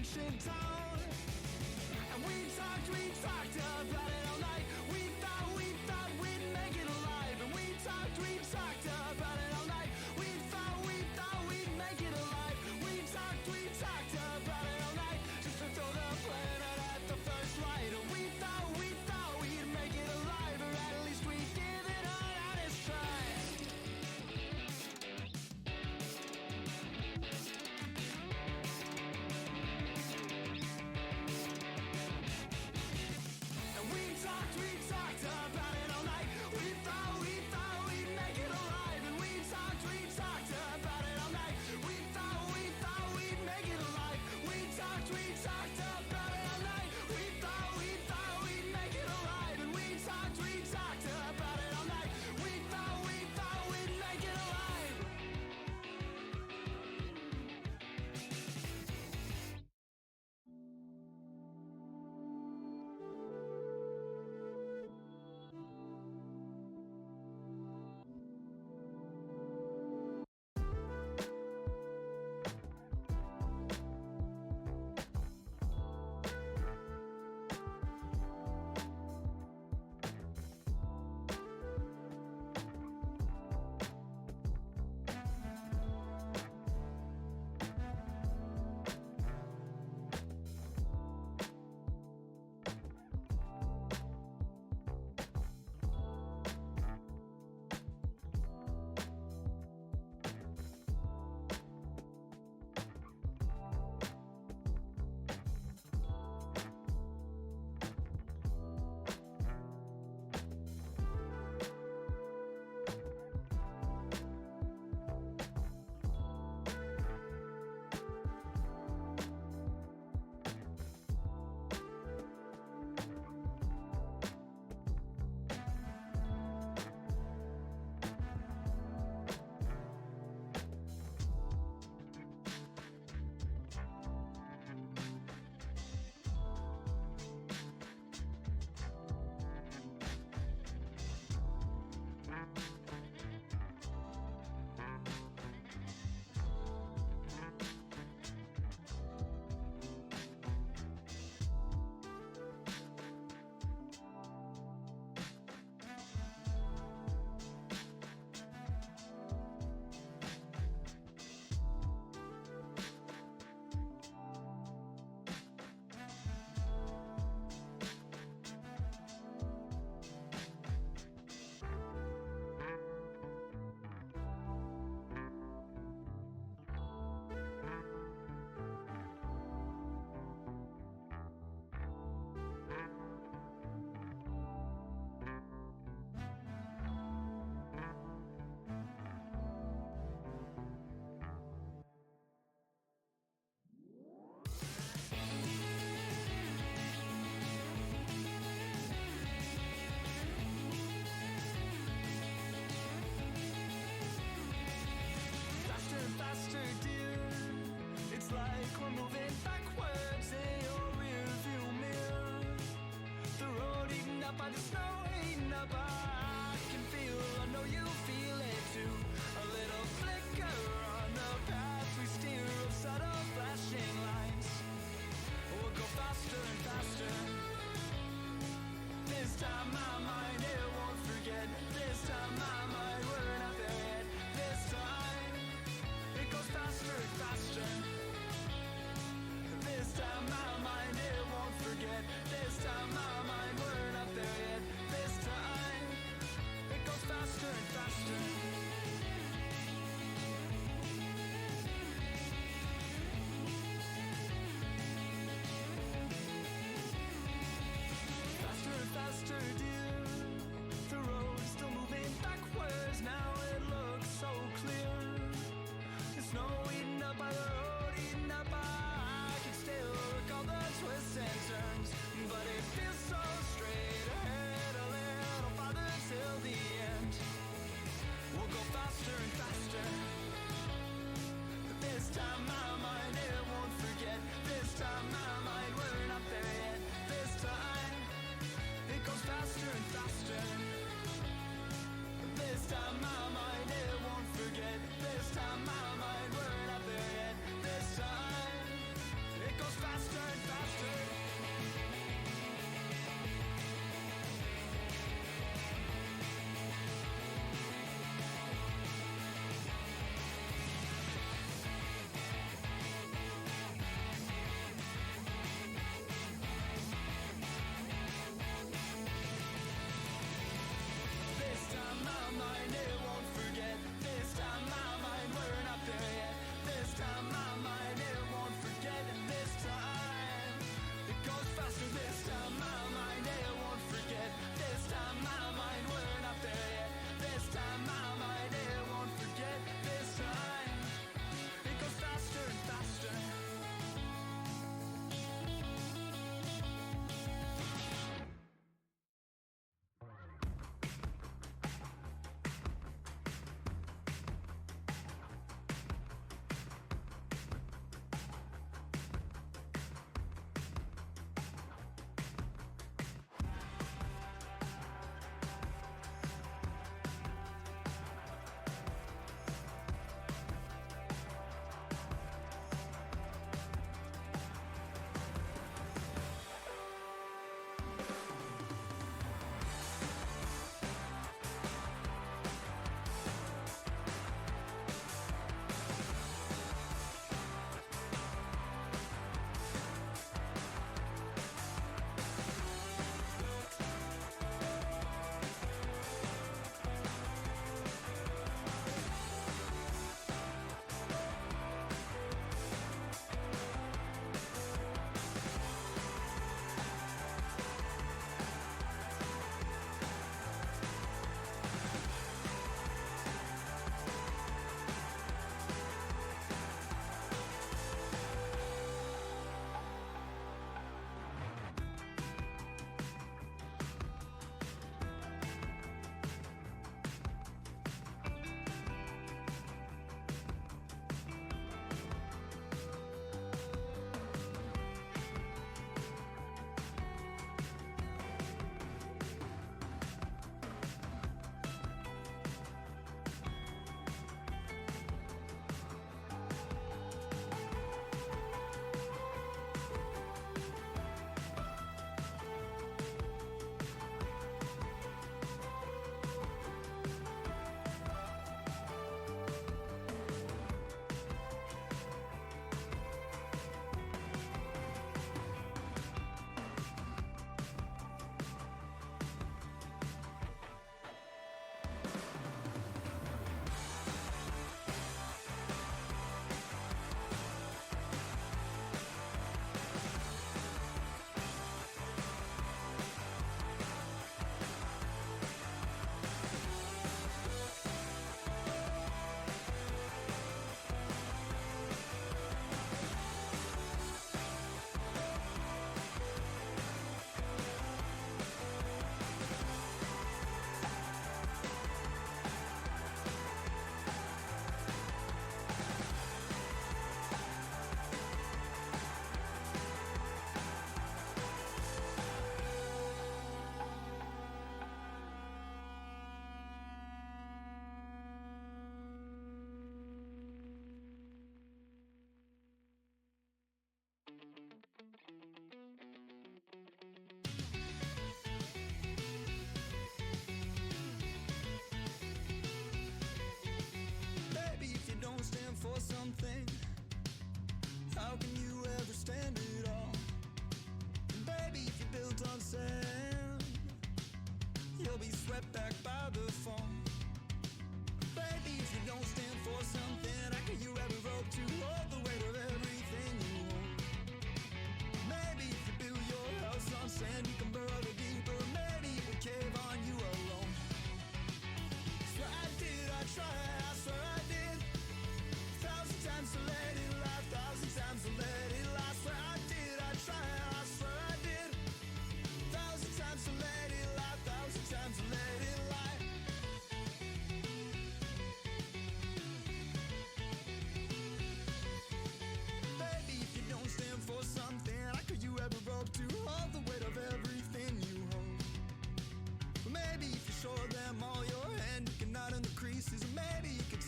ancient town. And we talked about it all night. We thought we'd make it alive. And we talked about it all night. We thought we'd make it alive. We talked about it all night. Just to throw the planet at the first light. And we thought we'd make it alive. Or at least we'd give it an honest try. And we talked about it all night. We thought we'd make it alive. And we talked about it all night. We thought we'd make it alive. We talked about it all night. We thought we'd make it alive. And we talked about it all night. We thought we'd make it alive. Faster, dear. It's like we're moving backwards in your rearview mirror. The road eaten up by the snow, eaten up. I can feel, I know you feel it too. A little flicker on the path we steer of subtle flashing lights. We'll go faster and faster. This time my mind, it won't forget. This time my mind, we're not there yet. This time it goes faster and faster. This time my mind, it won't forget. This time my mind, we're not there yet.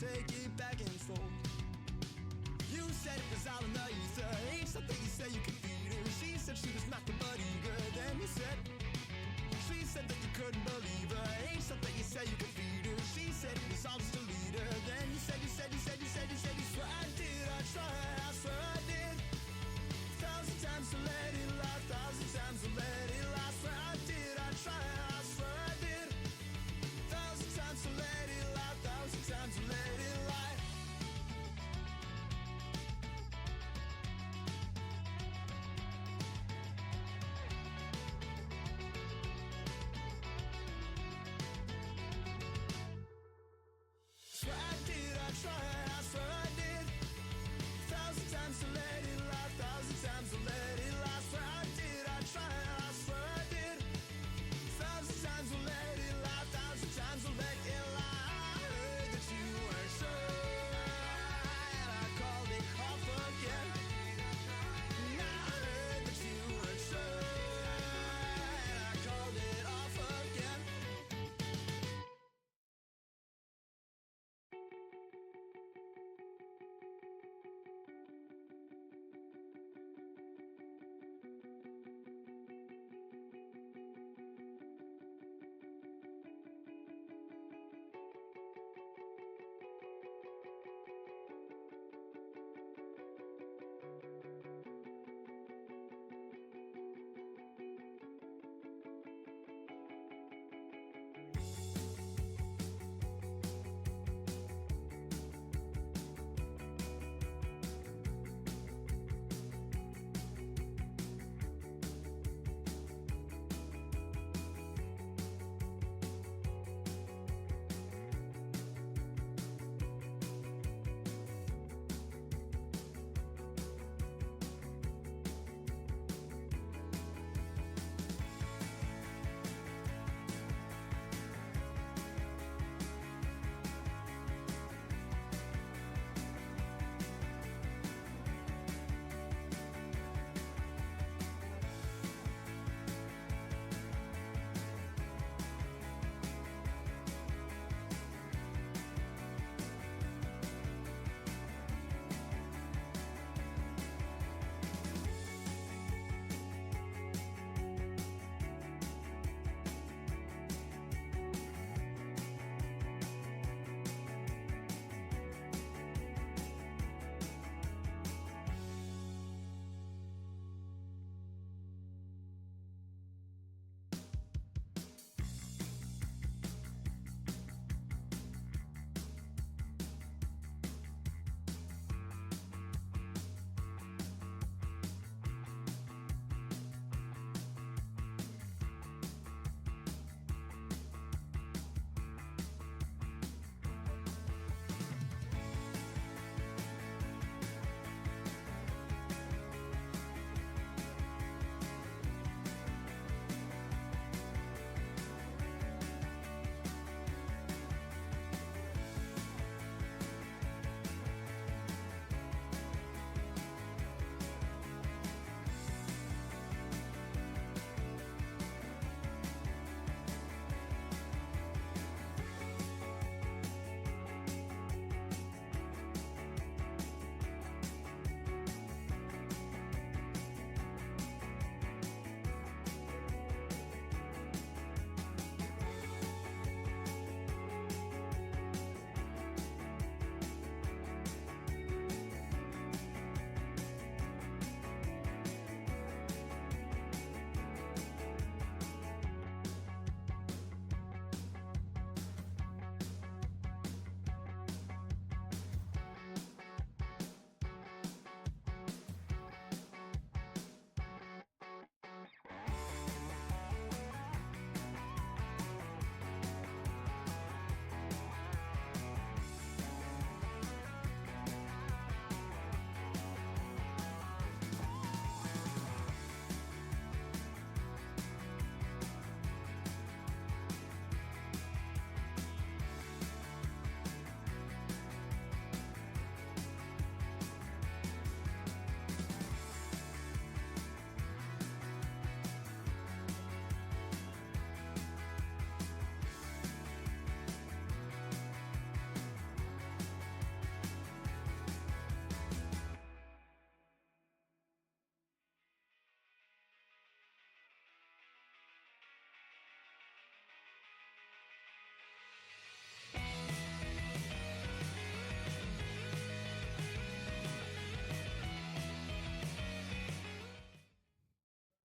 take it back and forth. You said it was all in the ether. Ain't something you said you could feed her. She said she was nothing but eager. Then you said, she said that you couldn't believe her. Ain't something you said you could feed her. She said it was all just a leader. Then you said, you swear I did, I tried, I swear I did. 1,000 times to let it lie, 1,000 times to let it lie. I swear I did, I tried, I swear I did. 1,000 times to let it lie, 1,000 times to let it lie.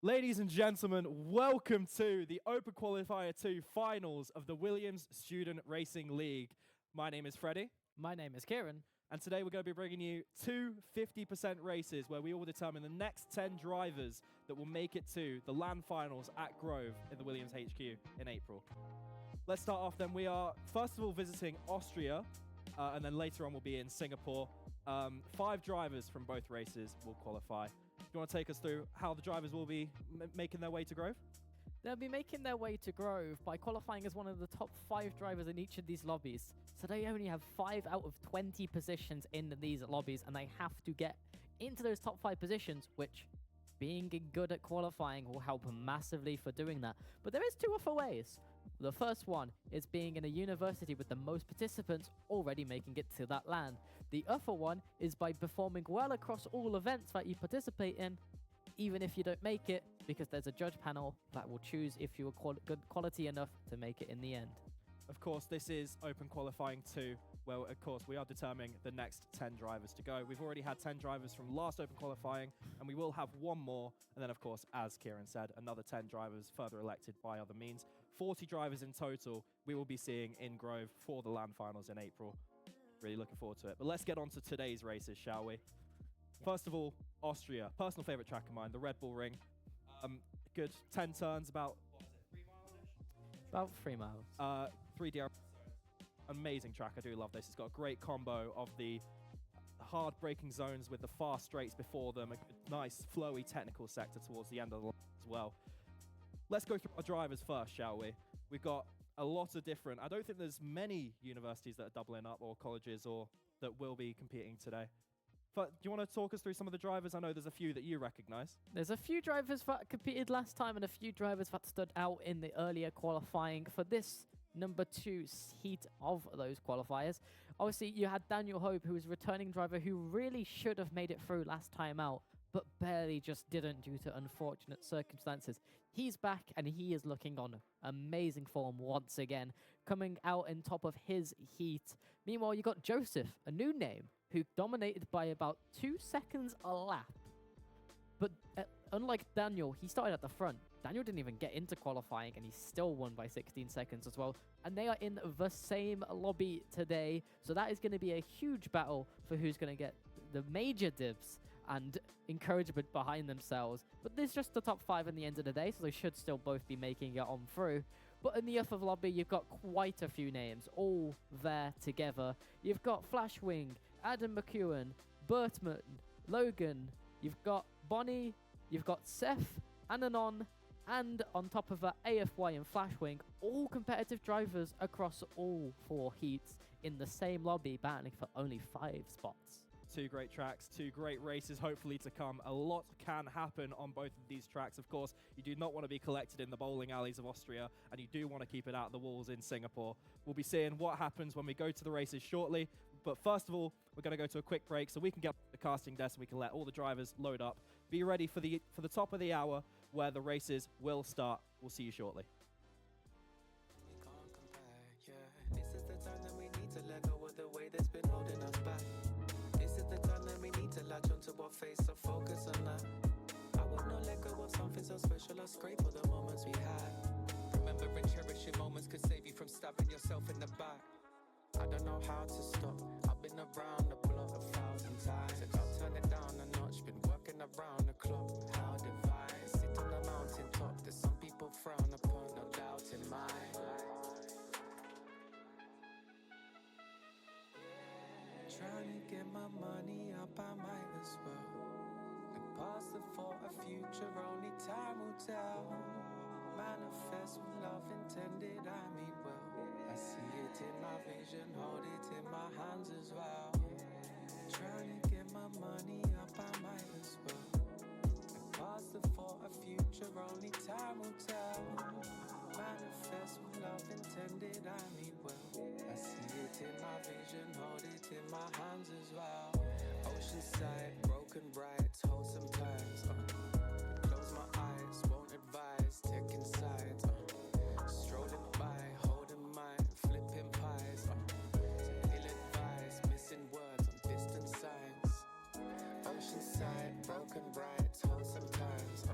Ladies and gentlemen, welcome to the Open Qualifier 2 finals of the Williams Student Racing League. My name is Freddie. My name is Kieran. And today we're going to be bringing you two 50% races where we will determine the next 10 drivers that will make it to the LAN finals at Grove in the Williams HQ in April. Let's start off then. We are first of all visiting Austria, and then later on we'll be in Singapore. 5 drivers from both races will qualify. Do you want to take us through how the drivers will be making their way to Grove? They'll be making their way to Grove by qualifying as one of the top 5 drivers in each of these lobbies. So they only have 5 out of 20 positions in these lobbies, and they have to get into those top 5 positions, which being good at qualifying will help massively for doing that. But there is 2 other ways. The first one is being in a university with the most participants already making it to that LAN. The other one is by performing well across all events that you participate in, even if you don't make it, because there's a judge panel that will choose if you are good quality enough to make it in the end. Of course, this is Open Qualifying 2, where, of course, we are determining the next 10 drivers to go. We've already had 10 drivers from last Open Qualifying, and we will have one more. And then, of course, as Kieran said, another 10 drivers further elected by other means. 40 drivers in total we will be seeing in Grove for the LAN finals in April. Really looking forward to it. But let's get on to today's races, shall we? Yeah. First of all, Austria. Personal favorite track of mine, the Red Bull Ring. Good 10 turns, about, what is it, 3 miles-ish? About 3 miles. 3 DR. Amazing track. I do love this. It's got a great combo of the hard braking zones with the fast straights before them. A nice, flowy technical sector towards the end of the line as well. Let's go through our drivers first, shall we? We've got a lot of different... I don't think there's many universities that are doubling up, or colleges, or that will be competing today. But do you want to talk us through some of the drivers? I know there's a few that you recognize. There's a few drivers that competed last time and a few drivers that stood out in the earlier qualifying for this number 2 heat of those qualifiers. Obviously, you had Daniel Hope, who was a returning driver who really should have made it through last time out, but barely just didn't due to unfortunate circumstances. He's back and he is looking on amazing form once again, coming out in top of his heat. Meanwhile, you got Joseph, a new name, who dominated by about 2 seconds a lap. But unlike Daniel, he started at the front. Daniel didn't even get into qualifying, and he still won by 16 seconds as well. And they are in the same lobby today, so that is going to be a huge battle for who's going to get the major dibs and encouragement behind themselves. But this is just the top 5 in the end of the day, so they should still both be making it on through. But in the upper lobby, you've got quite a few names all there together. You've got Flashwing, Adam McEwen, Bertman, Logan, you've got Bonnie, you've got Seth, Ananon, and on top of that, AFY and Flashwing, all competitive drivers across all 4 heats in the same lobby, battling for only 5 spots. 2 great tracks, 2 great races hopefully to come. A lot can happen on both of these tracks. Of course, you do not want to be collected in the bowling alleys of Austria, and you do want to keep it out of the walls in Singapore. We'll be seeing what happens when we go to the races shortly. But first of all, we're going to go to a quick break so we can get the casting desk and we can let all the drivers load up. Be ready for the top of the hour where the races will start. We'll see you shortly. We can't compare, yeah. This is the time that we need to let go of the way that's been holding us back. This is the time that we need to latch onto our face, so focus on that. I would not let go of something so special or scrape for the moments we had. Remembering cherishing moments could save you from stabbing yourself in the back. I don't know how to stop. I've been around the block 1,000 times. Said I'll turn it down a notch. Been working around the clock. How divine. Sit on the mountain top. There's some people frown upon, no doubt in mine. Trying to get my money up, I might as well. And past the thought of future, only time will tell. Manifest with love intended, I mean well. I see it in my vision, hold it in my hands as well. Trying to get my money up, I might as well. And past the thought of future, only time will tell. Manifest with love intended, I mean well. I see it in my vision, hold it in my hands as well. Oceanside, broken bright, wholesome times. Close my eyes, won't advise, taking sides. Strolling by, holding mine, flipping pies. Ill advised, missing words on distant signs. Oceanside, broken bright, wholesome times.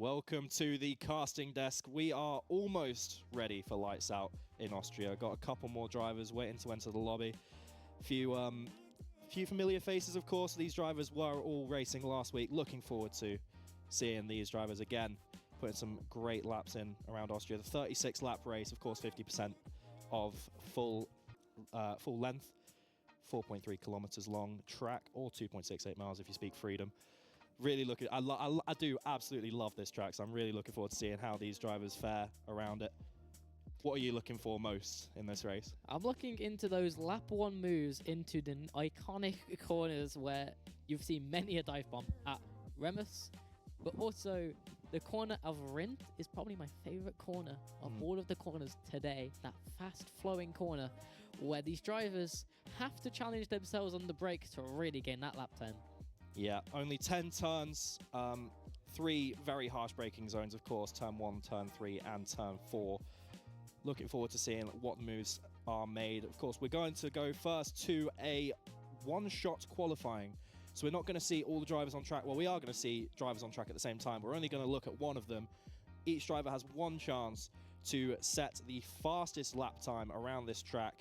Welcome to the casting desk. We are almost ready for lights out in Austria. Got a couple more drivers waiting to enter the lobby. Few familiar faces, of course. These drivers were all racing last week. Looking forward to seeing these drivers again, putting some great laps in around Austria. The 36 lap race, of course, 50% of full length, 4.3 kilometers long track, or 2.68 miles if you speak freedom. Really looking, I do absolutely love this track, so I'm really looking forward to seeing how these drivers fare around it. What are you looking for most in this race? I'm looking into those lap 1 moves into the iconic corners where you've seen many a dive bomb at Remus, but also the corner of Rindt is probably my favorite corner of all of the corners today. That fast-flowing corner where these drivers have to challenge themselves on the brakes to really gain that lap 10. Yeah, only 10 turns, 3 very harsh braking zones, of course, turn 1, turn 3, and turn 4. Looking forward to seeing what moves are made. Of course, we're going to go first to a one-shot qualifying. So we're not going to see all the drivers on track. Well, we are going to see drivers on track at the same time. We're only going to look at one of them. Each driver has one chance to set the fastest lap time around this track.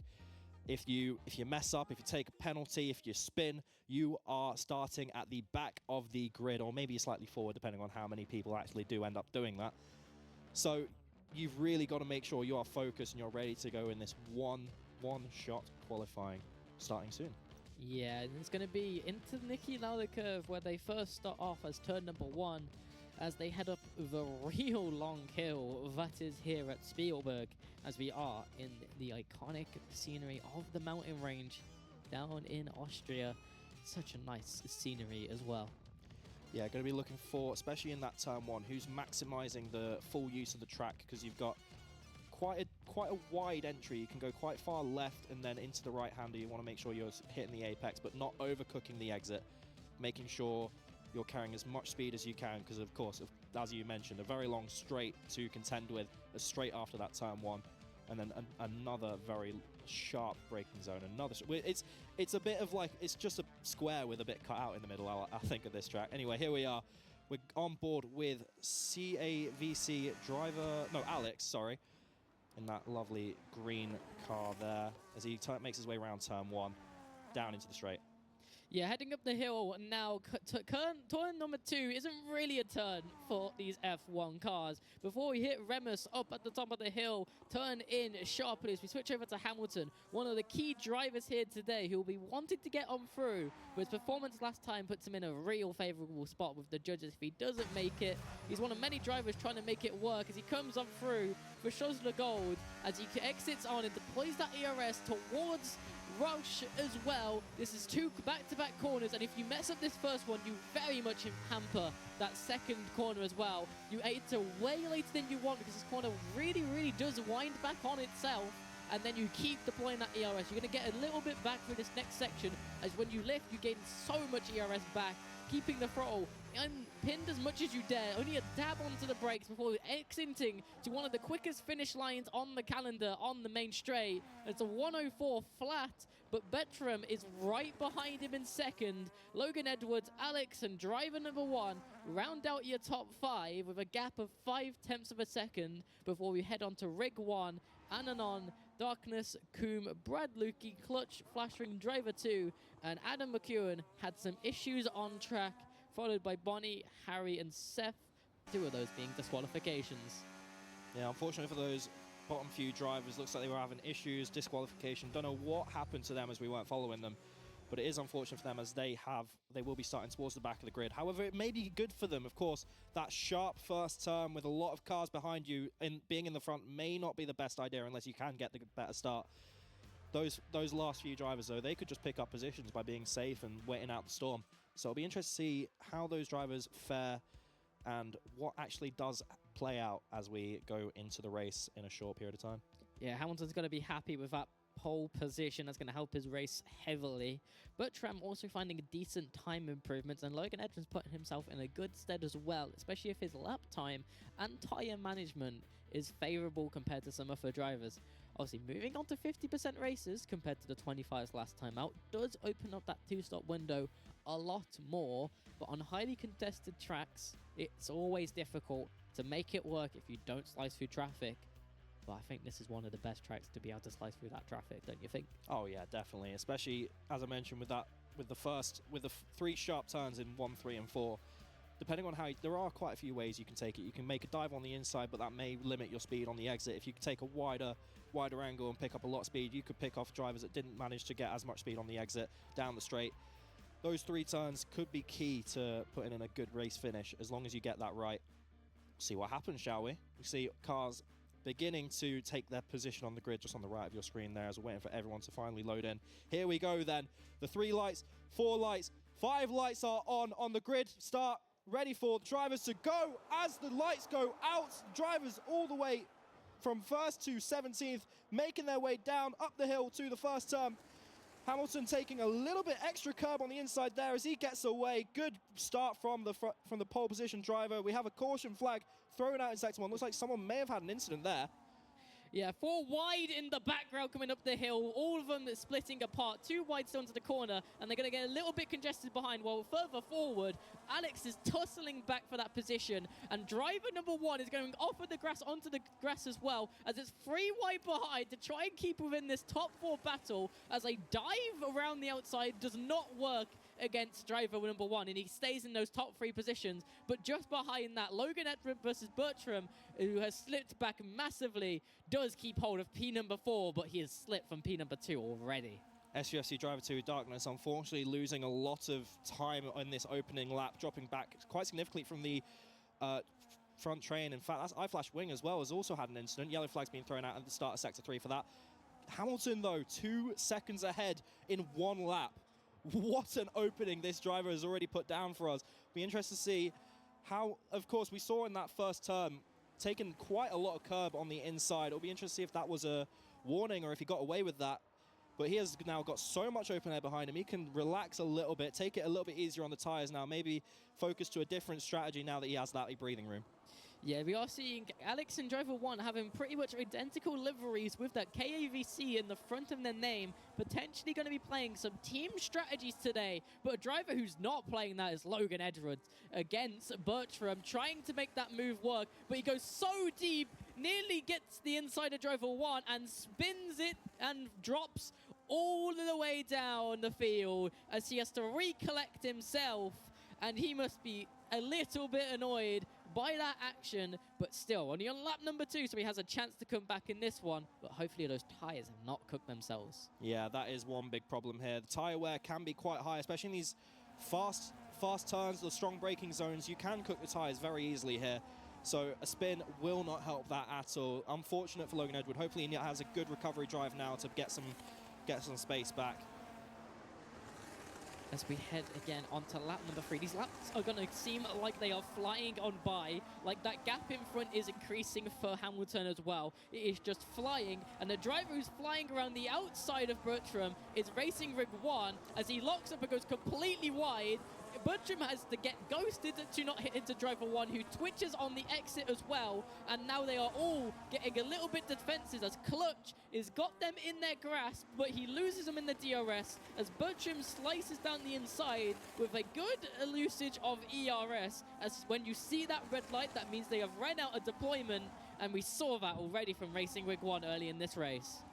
If you mess up, if you take a penalty, if you spin, you are starting at the back of the grid, or maybe slightly forward, depending on how many people actually do end up doing that. So you've really got to make sure you are focused and you're ready to go in this one-shot qualifying starting soon. Yeah, and it's going to be into Niki Lauda curve where they first start off as turn number 1 as they head up the real long hill that is here at Spielberg, as we are in the iconic scenery of the mountain range down in Austria. Such a nice scenery as well. Yeah, going to be looking for, especially in that turn 1, who's maximizing the full use of the track, because you've got quite a wide entry. You can go quite far left and then into the right-hander. You want to make sure you're hitting the apex, but not overcooking the exit, making sure you're carrying as much speed as you can, because of course, as you mentioned, a very long straight to contend with, straight after that turn 1, and then another very sharp braking zone. It's a bit of like, it's just a square with a bit cut out in the middle, I think, of this track. Anyway, here we are. We're on board with CAVC driver, no, Alex, sorry, in that lovely green car there, as he makes his way around turn 1, down into the straight. Yeah, heading up the hill now. Turn number 2 isn't really a turn for these F1 cars. Before we hit Remus up at the top of the hill, turn in sharply as we switch over to Hamilton, one of the key drivers here today who will be wanting to get on through, but his performance last time puts him in a real favourable spot with the judges. If he doesn't make it, he's one of many drivers trying to make it work as he comes on through for Schussler Gold as he exits on and deploys that ERS towards Roush as well. This is 2 back-to-back corners, and if you mess up this first one, you very much hamper that second corner as well. You enter way later than you want because this corner really, really does wind back on itself, and then you keep deploying that ERS. You're going to get a little bit back for this next section, as when you lift, you gain so much ERS back, keeping the throttle pinned as much as you dare, only a dab onto the brakes before exiting to one of the quickest finish lines on the calendar on the main straight. It's a 104 flat, but Bertram is right behind him in second. Logan Edwards, Alex, and driver number 1 round out your top 5 with a gap of 0.5 of a second before we head on to Rig 1, Ananon, Darkness, Coombe, Brad Lukey, Clutch, Flashring, Driver 2, and Adam McEwen had some issues on track, followed by Bonnie, Harry, and Seth, 2 of those being disqualifications. Yeah, unfortunately for those bottom few drivers, looks like they were having issues, disqualification. Don't know what happened to them as we weren't following them, but it is unfortunate for them as they will be starting towards the back of the grid. However, it may be good for them. Of course, that sharp first turn with a lot of cars behind you and being in the front may not be the best idea unless you can get the better start. Those last few drivers, though, they could just pick up positions by being safe and waiting out the storm. So it'll be interesting to see how those drivers fare and what actually does play out as we go into the race in a short period of time. Yeah, Hamilton's going to be happy with that pole position. That's going to help his race heavily. Bertram also finding a decent time improvements, and Logan Edwards putting himself in a good stead as well, especially if his lap time and tyre management is favourable compared to some other drivers. Obviously, moving on to 50% races compared to the 25s last time out does open up that 2-stop window a lot more, but on highly contested tracks, It's always difficult to make it work if you don't slice through traffic. But I think this is one of the best tracks to be able to slice through that traffic, don't you think? Oh yeah, definitely. Especially as I mentioned with the 3 sharp turns in 1, 3, and 4. Depending on how there are quite a few ways you can take it. You can make a dive on the inside, but that may limit your speed on the exit. If you could take a wider angle and pick up a lot of speed, you could pick off drivers that didn't manage to get as much speed on the exit down the straight. Those 3 turns could be key to putting in a good race finish as long as you get that right. See what happens, shall we? We see cars beginning to take their position on the grid just on the right of your screen there as we're waiting for everyone to finally load in. Here we go then. The 3 lights, 4 lights, 5 lights are on the grid. Start. Ready for drivers to go. As the lights go out, drivers all the way from 1st to 17th, making their way down up the hill to the first turn. Hamilton taking a little bit extra curb on the inside there as he gets away. Good start from the pole position driver. We have a caution flag thrown out in sector 1. Looks like someone may have had an incident there. Yeah, 4 wide in the background coming up the hill. All of them splitting apart. 2 wide still into the corner, and they're going to get a little bit congested behind. While further forward, Alex is tussling back for that position, and driver number 1 is going off of the grass onto the grass as well, as it's 3 wide behind to try and keep within this top 4 battle, as a dive around the outside does not work against driver number 1, and he stays in those top 3 positions. But just behind that, Logan Edward versus Bertram, who has slipped back massively, does keep hold of P number 4, but he has slipped from P number 2 already. SUFC driver 2 Darkness unfortunately losing a lot of time on this opening lap, dropping back quite significantly from the front train. In fact, that's iFlash Wing as well has also had an incident. Yellow flag's been thrown out at the start of sector 3 for that. Hamilton though 2 seconds ahead in 1 lap. What an opening this driver has already put down for us. Be interested to see how, of course, we saw in that first turn, taking quite a lot of curb on the inside. It'll be interesting to see if that was a warning or if he got away with that. But he has now got so much open air behind him. He can relax a little bit, take it a little bit easier on the tires now, maybe focus to a different strategy now that he has that breathing room. Yeah, we are seeing Alex and driver 1 having pretty much identical liveries with that KAVC in the front of their name, potentially going to be playing some team strategies today. But a driver who's not playing that is Logan Edwards against Bertram, trying to make that move work, but he goes so deep, nearly gets the inside of driver 1 and spins it and drops all the way down the field as he has to recollect himself, and he must be a little bit annoyed by that action, but still only on lap number 2, so he has a chance to come back in this one, but hopefully those tires have not cooked themselves. Yeah, that is one big problem here. The tire wear can be quite high, especially in these fast turns, the strong braking zones. You can cook the tires very easily here, so a spin will not help that at all. Unfortunate for Logan Edward. Hopefully he has a good recovery drive now to get some space back. As we head again onto lap number 3. These laps are going to seem like they are flying on by. Like that gap in front is increasing for Hamilton as well. It is just flying. And the driver who's flying around the outside of Bertram is Racing Rig 1 as he locks up and goes completely wide. Bertram has to get ghosted to not hit into driver 1, who twitches on the exit as well. And now they are all getting a little bit defensive as Clutch has got them in their grasp, but he loses them in the DRS as Bertram slices down the inside with a good usage of ERS. As when you see that red light, that means they have ran out of deployment, and we saw that already from Racing Rig 1 early in this race.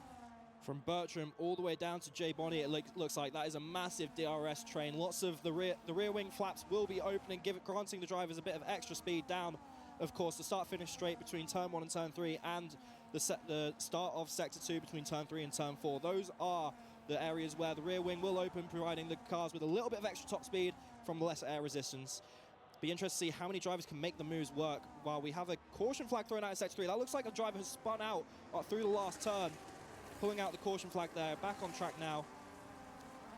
From Bertram all the way down to Jay Bonney, it looks like that is a massive DRS train. Lots of the rear wing flaps will be opening, granting the drivers a bit of extra speed down. Of course, the start-finish straight between turn 1 and turn 3, and the start of sector 2 between turn 3 and turn 4. Those are the areas where the rear wing will open, providing the cars with a little bit of extra top speed from less air resistance. Be interested to see how many drivers can make the moves work. While we have a caution flag thrown out in sector 3, that looks like a driver has spun out through the last turn. Pulling out the caution flag there, back on track now.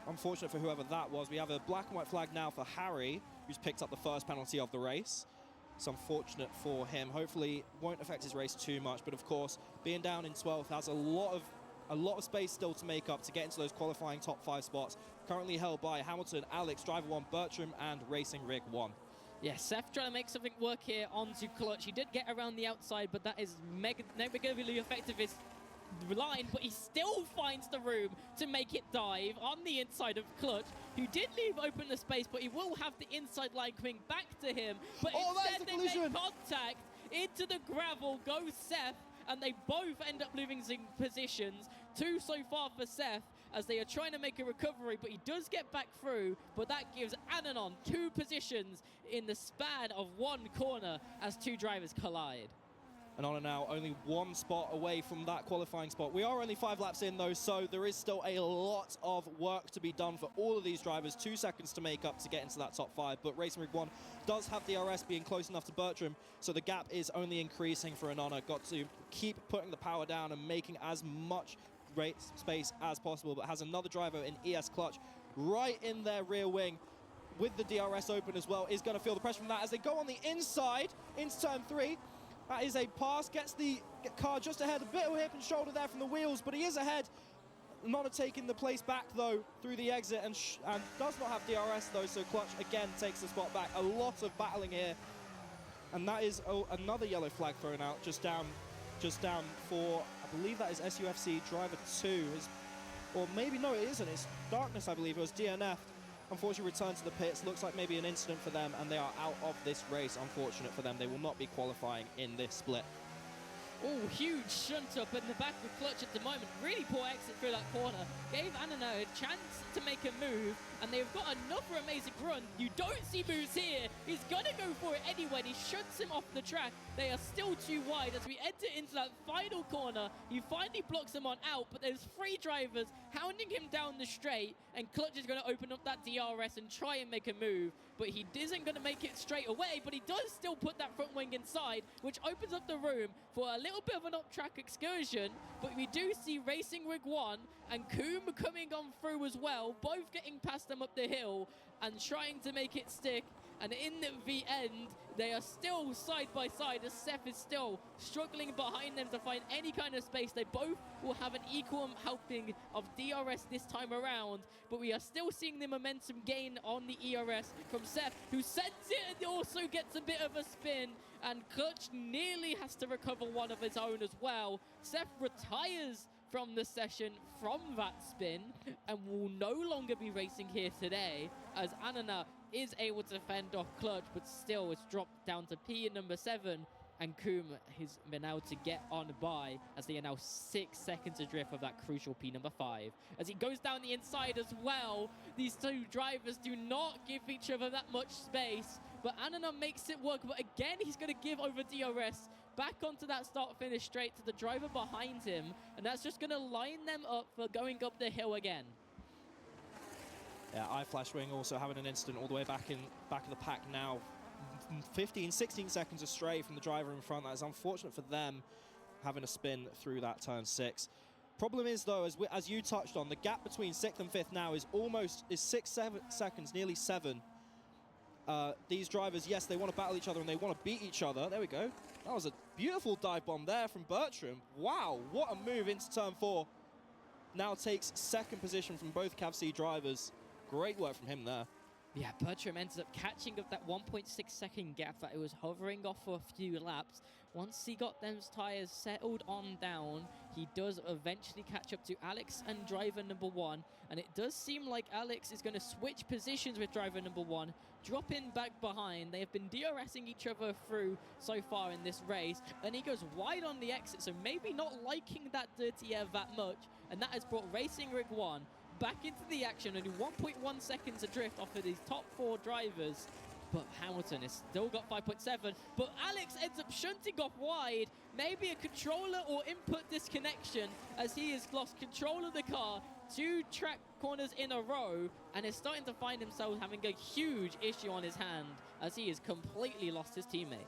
Unfortunate for whoever that was. We have a black and white flag now for Harry, who's picked up the first penalty of the race. It's unfortunate for him. Hopefully won't affect his race too much, but of course, being down in 12th has a lot of space still to make up to get into those qualifying top 5 spots. Currently held by Hamilton, Alex, driver 1, Bertram, and Racing Rig 1. Yeah, Seth trying to make something work here onto Clutch. He did get around the outside, but that is negatively effective line, but he still finds the room to make it dive on the inside of Clutch, who did leave open the space, but he will have the inside line coming back to him. But instead they make contact into the gravel, goes Seth, and they both end up losing positions. 2 so far for Seth, as they are trying to make a recovery, but he does get back through, but that gives Ananon 2 positions in the span of 1 corner as 2 drivers collide. And on and now, only 1 spot away from that qualifying spot. We are only 5 laps in though, so there is still a lot of work to be done for all of these drivers. 2 seconds to make up to get into that top 5, but Racing Rig 1 does have the DRS being close enough to Bertram, so the gap is only increasing for Anona. Got to keep putting the power down and making as much race space as possible, but has another driver in ES Clutch right in their rear wing with the DRS open as well, is going to feel the pressure from that as they go on the inside into turn 3. That is a pass, gets the car just ahead, a bit of hip and shoulder there from the wheels, but he is ahead. Not taking the place back though through the exit and does not have DRS though, so Clutch again takes the spot back. A lot of battling here, and that is another yellow flag thrown out just down for, I believe that is SUFC driver 2, or maybe no, it isn't. It's Darkness, I believe. It was DNF. Unfortunately, returned to the pits. Looks like maybe an incident for them, and they are out of this race. Unfortunate for them. They will not be qualifying in this split. Oh, huge shunt up in the back of Clutch at the moment. Really poor exit through that corner. Gave Anana a chance to make a move, and they've got another amazing run. You don't see moves here. He's gonna go for it anyway. He shunts him off the track. They are still too wide as we enter into that final corner. He finally blocks them on out, but there's 3 drivers hounding him down the straight, and Clutch is gonna open up that DRS and try and make a move, but he isn't gonna make it straight away, but he does still put that front wing inside, which opens up the room for a little bit of an up-track excursion, but we do see Racing Rig 1 and Coombe coming on through as well, both getting past them up the hill and trying to make it stick. And in the end, they are still side by side as Seth is still struggling behind them to find any kind of space. They both will have an equal helping of DRS this time around, but we are still seeing the momentum gain on the ERS from Seth, who sends it and also gets a bit of a spin, and Clutch nearly has to recover one of his own as well. Seth retires from the session from that spin and will no longer be racing here today, as Anana is able to fend off Clutch, but still it's dropped down to P in number 7, and Coombe has been able to get on by as they are now 6 seconds adrift of that crucial P number 5. As he goes down the inside as well, these 2 drivers do not give each other that much space, but Anana makes it work, but again he's going to give over DRS back onto that start-finish straight to the driver behind him, and that's just going to line them up for going up the hill again. Yeah, iFlash Wing also having an incident all the way back of the pack now. 15, 16 seconds astray from the driver in front. That is unfortunate for them, having a spin through that turn 6. Problem is though, as you touched on, the gap between 6th and 5th now is 6-7 seconds, nearly 7. These drivers, yes, they want to battle each other and they want to beat each other. There we go. That was a beautiful dive bomb there from Bertram. Wow, what a move into turn 4. Now takes 2nd position from both Cav C drivers. Great work from him there. Yeah, Bertram ends up catching up that 1.6 second gap that he was hovering off for a few laps. Once he got those tyres settled on down, he does eventually catch up to Alex and driver number 1. And it does seem like Alex is going to switch positions with driver number 1, drop in back behind. They have been DRSing each other through so far in this race. And he goes wide on the exit, so maybe not liking that dirty air that much. And that has brought Racing Rig 1 back into the action, only 1.1 seconds adrift off of these top 4 drivers. But Hamilton has still got 5.7, but Alex ends up shunting off wide. Maybe a controller or input disconnection, as he has lost control of the car 2 track corners in a row and is starting to find himself having a huge issue on his hand, as he has completely lost his teammate.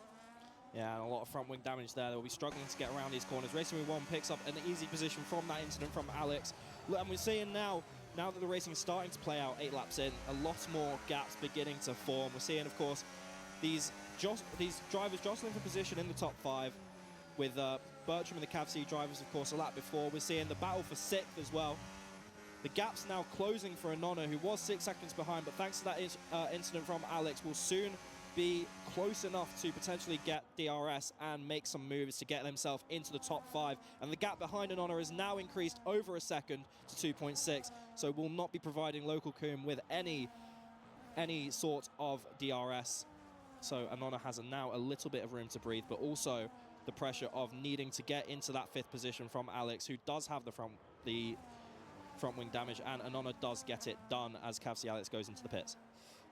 Yeah, and a lot of front wing damage there. They'll be struggling to get around these corners. Racing Rig 1 picks up an easy position from that incident from Alex. And we're seeing now that the racing is starting to play out 8 laps in, a lot more gaps beginning to form. We're seeing, of course, these drivers jostling for position in the top 5, with Bertram and the Cav C drivers, of course, a lap before. We're seeing the battle for 6th as well. The gap's now closing for Anona, who was 6 seconds behind, but thanks to that incident from Alex, will soon be close enough to potentially get DRS and make some moves to get themselves into the top 5. And the gap behind Anona is now increased over a second to 2.6. So will not be providing Local Coom with any sort of DRS. So Anona has now a little bit of room to breathe, but also the pressure of needing to get into that 5th position from Alex, who does have the front wing damage, and Anona does get it done as Cavs Alex goes into the pits.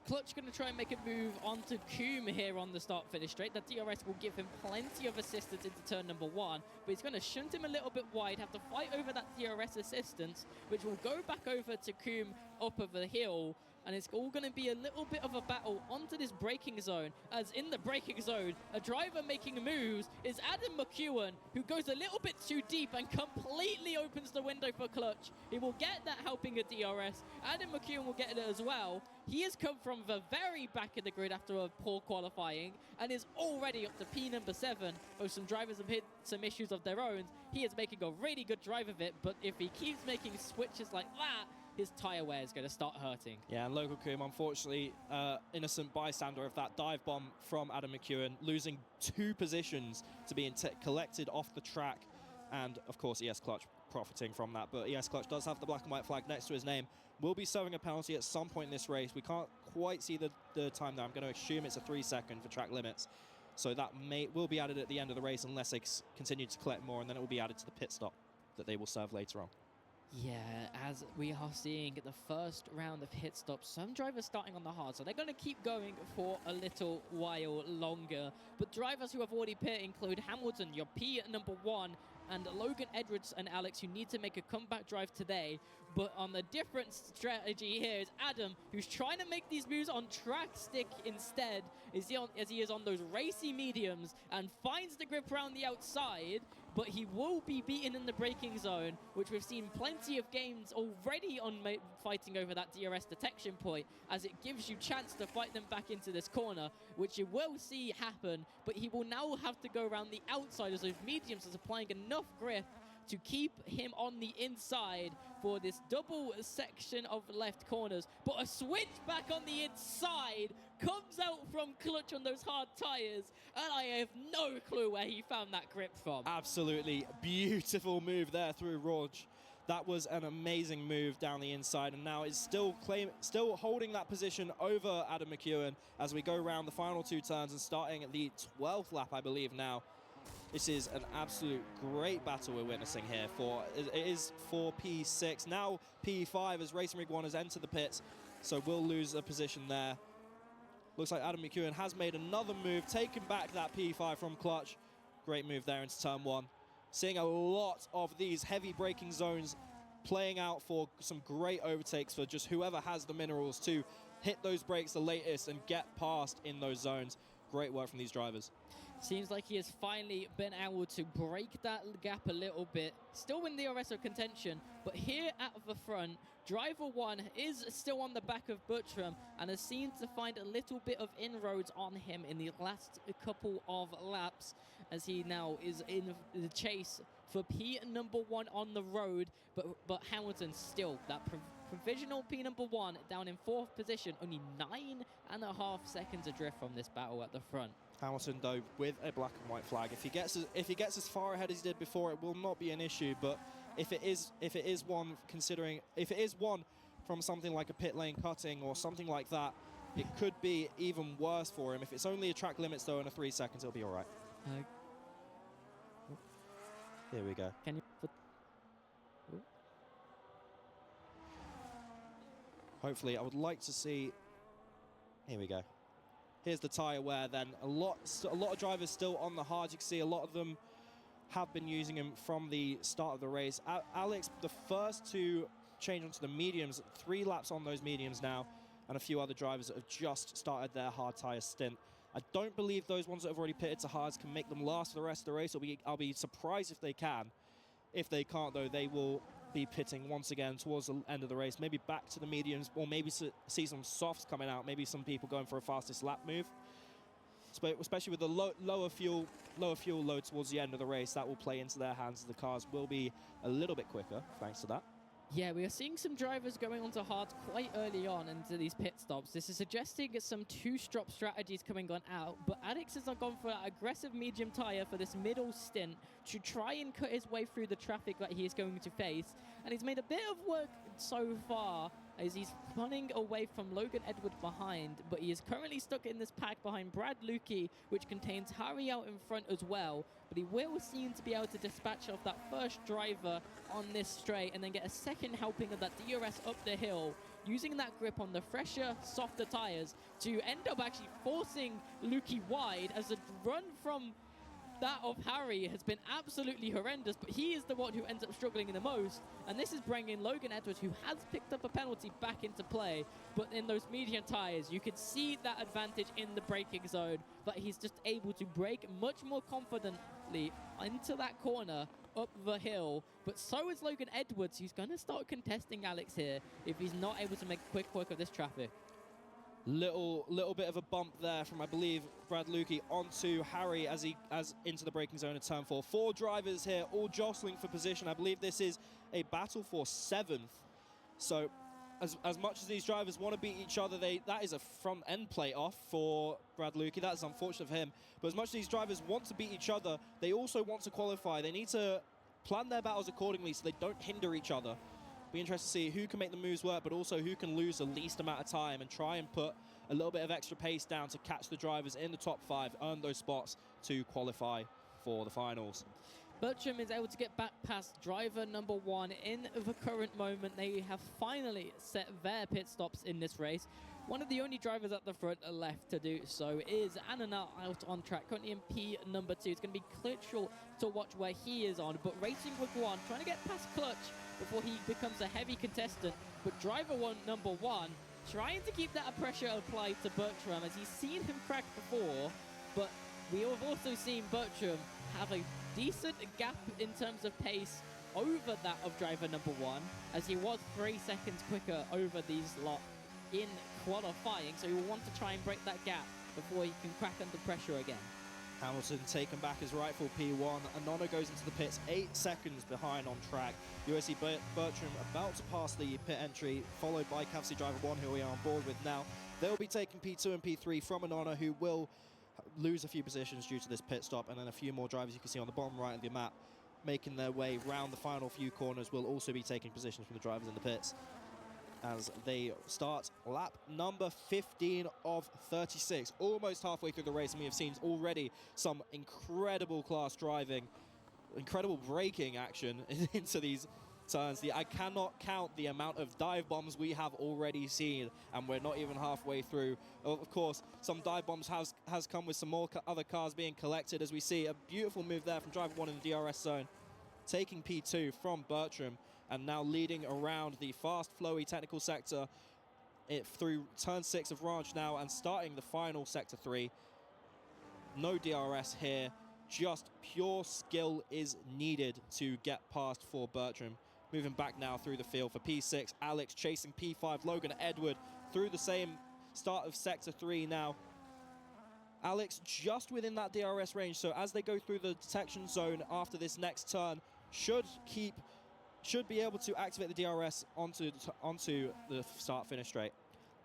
Clutch going to try and make a move onto Coom here on the start-finish straight. That DRS will give him plenty of assistance into turn number 1, but he's going to shunt him a little bit wide, have to fight over that DRS assistance, which will go back over to Coom up over the hill, and it's all going to be a little bit of a battle onto this braking zone, as in the braking zone, a driver making moves is Adam McEwen, who goes a little bit too deep and completely opens the window for Clutch. He will get that helping a DRS. Adam McEwen will get it as well. He has come from the very back of the grid after a poor qualifying and is already up to P number 7. Though some drivers have hit some issues of their own, he is making a really good drive of it, but if he keeps making switches like that, his tyre wear is going to start hurting. Yeah, and Local Coom, unfortunately, innocent bystander of that dive bomb from Adam McEwen, losing 2 positions to being collected off the track. And, of course, ES Clutch profiting from that. But ES Clutch does have the black and white flag next to his name. Will be serving a penalty at some point in this race. We can't quite see the time there. I'm going to assume it's a 3-second for track limits. So that will be added at the end of the race unless they continue to collect more, and then it will be added to the pit stop that they will serve later on. Yeah, as we are seeing the first round of pit stops, some drivers starting on the hard, so they're going to keep going for a little while longer. But drivers who have already pit include Hamilton, your P number 1, and Logan Edwards and Alex, who need to make a comeback drive today. But on the different strategy here is Adam, who's trying to make these moves on track stick instead, as he is on those racy mediums and finds the grip around the outside. But he will be beaten in the braking zone, which we've seen plenty of games already on fighting over that DRS detection point, as it gives you chance to fight them back into this corner, which you will see happen. But he will now have to go around the outside as those mediums are applying enough grip to keep him on the inside for this double section of left corners. But a switch back on the inside comes out from Clutch on those hard tyres, and I have no clue where he found that grip from. Absolutely beautiful move there through Rog. That was an amazing move down the inside, and now is still holding that position over Adam McEwen as we go around the final 2 turns and starting at the 12th lap, I believe now. This is an absolute great battle we're witnessing here. It is for P6, now P5 as Racing Rig 1 has entered the pits, so we'll lose a position there. Looks like Adam McEwen has made another move, taking back that P5 from Clutch. Great move there into turn 1. Seeing a lot of these heavy braking zones playing out for some great overtakes for just whoever has the minerals to hit those brakes the latest and get past in those zones. Great work from these drivers. Seems like he has finally been able to break that gap a little bit. Still in the DRS of contention, but here at the front, driver 1 is still on the back of Buttram and has seemed to find a little bit of inroads on him in the last couple of laps, as he now is in the chase for P number 1 on the road. But Hamilton still, that provisional P number 1 down in 4th position, only 9.5 seconds adrift from this battle at the front. Hamilton, though, with a black and white flag. If he gets as far ahead as he did before, it will not be an issue. But if it is one from something like a pit lane cutting or something like that, it could be even worse for him. If it's only a track limits, though, in a 3 seconds, it'll be all right. Here we go. Can you put... Hopefully, I would like to see... Here we go. Here's the tyre wear then. A lot of drivers still on the hard. You can see a lot of them have been using him from the start of the race. Alex, the first to change onto the mediums, 3 laps on those mediums now, and a few other drivers that have just started their hard tyre stint. I don't believe those ones that have already pitted to hards can make them last for the rest of the race. I'll be surprised if they can. If they can't, though, they will be pitting once again towards the end of the race, maybe back to the mediums, or maybe see some softs coming out, maybe some people going for a fastest lap move. Especially with the lower fuel load towards the end of the race, that will play into their hands. The cars will be a little bit quicker thanks to that. Yeah, we are seeing some drivers going onto hards quite early on into these pit stops. This is suggesting some two-strop strategies coming on out, but Alex has gone for an aggressive medium tyre for this middle stint to try and cut his way through the traffic that he is going to face, and he's made a bit of work so far as he's running away from Logan Edward behind, but he is currently stuck in this pack behind Brad Lukey, which contains Harry out in front as well, but he will seem to be able to dispatch off that first driver on this straight and then get a second helping of that DRS up the hill, using that grip on the fresher, softer tyres to end up actually forcing Lukey wide, as the run from that of Harry has been absolutely horrendous, but he is the one who ends up struggling the most, and this is bringing Logan Edwards, who has picked up a penalty, back into play. But in those medium tyres, you can see that advantage in the braking zone, that he's just able to brake much more confidently into that corner up the hill. But so is Logan Edwards, who's going to start contesting Alex here if he's not able to make quick work of this traffic. Little bit of a bump there from, I believe, Brad Lukey onto Harry as into the braking zone at turn 4. 4 drivers here, all jostling for position. I believe this is a battle for 7th. So as much as these drivers want to beat each other, that is a front end plate off for Brad Lukey. That is unfortunate for him. But as much as these drivers want to beat each other, they also want to qualify. They need to plan their battles accordingly so they don't hinder each other. Be interested to see who can make the moves work, but also who can lose the least amount of time and try and put a little bit of extra pace down to catch the drivers in the top 5, earn those spots to qualify for the finals. Bertram is able to get back past driver number 1 in the current moment. They have finally set their pit stops in this race. One of the only drivers at the front left to do so is Anana, out on track, currently in P number 2. It's going to be crucial to watch where he is on, but Racing with one, trying to get past Clutch before he becomes a heavy contestant. But driver number 1, trying to keep that pressure applied to Bertram, as he's seen him crack before, but we have also seen Bertram have a decent gap in terms of pace over that of driver number 1, as he was 3 seconds quicker over these lot in qualifying, so he will want to try and break that gap before he can crack under pressure again. Hamilton taken back his rightful P1. Anona goes into the pits 8 seconds behind on track. USC Bertram about to pass the pit entry, followed by CAFC driver 1, who we are on board with now. They'll be taking P2 and P3 from Anona, who will lose a few positions due to this pit stop, and then a few more drivers you can see on the bottom right of the map making their way round the final few corners will also be taking positions from the drivers in the pits as they start lap number 15 of 36, almost halfway through the race, and we have seen already some incredible class driving, incredible braking action into these turns. I cannot count the amount of dive bombs we have already seen, and we're not even halfway through. Of course, some dive bombs has come with some more other cars being collected, as we see a beautiful move there from driver 1 in the DRS zone, taking P2 from Bertram, and now leading around the fast, flowy technical sector through turn 6 of Ranch now, and starting the final sector 3. No DRS here, just pure skill is needed to get past for Bertram. Moving back now through the field for P6, Alex chasing P5, Logan Edward through the same start of sector 3 now. Alex just within that DRS range, so as they go through the detection zone after this next turn, should be able to activate the DRS onto the start-finish straight.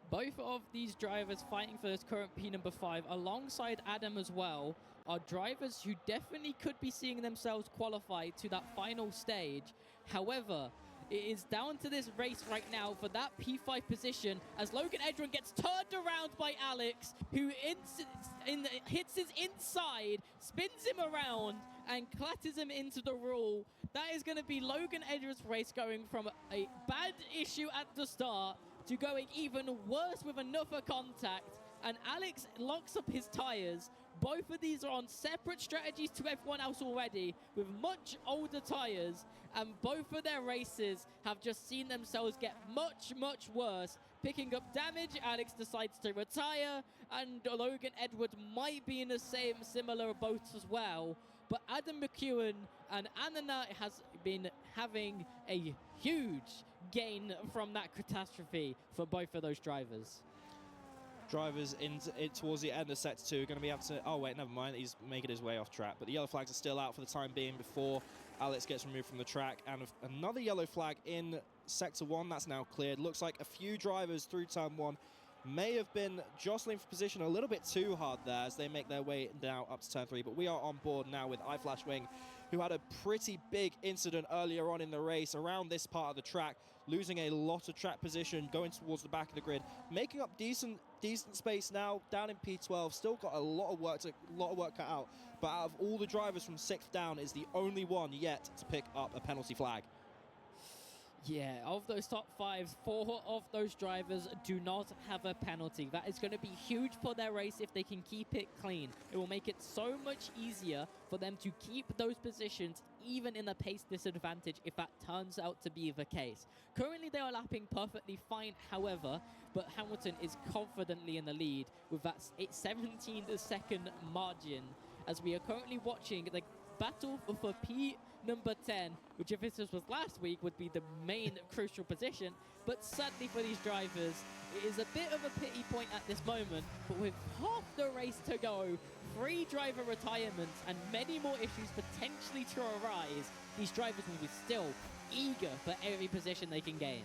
Both of these drivers fighting for this current P number 5, alongside Adam as well, are drivers who definitely could be seeing themselves qualify to that final stage. However, it is down to this race right now for that P5 position, as Logan Edron gets turned around by Alex, who hits his inside, spins him around, and clatters him into the rule. That is going to be Logan Edron's race going from a bad issue at the start to going even worse with another contact, and Alex locks up his tyres. Both of these are on separate strategies to everyone else already, with much older tyres, and both of their races have just seen themselves get much, much worse. Picking up damage, Alex decides to retire, and Logan Edward might be in the similar boat as well. But Adam McEwen and Anana has been having a huge gain from that catastrophe for both of those drivers. drivers towards the end of Sector 2 are going to be able to... Oh, wait, never mind. He's making his way off track. But the yellow flags are still out for the time being before Alex gets removed from the track. And another yellow flag in Sector 1. That's now cleared. Looks like a few drivers through Turn 1 may have been jostling for position a little bit too hard there as they make their way now up to Turn 3. But we are on board now with iFlashWing, who had a pretty big incident earlier on in the race around this part of the track, losing a lot of track position, going towards the back of the grid, making up decent space now down in P12. Still got a lot of work cut out. But out of all the drivers from 6th down, is the only one yet to pick up a penalty flag. Yeah, of those top 5s, 4 of those drivers do not have a penalty. That is going to be huge for their race if they can keep it clean. It will make it so much easier for them to keep those positions, even in a pace disadvantage, if that turns out to be the case. Currently, they are lapping perfectly fine, however, but Hamilton is confidently in the lead with that 17-second margin, as we are currently watching the battle for P number 10, which if this was last week would be the main crucial position, but sadly for these drivers it is a bit of a pity point at this moment. But with half the race to go, 3 driver retirements and many more issues potentially to arise, these drivers will be still eager for every position they can gain.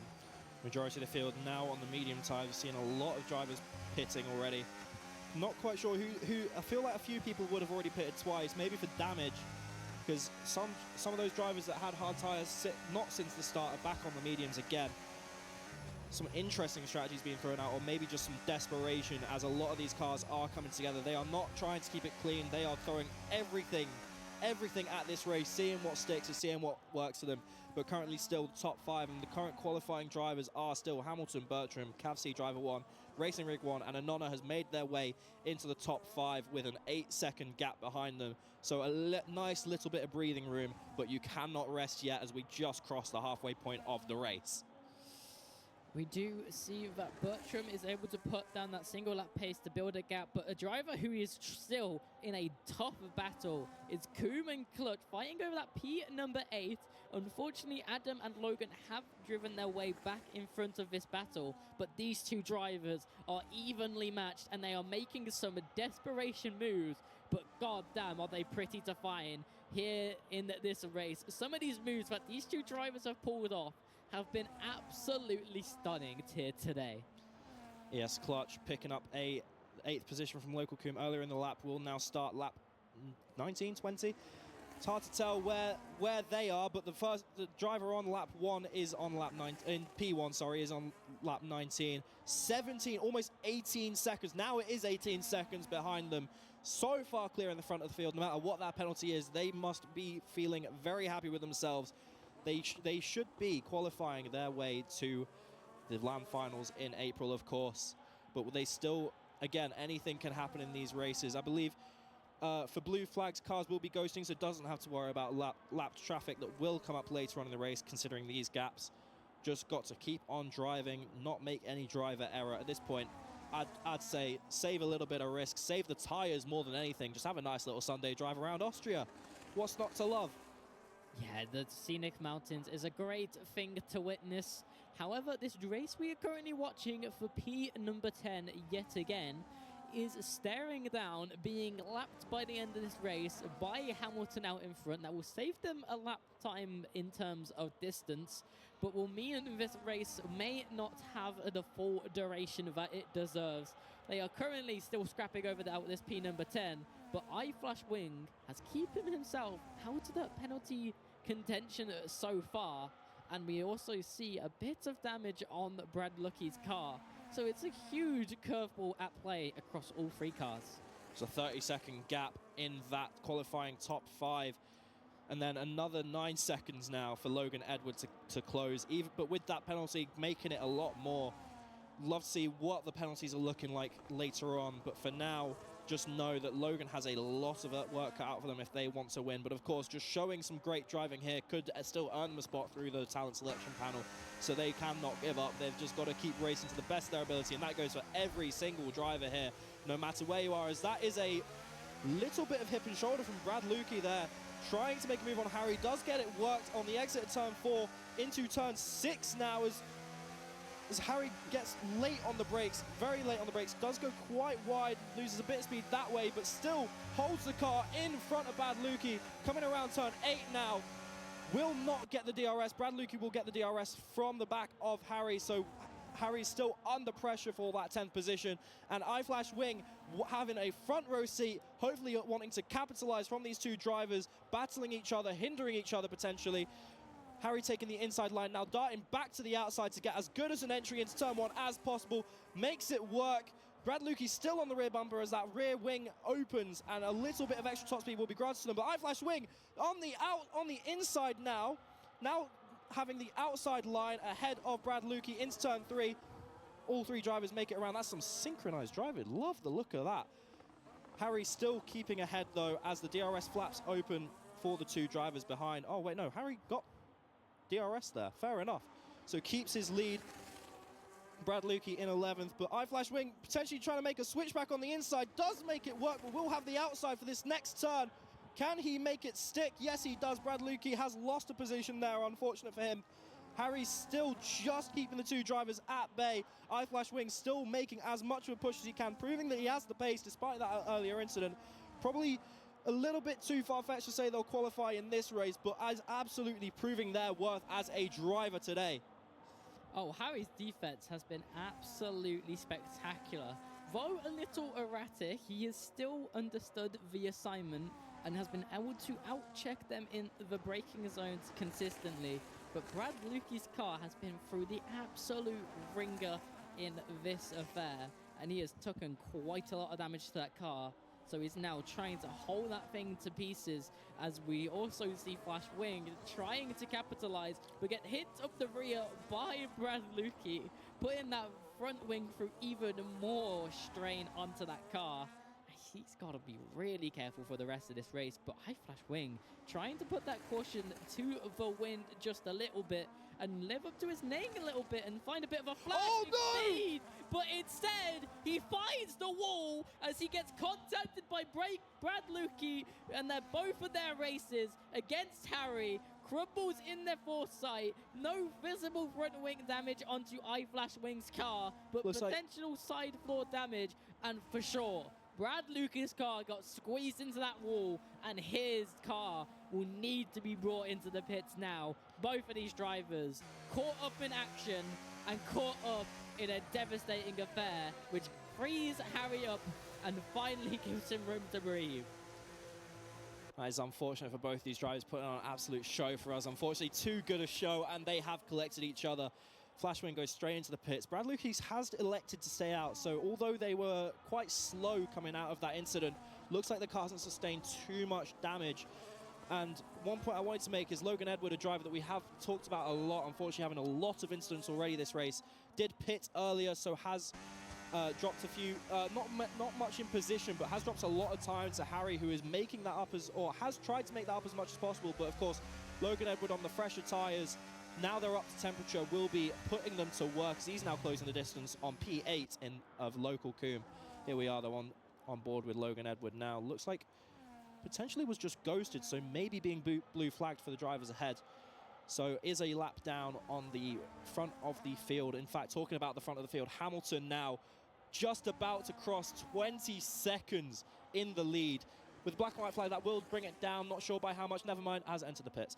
Majority of the field now on the medium tires. We've seen a lot of drivers pitting already. Not quite sure who I feel like a few people would have already pitted twice, maybe for damage, because some of those drivers that had hard tyres not since the start are back on the mediums again. Some interesting strategies being thrown out, or maybe just some desperation, as a lot of these cars are coming together. They are not trying to keep it clean. They are throwing everything at this race, seeing what sticks and seeing what works for them. But currently still top 5, and the current qualifying drivers are still Hamilton, Bertram, CavC Driver 1, Racing Rig 1, and Anona has made their way into the top 5 with an 8-second gap behind them. So a nice little bit of breathing room, but you cannot rest yet as we just crossed the halfway point of the race. We do see that Bertram is able to put down that single lap pace to build a gap, but a driver who is still in a tough battle is Coom and Clutch fighting over that P number 8. Unfortunately, Adam and Logan have driven their way back in front of this battle, but these two drivers are evenly matched and they are making some desperation moves, but goddamn are they pretty to find here in this race. Some of these moves that these two drivers have pulled off have been absolutely stunning here today. Yes, Clutch picking up a 8th position from Local Coom earlier in the lap. Will now start lap 19, 20. It's hard to tell where they are, but the driver on lap 1 is on lap 9, in P1, sorry, is on lap 19. 17, almost 18 seconds. Now it is 18 seconds behind them. So far clear in the front of the field. No matter what that penalty is, they must be feeling very happy with themselves. They should be qualifying their way to the LAN finals in April, of course. But they still, again, anything can happen in these races. I believe for blue flags, cars will be ghosting, so it doesn't have to worry about lapped traffic that will come up later on in the race, considering these gaps. Just got to keep on driving, not make any driver error. At this point, I'd say save a little bit of risk, save the tires more than anything. Just have a nice little Sunday drive around Austria. What's not to love? Yeah, the scenic mountains is a great thing to witness. However, this race we are currently watching for P number 10 yet again is staring down, being lapped by the end of this race by Hamilton out in front. That will save them a lap time in terms of distance, but will mean this race may not have the full duration that it deserves. They are currently still scrapping over this P number 10, but iFlashWing has keeping himself out of the penalty contention so far, and we also see a bit of damage on Brad Lucky's car. So it's a huge curveball at play across all 3 cars. It's a 30-second gap in that qualifying top 5. And then another 9 seconds now for Logan Edwards to close. But with that penalty, making it a lot more. Love to see what the penalties are looking like later on. But for now, just know that Logan has a lot of work cut out for them if they want to win. But of course, just showing some great driving here could still earn them a spot through the talent selection panel. So they cannot give up. They've just got to keep racing to the best of their ability. And that goes for every single driver here, no matter where you are. As that is a little bit of hip and shoulder from Brad Lukey there, trying to make a move on Harry. Does get it worked on the exit of turn 4 into turn 6 now, as as Harry gets late on the brakes, very late on the brakes, does go quite wide, loses a bit of speed that way, but still holds the car in front of Brad Lukey, coming around turn 8 now. Will not get the DRS. Brad Lukey will get the DRS from the back of Harry, so Harry's still under pressure for that 10th position. And iFlash Wing having a front row seat, hopefully wanting to capitalize from these two drivers, battling each other, hindering each other potentially. Harry taking the inside line now, darting back to the outside to get as good as an entry into turn 1 as possible. Makes it work. Brad Lukey still on the rear bumper as that rear wing opens, and a little bit of extra top speed will be granted to them. But iFlash Wing on the inside now having the outside line ahead of Brad Lukey into turn 3. All three drivers make it around. That's some synchronized driving. Love the look of that. Harry still keeping ahead though as the DRS flaps open for the two drivers behind. Oh wait, no, Harry got DRS there. Fair enough. So keeps his lead. Brad Lukey in 11th, but iFlash Wing potentially trying to make a switchback on the inside. Does make it work, but will have the outside for this next turn. Can he make it stick? Yes, he does. Brad Lukey has lost a position there, unfortunate for him. Harry's still just keeping the two drivers at bay. iFlash Wing still making as much of a push as he can, proving that he has the pace despite that earlier incident. Probably a little bit too far-fetched to say they'll qualify in this race, but as absolutely proving their worth as a driver today. Oh, Harry's defense has been absolutely spectacular. Though a little erratic, he has still understood the assignment and has been able to out-check them in the braking zones consistently. But Brad Lukey's car has been through the absolute ringer in this affair, and he has taken quite a lot of damage to that car. So he's now trying to hold that thing to pieces, as we also see Flash Wing trying to capitalize, but get hit up the rear by Brad Lukey, putting that front wing through even more strain onto that car. He's got to be really careful for the rest of this race, but iFlash Wing trying to put that caution to the wind just a little bit and live up to his name a little bit and find a bit of a flashing speed. But instead, he finds the wall as he gets contacted by Brad Lukey, and they're both of their races against Harry. Crumbles in their foresight, no visible front wing damage onto iFlash Wing's car, but Looks potential side floor damage, and for sure, Brad Lukey's car got squeezed into that wall, and his car will need to be brought into the pits now. Both of these drivers caught up in action and caught up in a devastating affair, which frees Harry up and finally gives him room to breathe. That is unfortunate for both these drivers, putting on an absolute show for us. Unfortunately, too good a show, and they have collected each other. Flashwing goes straight into the pits. Brad Lukey has elected to stay out, so although they were quite slow coming out of that incident, looks like the car hasn't sustained too much damage. And one point I wanted to make is Logan Edward, a driver that we have talked about a lot, unfortunately having a lot of incidents already this race, did pit earlier, so has dropped a few, not much in position, but has dropped a lot of time to Harry, who is making that up or has tried to make that up as much as possible. But of course, Logan Edward on the fresher tyres, now they're up to temperature, will be putting them to work, as he's now closing the distance on P8 of local Coombe. Here we are, though, on board with Logan Edward now. Looks like potentially was just ghosted, so maybe being blue flagged for the drivers ahead. So is a lap down on the front of the field. In fact, talking about the front of the field, Hamilton now just about to cross 20 seconds in the lead. With black and white flag, that will bring it down. Not sure by how much. Never mind, has entered the pits.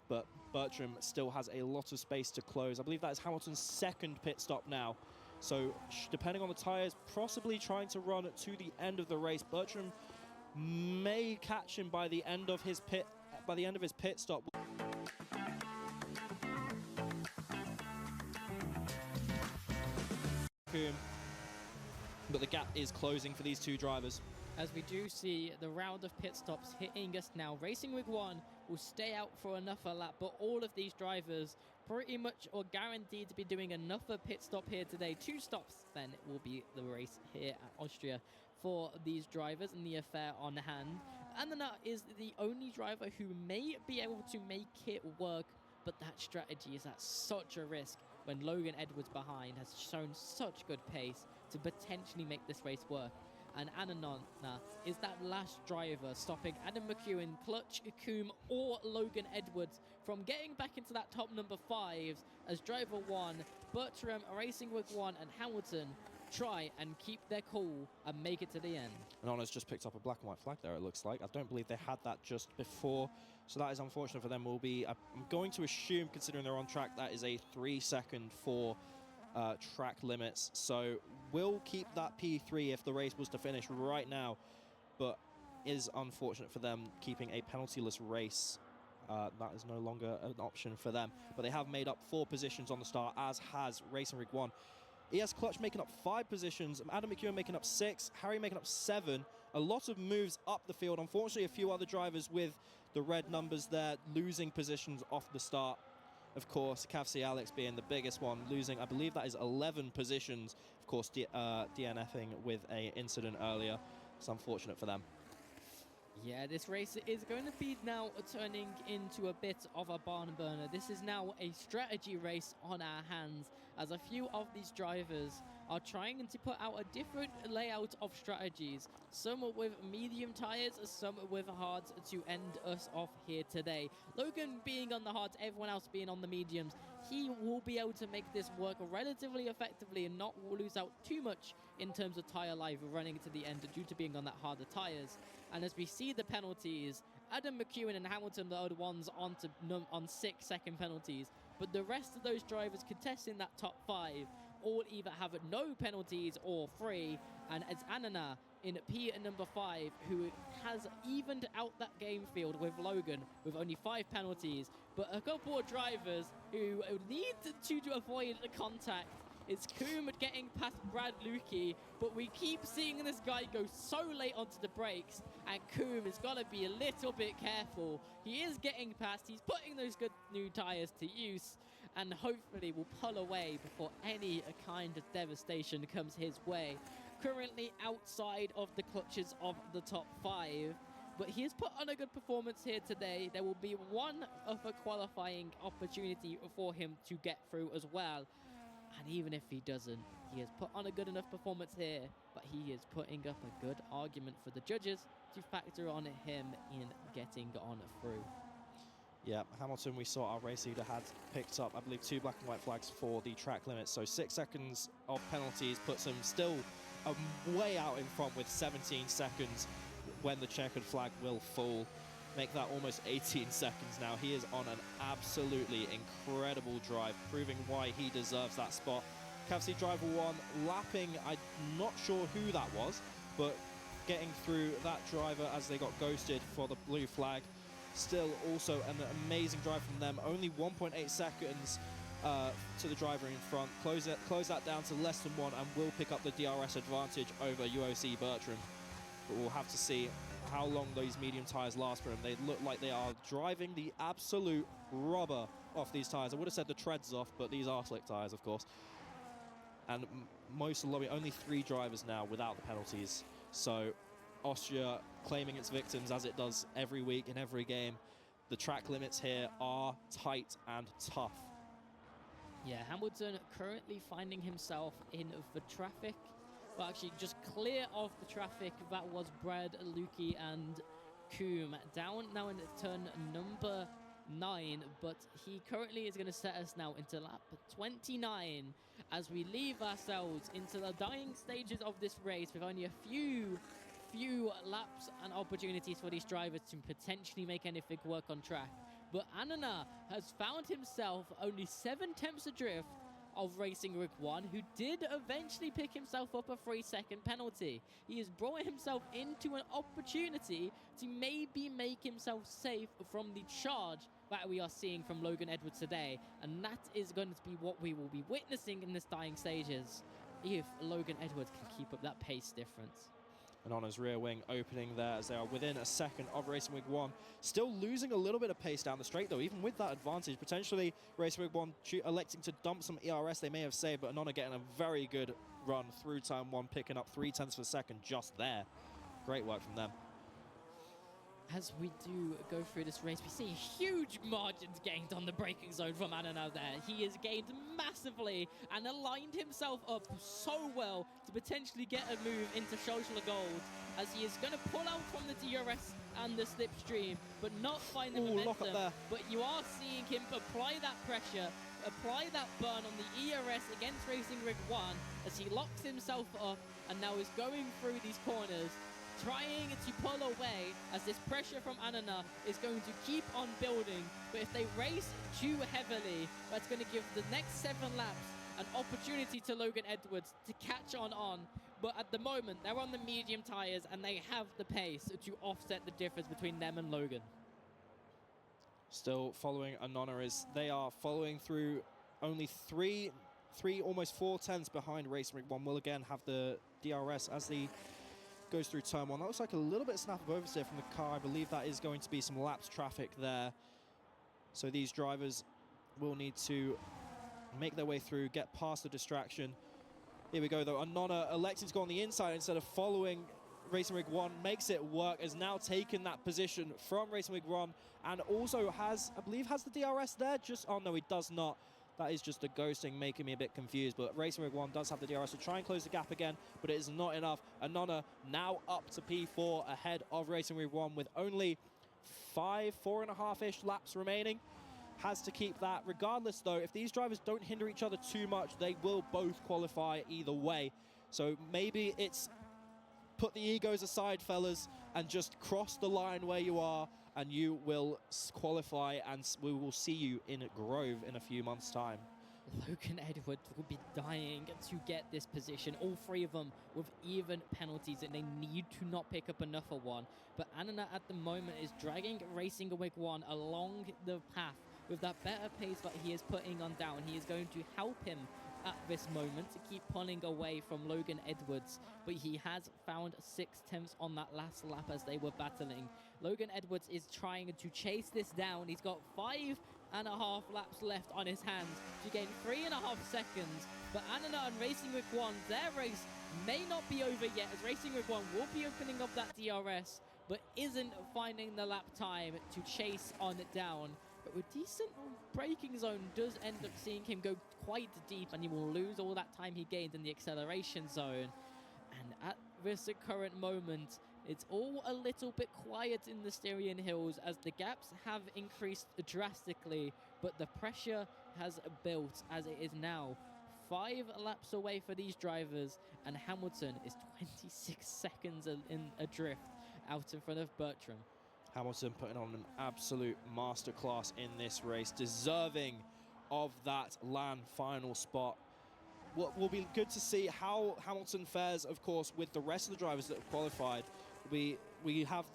But Bertram still has a lot of space to close. I believe that is Hamilton's second pit stop now. So depending on the tyres, possibly trying to run to the end of the race. Bertram may catch him by the end of his pit stop. But the gap is closing for these two drivers. As we do see the round of pit stops hitting us now. Racing Rig 1 will stay out for another lap, but all of these drivers pretty much are guaranteed to be doing another pit stop here today. 2 stops, then it will be the race here at Austria for these drivers and the affair on hand. And the Nut is the only driver who may be able to make it work, but that strategy is at such a risk when Logan Edwards behind has shown such good pace to potentially make this race work. and Ananona is that last driver stopping Adam McEwen, Clutch, Coombe, or Logan Edwards from getting back into that top number 5 as driver 1, Bertram, Racing Rig 1, and Hamilton try and keep their cool and make it to the end. And Honor's just picked up a black and white flag there, it looks like. I don't believe they had that just before, so that is unfortunate for them. Will be, I'm going to assume, considering they're on track, that is a 3-second for track limits. So we'll keep that P3 if the race was to finish right now, but is unfortunate for them keeping a penaltyless race. That is no longer an option for them. But they have made up 4 positions on the start, as has Racing Rig 1. ES Clutch making up 5 positions, Adam McEwen making up 6, Harry making up 7. A lot of moves up the field. Unfortunately, a few other drivers with the red numbers there losing positions off the start. Of course, Cavsy Alex being the biggest one, losing, I believe that is 11 positions. Of course, DNFing with a incident earlier. It's unfortunate for them. Yeah, this race is going to be now turning into a bit of a barn burner. This is now a strategy race on our hands, as a few of these drivers are trying to put out a different layout of strategies. Some with medium tires, some with hards to end us off here today. Logan being on the hards, everyone else being on the mediums. He will be able to make this work relatively effectively and not lose out too much in terms of tire life running to the end due to being on that harder tires. And as we see the penalties, Adam McEwen and Hamilton are the ones on 6-second penalties, but the rest of those drivers contesting that top 5 all either have no penalties or 3, and it's Anana in P number 5 who has evened out that game field with Logan with only 5 penalties, but a couple of drivers who need to avoid the contact. It's Coombe getting past Brad Lukey, but we keep seeing this guy go so late onto the brakes, and Coombe has got to be a little bit careful. He is getting past, he's putting those good new tyres to use, and hopefully will pull away before any kind of devastation comes his way. Currently outside of the clutches of the top 5, but he has put on a good performance here today. There will be one other qualifying opportunity for him to get through as well. And even if he doesn't, he has put on a good enough performance here, but he is putting up a good argument for the judges to factor on him in getting on through. Yeah, Hamilton, we saw our race leader had picked up, I believe, 2 black and white flags for the track limits. So 6 seconds of penalties puts him still way out in front with 17 seconds when the checkered flag will fall. Make that almost 18 seconds now. He is on an absolutely incredible drive, proving why he deserves that spot. Cavsy driver 1 lapping, I'm not sure who that was, but getting through that driver as they got ghosted for the blue flag. Still also an amazing drive from them. Only 1.8 seconds to the driver in front. Close that down to less than 1 and will pick up the DRS advantage over UOC Bertram. But we'll have to see how long those medium tires last for him. They look like they are driving the absolute rubber off these tires. I would have said the treads off, but these are slick tires, of course. And most of the lobby, only 3 drivers now without the penalties. So Austria claiming its victims as it does every week in every game. The track limits here are tight and tough. Yeah, Hamilton currently finding himself in the traffic. Well, actually, just clear of the traffic. That was Brad, Lukey, and Coombe. Down now in turn number 9, but he currently is going to set us now into lap 29 as we leave ourselves into the dying stages of this race with only a few laps and opportunities for these drivers to potentially make anything work on track. But Anana has found himself only 7 tenths adrift of Racing Rig 1, who did eventually pick himself up a 3-second penalty. He has brought himself into an opportunity to maybe make himself safe from the charge that we are seeing from Logan Edwards today, and that is going to be what we will be witnessing in this dying stages if Logan Edwards can keep up that pace difference. And Honor's rear wing opening there as they are within a second of Racing Rig 1. Still losing a little bit of pace down the straight, though, even with that advantage. Potentially, Racing Rig 1 electing to dump some ERS they may have saved, but Anona getting a very good run through turn 1, picking up 3 tenths of a second just there. Great work from them. as we do go through this race, we see huge margins gained on the braking zone from Anana there. He has gained massively and aligned himself up so well to potentially get a move into social gold, as he is going to pull out from the DRS and the slipstream, but not find the momentum. Lock up there. But you are seeing him apply that pressure, apply that burn on the ERS against Racing Rig 1 as he locks himself up and now is going through these corners, trying to pull away as this pressure from Anana is going to keep on building. But if they race too heavily, that's going to give the next 7 laps an opportunity to Logan Edwards to catch on. But at the moment, they're on the medium tires and they have the pace to offset the difference between them and Logan. Still following Anona is they are following through only three, almost 4 tenths behind Racing Rig 1. Will again have the DRS as the goes through turn 1. That looks like a little bit of snap of oversteer from the car. I believe that is going to be some laps traffic there. So these drivers will need to make their way through, get past the distraction. Here we go though. Anona electing to go on the inside instead of following Racing Rig 1. Makes it work, has now taken that position from Racing Rig 1 and also has, I believe, has the DRS there. Oh no, he does not. That is just the ghosting making me a bit confused, but Racing Rig 1 does have the DRS to try and close the gap again, but it is not enough. Anona now up to P4 ahead of Racing Rig 1 with only 4.5-ish laps remaining. Has to keep that. Regardless though, if these drivers don't hinder each other too much, they will both qualify either way. So maybe it's put the egos aside, fellas, and just cross the line where you are, and you will qualify, and we will see you in Grove in a few months' time. Logan Edwards will be dying to get this position. All 3 of them with even penalties, and they need to not pick up another one. But Anana at the moment is dragging Racing Rig 1 along the path with that better pace that he is putting on down. He is going to help him at this moment to keep pulling away from Logan Edwards, but he has found 6 tenths on that last lap as they were battling. Logan Edwards is trying to chase this down. He's got 5.5 laps left on his hands to gain 3.5 seconds, but Anana and Racing Rig 1, their race may not be over yet, as Racing Rig 1 will be opening up that DRS, but isn't finding the lap time to chase on it down. But with decent braking zone does end up seeing him go quite deep, and he will lose all that time he gained in the acceleration zone. And at this current moment, it's all a little bit quiet in the Styrian Hills as the gaps have increased drastically, but the pressure has built as it is now 5 laps away for these drivers, and Hamilton is 26 seconds in adrift out in front of Bertram. Hamilton putting on an absolute masterclass in this race, deserving of that LAN final spot. What will be good to see how Hamilton fares, of course, with the rest of the drivers that have qualified. We have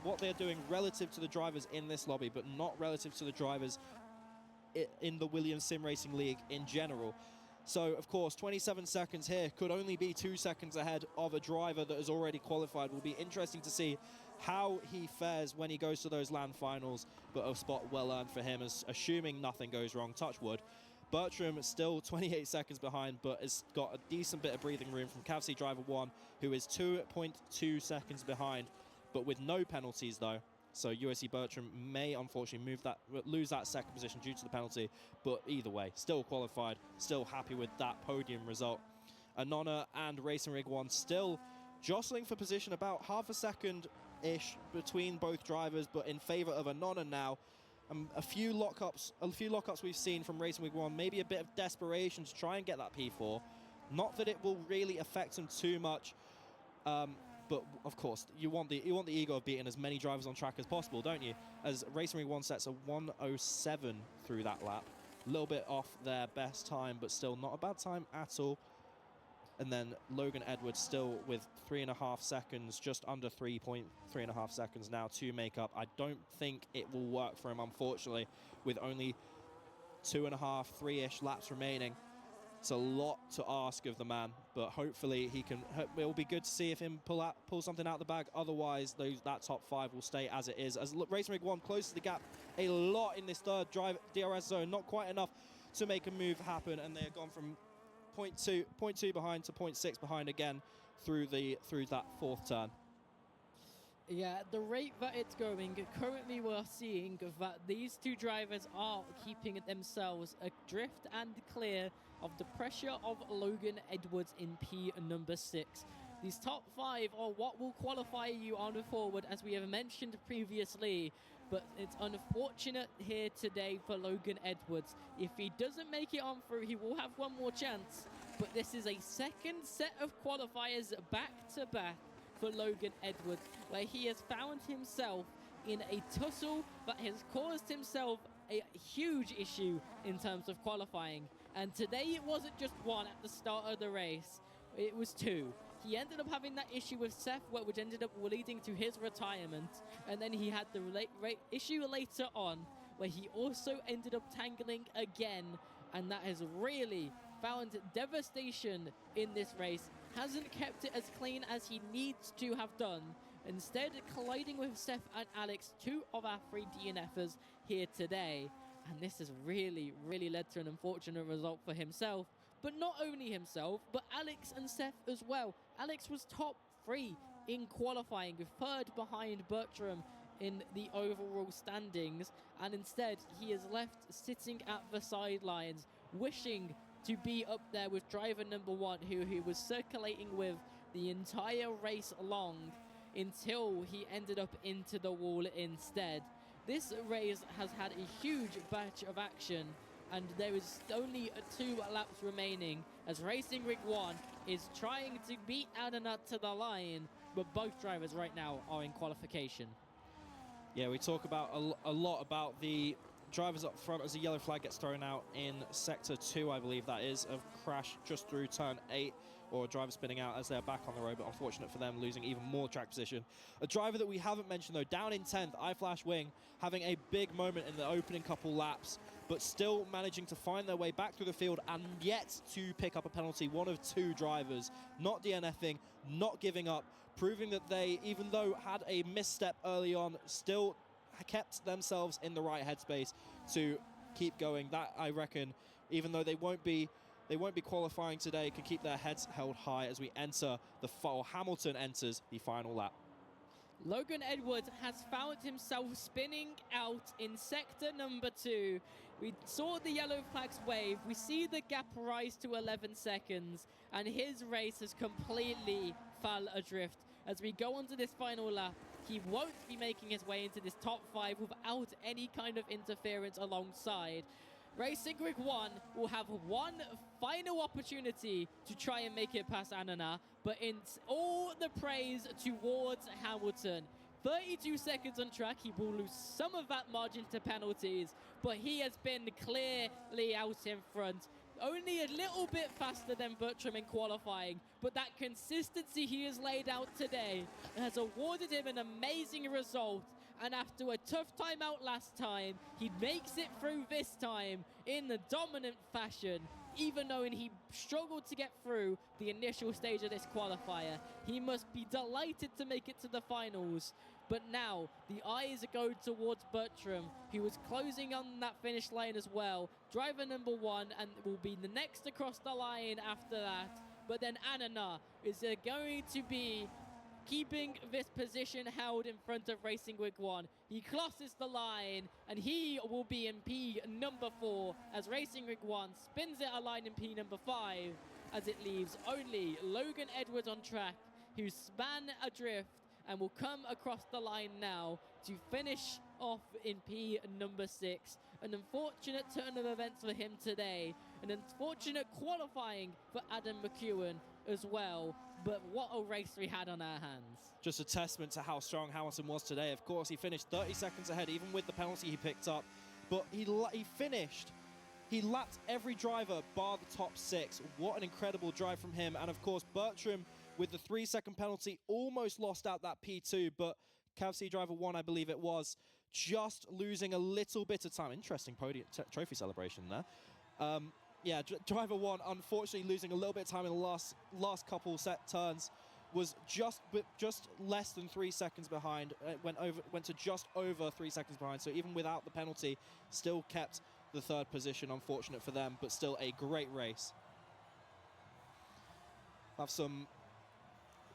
what they're doing relative to the drivers in this lobby, but not relative to the drivers in the Williams Sim Racing League in general. So, of course, 27 seconds here could only be 2 seconds ahead of a driver that has already qualified. Will be interesting to see how he fares when he goes to those LAN finals, but a spot well earned for him, as assuming nothing goes wrong, touch wood. Bertram still 28 seconds behind, but has got a decent bit of breathing room from Cav C Driver 1, who is 2.2 seconds behind, but with no penalties though. So USC Bertram may unfortunately lose that second position due to the penalty, but either way, still qualified, still happy with that podium result. Anona and Racing Rig 1 still jostling for position, about half a second-ish between both drivers, but in favor of Anona now. A few lockups we've seen from Racing Rig 1, maybe a bit of desperation to try and get that P4. Not that it will really affect him too much, but of course you want the ego of beating as many drivers on track as possible, don't you? As Racing Rig 1 sets a 1:07 through that lap, a little bit off their best time, but still not a bad time at all. And then Logan Edwards still with 3.5 seconds, just under 3.5 seconds now to make up. I don't think it will work for him, unfortunately, with only 2.5, 3-ish laps remaining. It's a lot to ask of the man, but hopefully he can. It'll be good to see if him pull something out the bag. Otherwise, that top 5 will stay as it is. As Racing Rig 1 closes the gap a lot in this third DRS zone, not quite enough to make a move happen, and they're gone from 0.2 behind to 0.6 behind again through that 4th turn. Yeah, the rate that it's going, currently we're seeing that these two drivers are keeping themselves adrift and clear of the pressure of Logan Edwards in P number 6. These top 5 are what will qualify you on forward, as we have mentioned previously, but it's unfortunate here today for Logan Edwards. If he doesn't make it on through, he will have one more chance, but this is a second set of qualifiers back-to-back for Logan Edwards, where he has found himself in a tussle that has caused himself a huge issue in terms of qualifying. And today it wasn't just one at the start of the race, it was 2. He ended up having that issue with Seth, which ended up leading to his retirement. And then he had the issue later on, where he also ended up tangling again. And that has really found devastation in this race. Hasn't kept it as clean as he needs to have done. Instead, colliding with Seth and Alex, 2 of our 3 DNFers here today. And this has really, really led to an unfortunate result for himself. But not only himself, but Alex and Seth as well. Alex was top 3 in qualifying, 3rd behind Bertram in the overall standings. And instead, he is left sitting at the sidelines, wishing to be up there with driver number 1, who he was circulating with the entire race long, until he ended up into the wall instead. This race has had a huge batch of action, and there is only 2 laps remaining, as Racing Rig 1 is trying to beat Adana to the line, but both drivers right now are in qualification. Yeah, we talk about a lot about the drivers up front as a yellow flag gets thrown out in Sector 2, I believe that is, of crash just through turn 8, or a driver spinning out as they're back on the road, but unfortunate for them, losing even more track position. A driver that we haven't mentioned, though, down in 10th, iFlash Wing, having a big moment in the opening couple laps, but still managing to find their way back through the field and yet to pick up a penalty. 1 of 2 drivers, not DNFing, not giving up, proving that they, even though had a misstep early on, still kept themselves in the right headspace to keep going. That, I reckon, even though they won't be qualifying today, can keep their heads held high as we enter Hamilton enters the final lap. Logan Edwards has found himself spinning out in sector number 2. We saw the yellow flags wave. We see the gap rise to 11 seconds, and his race has completely fell adrift. As we go on to this final lap, he won't be making his way into this top 5 without any kind of interference alongside. Racing Rig 1 will have one final opportunity to try and make it past Anana, but in all the praise towards Hamilton. 32 seconds on track, he will lose some of that margin to penalties, but he has been clearly out in front. Only a little bit faster than Bertram in qualifying, but that consistency he has laid out today has awarded him an amazing result. And after a tough time out last time, he makes it through this time in the dominant fashion. Even though he struggled to get through the initial stage of this qualifier, he must be delighted to make it to the finals. But now, the eyes go towards Bertram, who was closing on that finish line as well. Driver number 1, and will be the next across the line after that. But then Anana is going to be keeping this position held in front of Racing Rig 1. He crosses the line, and he will be in P number 4 as Racing Rig 1 spins it a line in P number 5, as it leaves only Logan Edwards on track, who span adrift and will come across the line now to finish off in P number 6. An unfortunate turn of events for him today. An unfortunate qualifying for Adam McEwen as well. But what a race we had on our hands. Just a testament to how strong Hamilton was today. Of course, he finished 30 seconds ahead, even with the penalty he picked up. But he finished. He lapped every driver bar the top 6. What an incredible drive from him. And of course, Bertram, with the 3-second penalty, almost lost out that P2, but CavC driver 1, I believe it was, just losing a little bit of time. Interesting podium trophy celebration there. Yeah, driver 1, unfortunately losing a little bit of time in the last couple set turns, was just less than 3 seconds behind. Went to just over 3 seconds behind. So even without the penalty, still kept the 3rd position. Unfortunate for them, but still a great race. Have some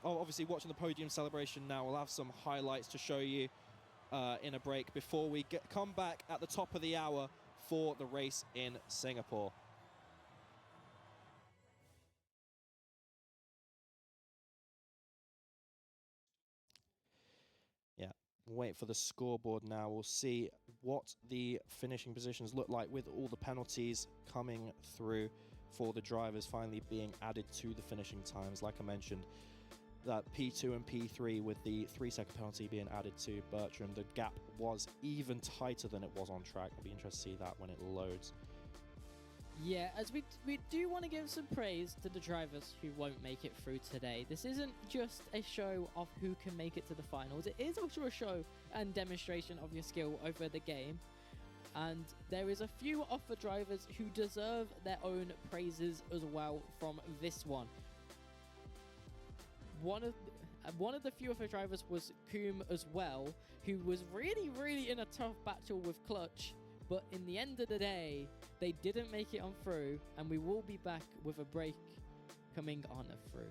obviously watching the podium celebration now. We'll have some highlights to show you in a break before we come back at the top of the hour for the race in Singapore. Yeah, wait for the scoreboard now. We'll see what the finishing positions look like with all the penalties coming through for the drivers finally being added to the finishing times. Like I mentioned, that P2 and P3 with the 3-second penalty being added to Bertram, the gap was even tighter than it was on track. I'll be interested to see that when it loads. Yeah, as we do want to give some praise to the drivers who won't make it through today. This isn't just a show of who can make it to the finals. It is also a show and demonstration of your skill over the game. And there is a few of the drivers who deserve their own praises as well from this one. One of the few of the drivers was Koom as well, who was really in a tough battle with Clutch. But in the end of the day, they didn't make it on through, and we will be back with a break coming on through.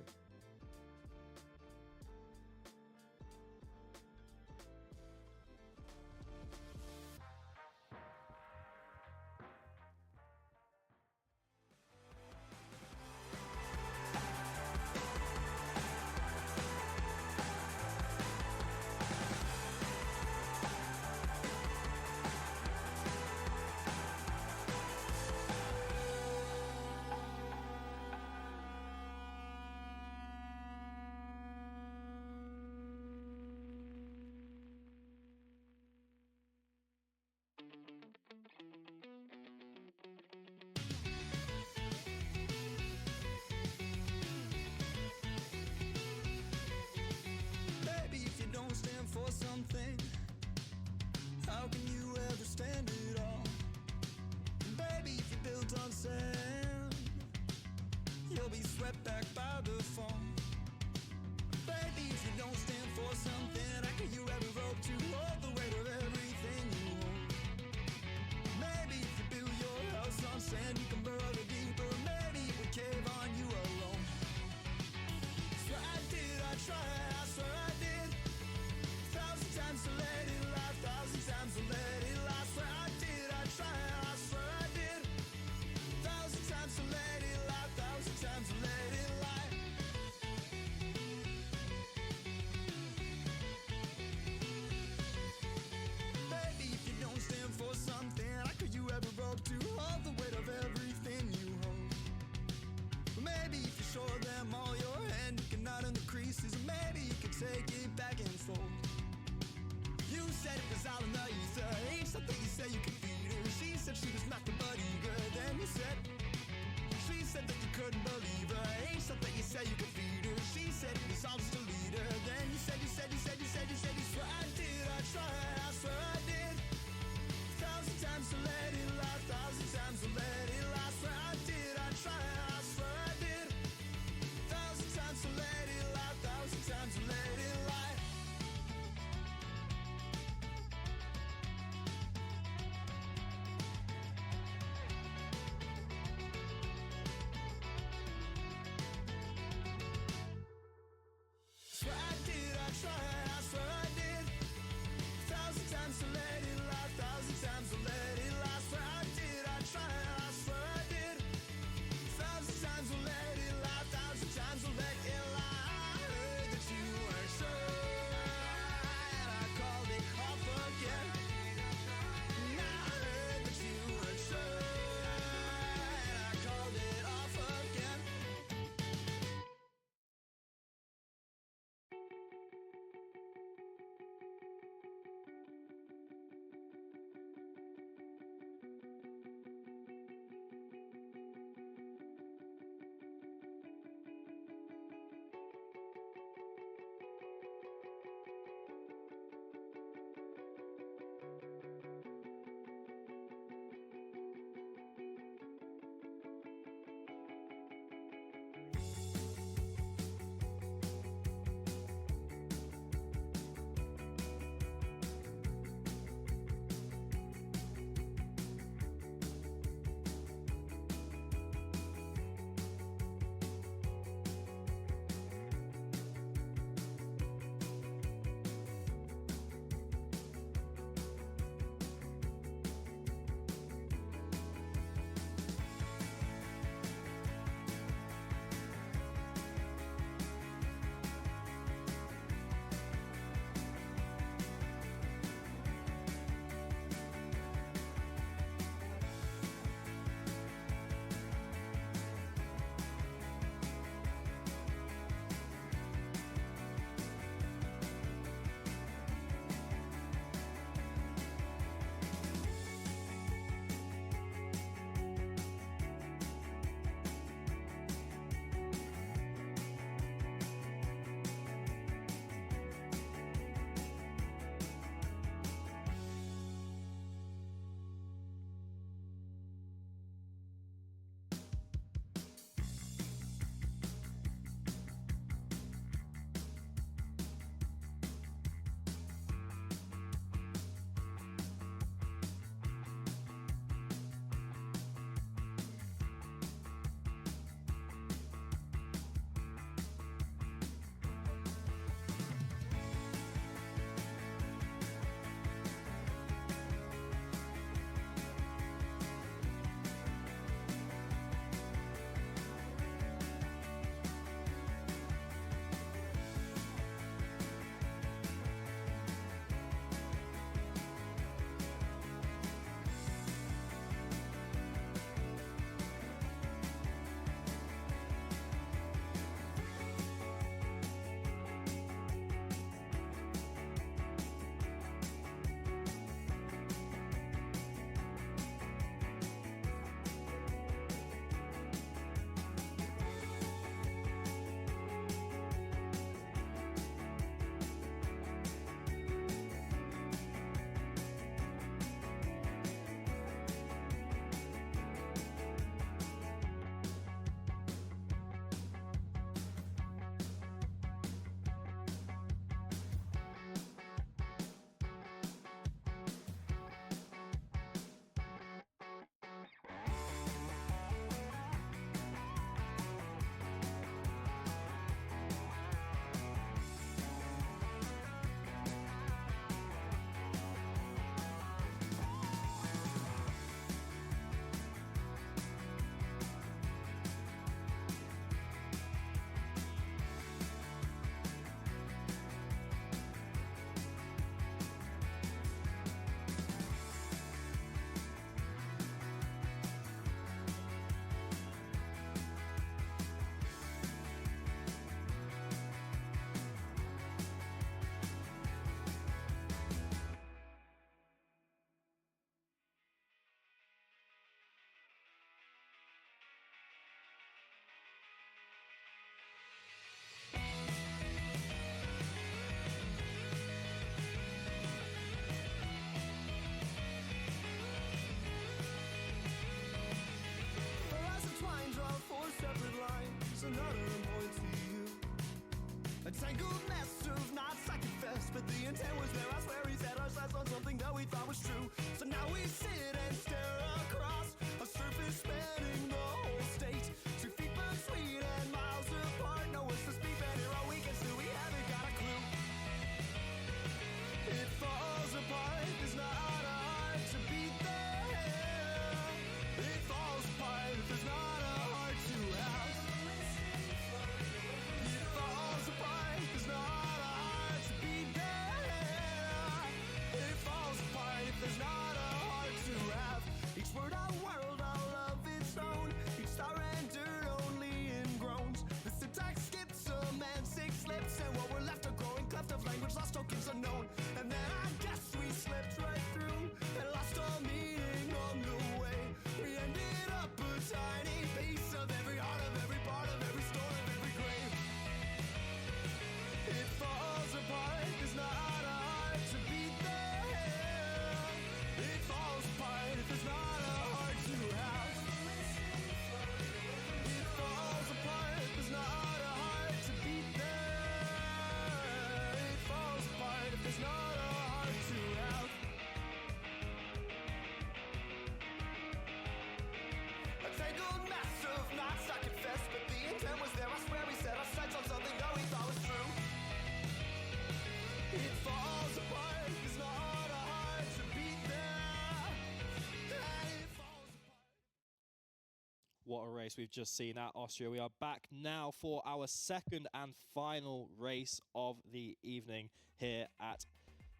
What a race we've just seen at Austria. We are back now for our second and final race of the evening here at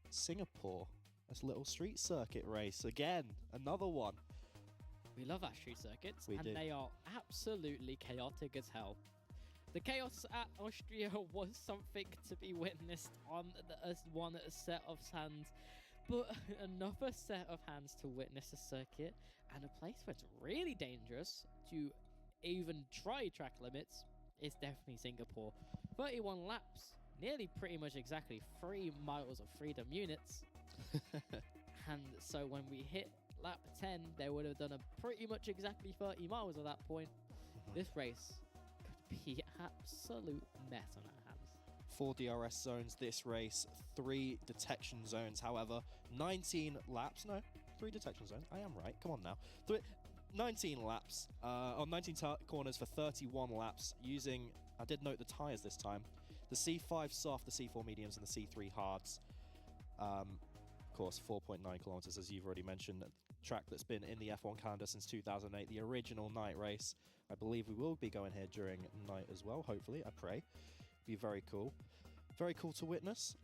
Singapore. This little street circuit race. Again, another one. We love our street circuits, We and do. they are absolutely chaotic as hell. The chaos at Austria was something to be witnessed on one set of hands, but another set of hands to witness a circuit and a place where it's really dangerous to even try track limits is definitely Singapore. 31 laps, nearly pretty much exactly 3 miles of freedom units. And so when we hit lap 10, they would have done a pretty much exactly 30 miles at that point. This race could be absolute mess on our hands. 4 DRS zones this race, 3 detection zones. However, 19 laps. No, 3 detection zones. I am right. Come on now. 19 laps on 19 corners for 31 laps using, I did note the tyres this time, the C5 soft, the C4 mediums, and the C3 hards. Of course, 4.9 kilometers, as you've already mentioned, a track that's been in the F1 calendar since 2008, the original night race. I believe we will be going here during night as well, hopefully, I pray. Be very cool. Very cool to witness.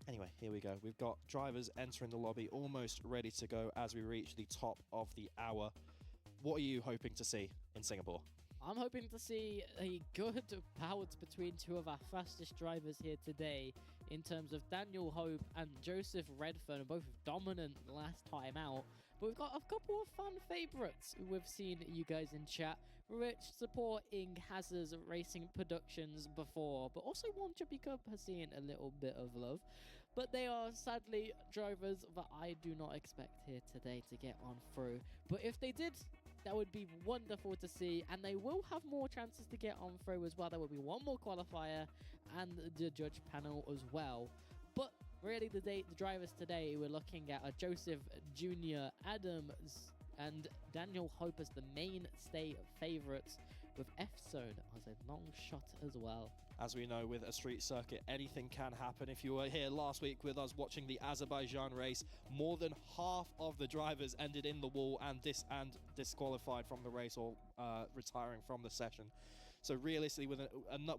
Anyway, here we go. We've got drivers entering the lobby, almost ready to go as we reach the top of the hour. What are you hoping to see in Singapore? I'm hoping to see a good bout between two of our fastest drivers here today in terms of Daniel Hope and Joseph Redfern, both dominant last time out. But we've got a couple of fan favourites we've seen you guys in chat. Rich supporting Hazard's Racing Productions before, but also one Chubby Cub has seen a little bit of love. But they are sadly drivers that I do not expect here today to get on through. But if they did, that would be wonderful to see, and they will have more chances to get on through as well. There will be one more qualifier and the judge panel as well. But really, the drivers today, we're looking at Joseph Jr., Adams, and Daniel Hope as the mainstay favourites, with F-Zone as a long shot as well. As we know, with a street circuit, anything can happen. If you were here last week with us watching the Azerbaijan race, more than half of the drivers ended in the wall and disqualified from the race or retiring from the session. So realistically,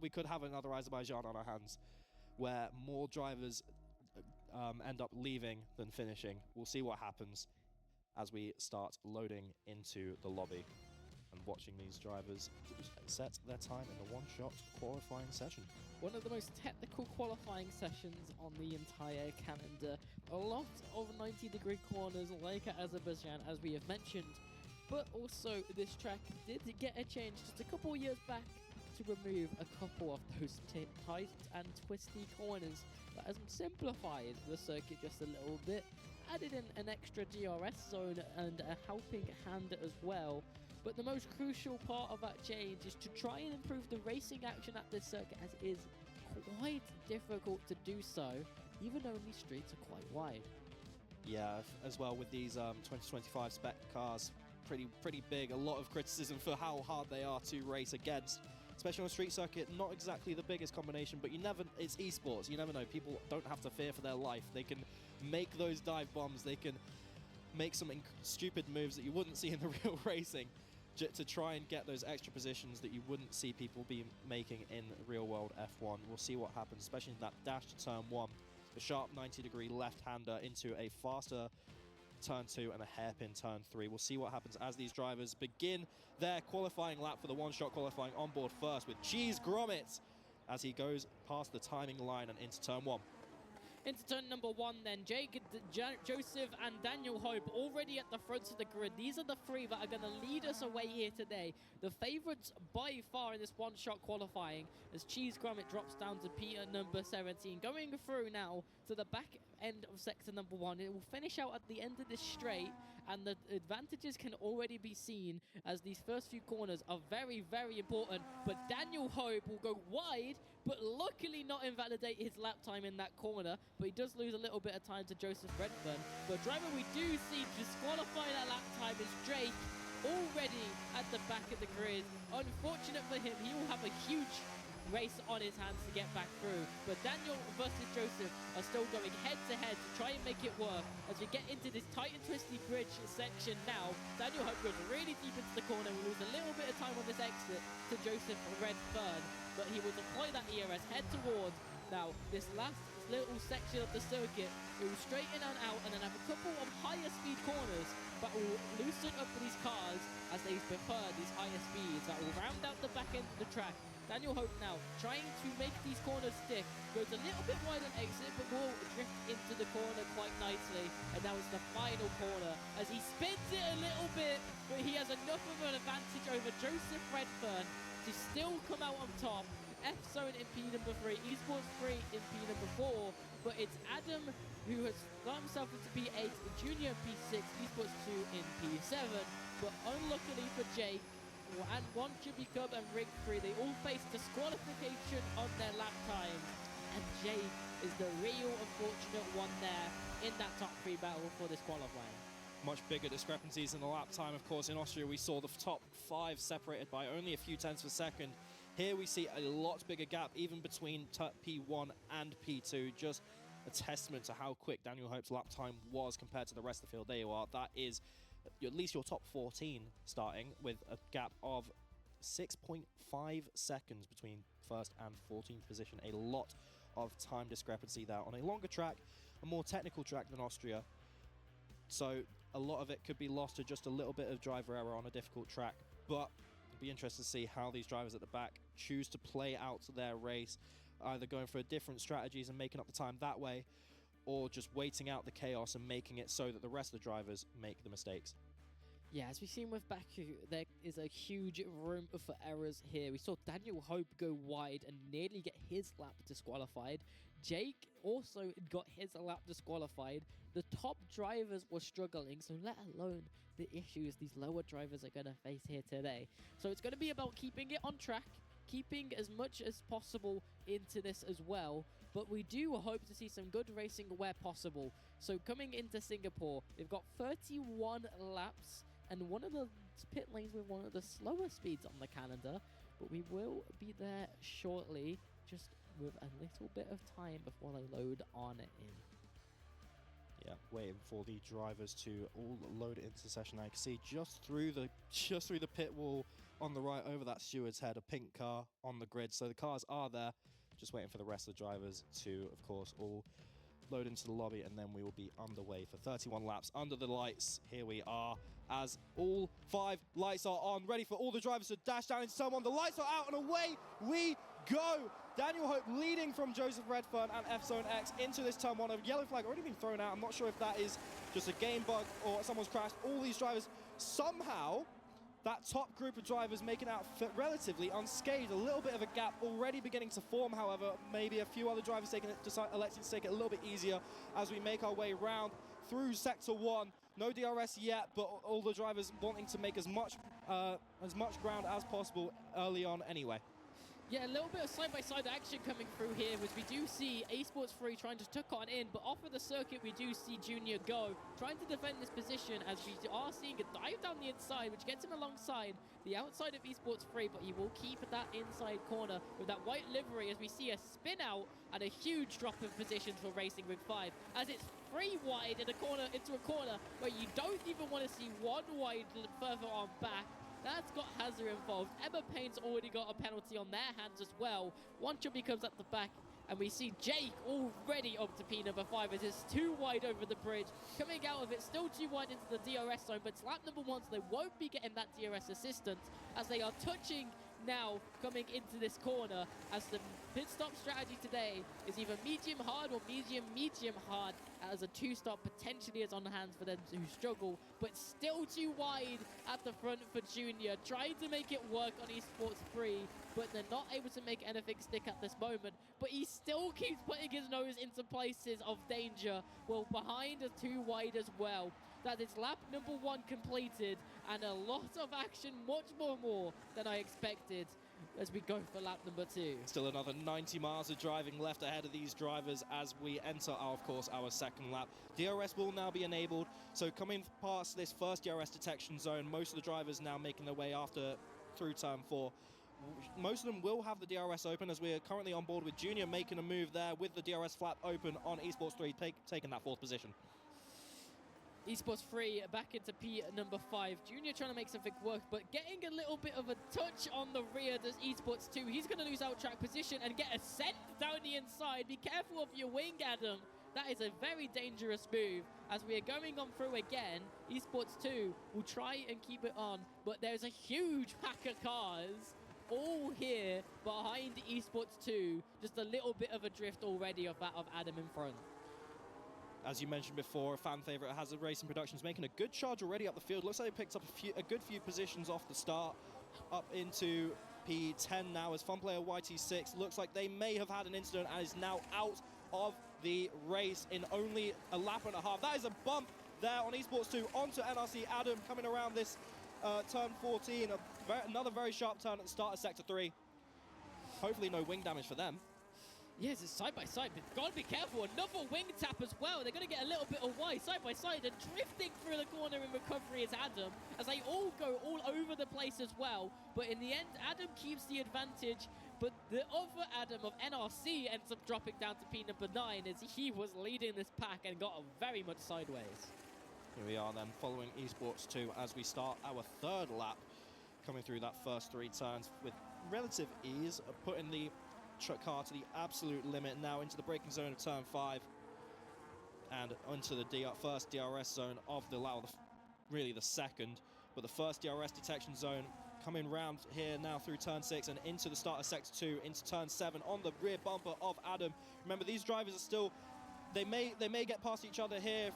we could have another Azerbaijan on our hands where more drivers end up leaving than finishing. We'll see what happens as we start loading into the lobby and watching these drivers set their time in the one-shot qualifying session. One of the most technical qualifying sessions on the entire calendar. A lot of 90-degree corners like at Azerbaijan, as we have mentioned. But also, this track did get a change just a couple years back to remove a couple of those tight and twisty corners that has simplified the circuit just a little bit. Added in an extra DRS zone and a helping hand as well. But the most crucial part of that change is to try and improve the racing action at this circuit, as it is quite difficult to do so, even though these streets are quite wide. Yeah, as well with these 2025 spec cars, pretty big. A lot of criticism for how hard they are to race against, especially on a street circuit. Not exactly the biggest combination, but it's esports. You never know. People don't have to fear for their life. They can make those dive bombs. They can make some stupid moves that you wouldn't see in the real racing to try and get those extra positions that you wouldn't see people be making in real-world F1. We'll see what happens, especially in that dash to turn 1. A sharp 90-degree left-hander into a faster turn 2 and a hairpin turn 3. We'll see what happens as these drivers begin their qualifying lap for the one-shot qualifying on board first with Cheese Gromit as he goes past the timing line and into turn 1. Into turn number 1 then, Joseph and Daniel Hope already at the front of the grid. These are the three that are going to lead us away here today. The favourites by far in this one-shot qualifying as Cheese Gromit drops down to Peter number 17. Going through now to the back end of sector number 1. It will finish out at the end of this straight, and the advantages can already be seen as these first few corners are very, very important. But Daniel Hope will go wide, but luckily not invalidate his lap time in that corner. But he does lose a little bit of time to Joseph Redfern. The driver we do see disqualify that lap time is Drake, already at the back of the grid. Unfortunate for him, he will have a huge race on his hands to get back through. But Daniel versus Joseph are still going head-to-head to try and make it work. As we get into this tight and twisty bridge section now, Daniel Hope goes really deep into the corner. We lose a little bit of time on this exit to Joseph Redfern, but he will deploy that ERS, head towards now this last little section of the circuit. It will straighten on out and then have a couple of higher speed corners that will loosen up these cars as they prefer these higher speeds that will round out the back end of the track. Daniel Hope now trying to make these corners stick, goes a little bit wide on exit but will drift into the corner quite nicely, and now it's the final corner as he spins it a little bit, but he has enough of an advantage over Joseph Redfern to still come out on top. F-Zone in P number 3, Esports 3 in P number 4, but it's Adam who has got himself into P8, Junior P6, Esports 2 in P7, but unluckily for Jake, and one Chubby Cub and Rig 3, they all face disqualification on their lap times, and Jake is the real unfortunate one there in that top 3 battle for this qualifying. Much bigger discrepancies in the lap time, of course. In Austria, we saw the top 5 separated by only a few tenths of a second. Here we see a lot bigger gap even between P1 and P2. Just a testament to how quick Daniel Hope's lap time was compared to the rest of the field. There you are. That is at least your top 14 starting with a gap of 6.5 seconds between first and 14th position. A lot of time discrepancy there on a longer track, a more technical track than Austria. So a lot of it could be lost to just a little bit of driver error on a difficult track. But it'll be interesting to see how these drivers at the back choose to play out their race, either going for different strategies and making up the time that way, or just waiting out the chaos and making it so that the rest of the drivers make the mistakes. Yeah, as we've seen with Baku, there is a huge room for errors here. We saw Daniel Hope go wide and nearly get his lap disqualified. Jake also got his lap disqualified. The top drivers were struggling, so let alone the issues these lower drivers are going to face here today. So it's going to be about keeping it on track, keeping as much as possible into this as well, but we do hope to see some good racing where possible. So coming into Singapore, they've got 31 laps and one of the pit lanes with one of the slower speeds on the calendar, but we will be there shortly, just with a little bit of time before they load on in. Yeah, waiting for the drivers to all load into session. I can see just through the pit wall on the right over that steward's head, a pink car on the grid. So the cars are there, just waiting for the rest of the drivers to, of course, all load into the lobby, and then we will be underway for 31 laps under the lights. Here we are, as all 5 lights are on, ready for all the drivers to dash down into turn 1. The lights are out, and away we go. Daniel Hope leading from Joseph Redfern and F-Zone X into this turn 1. A yellow flag already been thrown out. I'm not sure if that is just a game bug or someone's crashed. All these drivers, somehow, that top group of drivers making out relatively unscathed. A little bit of a gap already beginning to form, however. Maybe a few other drivers electing to take it a little bit easier as we make our way round through Sector 1. No DRS yet, but all the drivers wanting to make as much ground as possible early on anyway. Yeah, a little bit of side-by-side action coming through here as we do see Esports 3 trying to tuck on in, but off of the circuit we do see Junior go, trying to defend this position as we are seeing a dive down the inside, which gets him alongside the outside of Esports 3, but he will keep that inside corner with that white livery as we see a spin out and a huge drop of positions for Racing Rig 5 as it's 3 wide in a corner into a corner where you don't even want to see 1 wide further on back. That's got Hazard involved. Emma Payne's already got a penalty on their hands as well. One Chubby comes at the back, and we see Jake already up to P number 5 as it's too wide over the bridge. Coming out of it, still too wide into the DRS zone, but it's lap number 1, so they won't be getting that DRS assistance as they are touching now coming into this corner, as the pit stop strategy today is either medium hard or medium hard, as a 2-stop potentially is on hand for them who struggle, but still too wide at the front for Junior, trying to make it work on Esports 3, but they're not able to make anything stick at this moment. But he still keeps putting his nose into places of danger, well behind is too wide as well. That is lap number 1 completed, and a lot of action, much more than I expected as we go for lap number 2. Still another 90 miles of driving left ahead of these drivers as we enter, of course, our second lap. DRS will now be enabled, so coming past this first DRS detection zone, most of the drivers now making their way through turn 4 Most of them will have the DRS open, as we are currently on board with Junior making a move there with the DRS flap open on Esports 3, taking that 4th position. Esports 3 back into P number 5. Junior trying to make something work, but getting a little bit of a touch on the rear does Esports 2. He's going to lose out track position and get a send down the inside. Be careful of your wing, Adam. That is a very dangerous move. As we are going on through again, Esports 2 will try and keep it on, but there's a huge pack of cars all here behind Esports 2. Just a little bit of a drift already of that of Adam in front. As you mentioned before, a fan favorite, Hazard Racing Productions making a good charge already up the field. Looks like they picked up a good few positions off the start, up into P10 now as fun player YT6 looks like they may have had an incident and is now out of the race in only a lap and a half. That is a bump there on Esports 2 onto NRC. Adam coming around this turn 14. Another very sharp turn at the start of Sector 3. Hopefully no wing damage for them. Yes, it's side by side, but gotta be careful. Another wing tap as well. They're gonna get a little bit away side by side, and drifting through the corner in recovery is Adam, as they all go all over the place as well. But in the end, Adam keeps the advantage, but the other Adam of NRC ends up dropping down to P number 9 as he was leading this pack and got very much sideways. Here we are then, following Esports 2 as we start our 3rd lap, coming through that first 3 turns with relative ease, putting the car to the absolute limit now into the braking zone of turn 5 and onto the first DRS zone of the lap, really the second, but the first DRS detection zone coming round here now through turn 6 and into the start of sector 2, into turn 7 on the rear bumper of Adam. Remember, these drivers are still, they may get past each other here.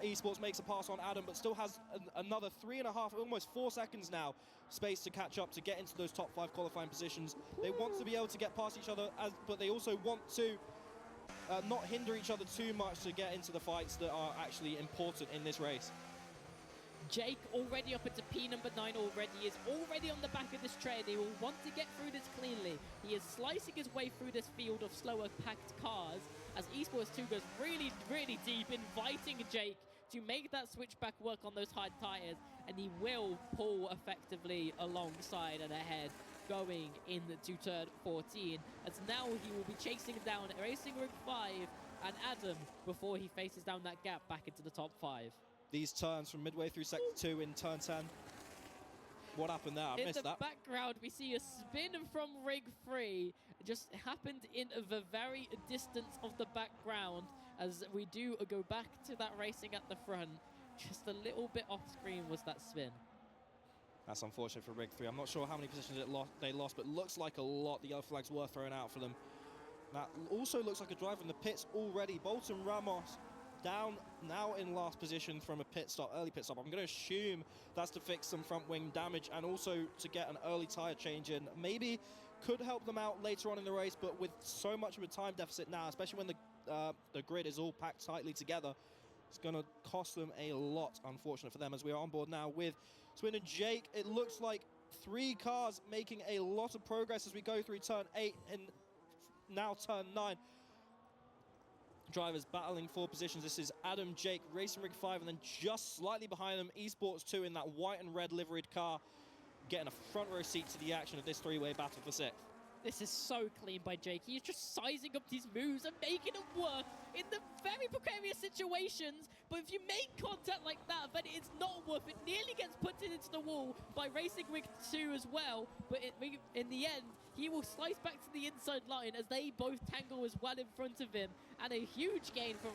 Esports makes a pass on Adam, but still has another 3.5, almost 4 seconds now, space to catch up to get into those top 5 qualifying positions. They want to be able to get past each other, but they also want to not hinder each other too much to get into the fights that are actually important in this race. Jake already up into P number 9 already, is already on the back of this train. He will want to get through this cleanly. He is slicing his way through this field of slower packed cars as Esports 2 goes really, really deep, inviting Jake to make that switchback work on those hard tires, and he will pull effectively alongside and ahead going into turn 14, as now he will be chasing down Racing Rig 5 and Adam before he faces down that gap back into the top 5. These turns from midway through sector 2 in turn 10. What happened there? I missed that. In the background, we see a spin from Rig 3. It just happened in the very distance of the background as we do go back to that racing at the front. Just a little bit off screen was that spin. That's unfortunate for Rig 3. I'm not sure how many positions they lost, but looks like a lot. The yellow flags were thrown out for them. That also looks like a driver in the pits already. Bolton Ramos down now in last position from a pit stop, early pit stop. I'm going to assume that's to fix some front wing damage and also to get an early tire change in. Maybe could help them out later on in the race, but with so much of a time deficit now, especially when the grid is all packed tightly together, it's going to cost them a lot, unfortunate for them, as we are on board now with Swin and Jake. It looks like 3 cars making a lot of progress as we go through turn 8 and now turn 9. Drivers battling for positions. This is Adam, Jake, Racing Rig 5, and then just slightly behind them, Esports 2 in that white and red liveried car, getting a front row seat to the action of this 3-way battle for 6th. This is so clean by Jake. He's just sizing up these moves and making them work in the very precarious situations. But if you make contact like that, then it's not worth it. Nearly gets put into the wall by Racing Rig 2 as well. But in the end, he will slice back to the inside line as they both tangle as well in front of him. And a huge gain for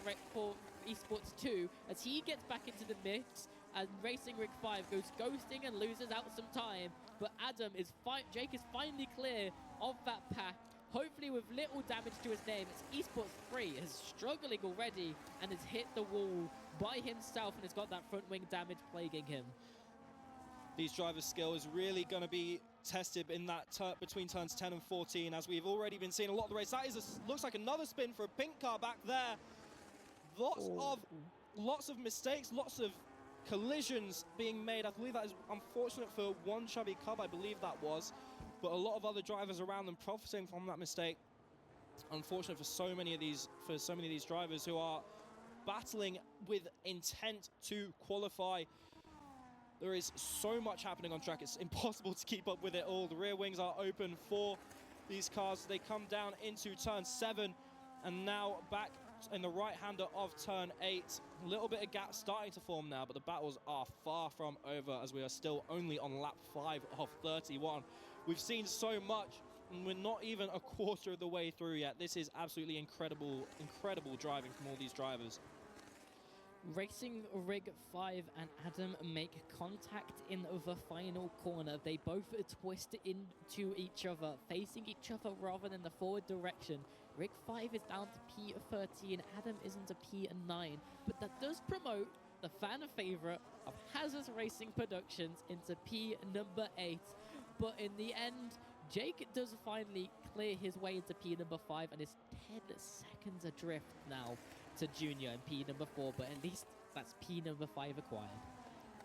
Esports 2 as he gets back into the mix. And Racing Rig 5 goes ghosting and loses out some time. But Jake is finally clear of that pack, hopefully with little damage to his name. It's Esports 3 is struggling already and has hit the wall by himself and has got that front wing damage plaguing him. These drivers' skill is really going to be tested in that between turns 10 and 14, as we've already been seeing a lot of the race. That looks like another spin for a pink car back there. Lots of mistakes, lots of collisions being made. I believe that is unfortunate for one chubby cub, I believe that was, but a lot of other drivers around them profiting from that mistake. Unfortunate for so many of these drivers who are battling with intent to qualify. There is so much happening on track, it's impossible to keep up with it all. The rear wings are open for these cars. They come down into turn 7 and now back in the right-hander of turn 8. A little bit of gap starting to form now, but the battles are far from over as we are still only on lap 5 of 31. We've seen so much, and we're not even a quarter of the way through yet. This is absolutely incredible, incredible driving from all these drivers. Racing Rig 5 and Adam make contact in the final corner. They both twist into each other, facing each other rather than the forward direction. Rig 5 is down to P13, Adam is into P9, but that does promote the fan favorite of Hazard's Racing Productions into P number 8. But in the end, Jake does finally clear his way into P number 5 and is 10 seconds adrift now to Junior in P number 4, but at least that's P number 5 acquired.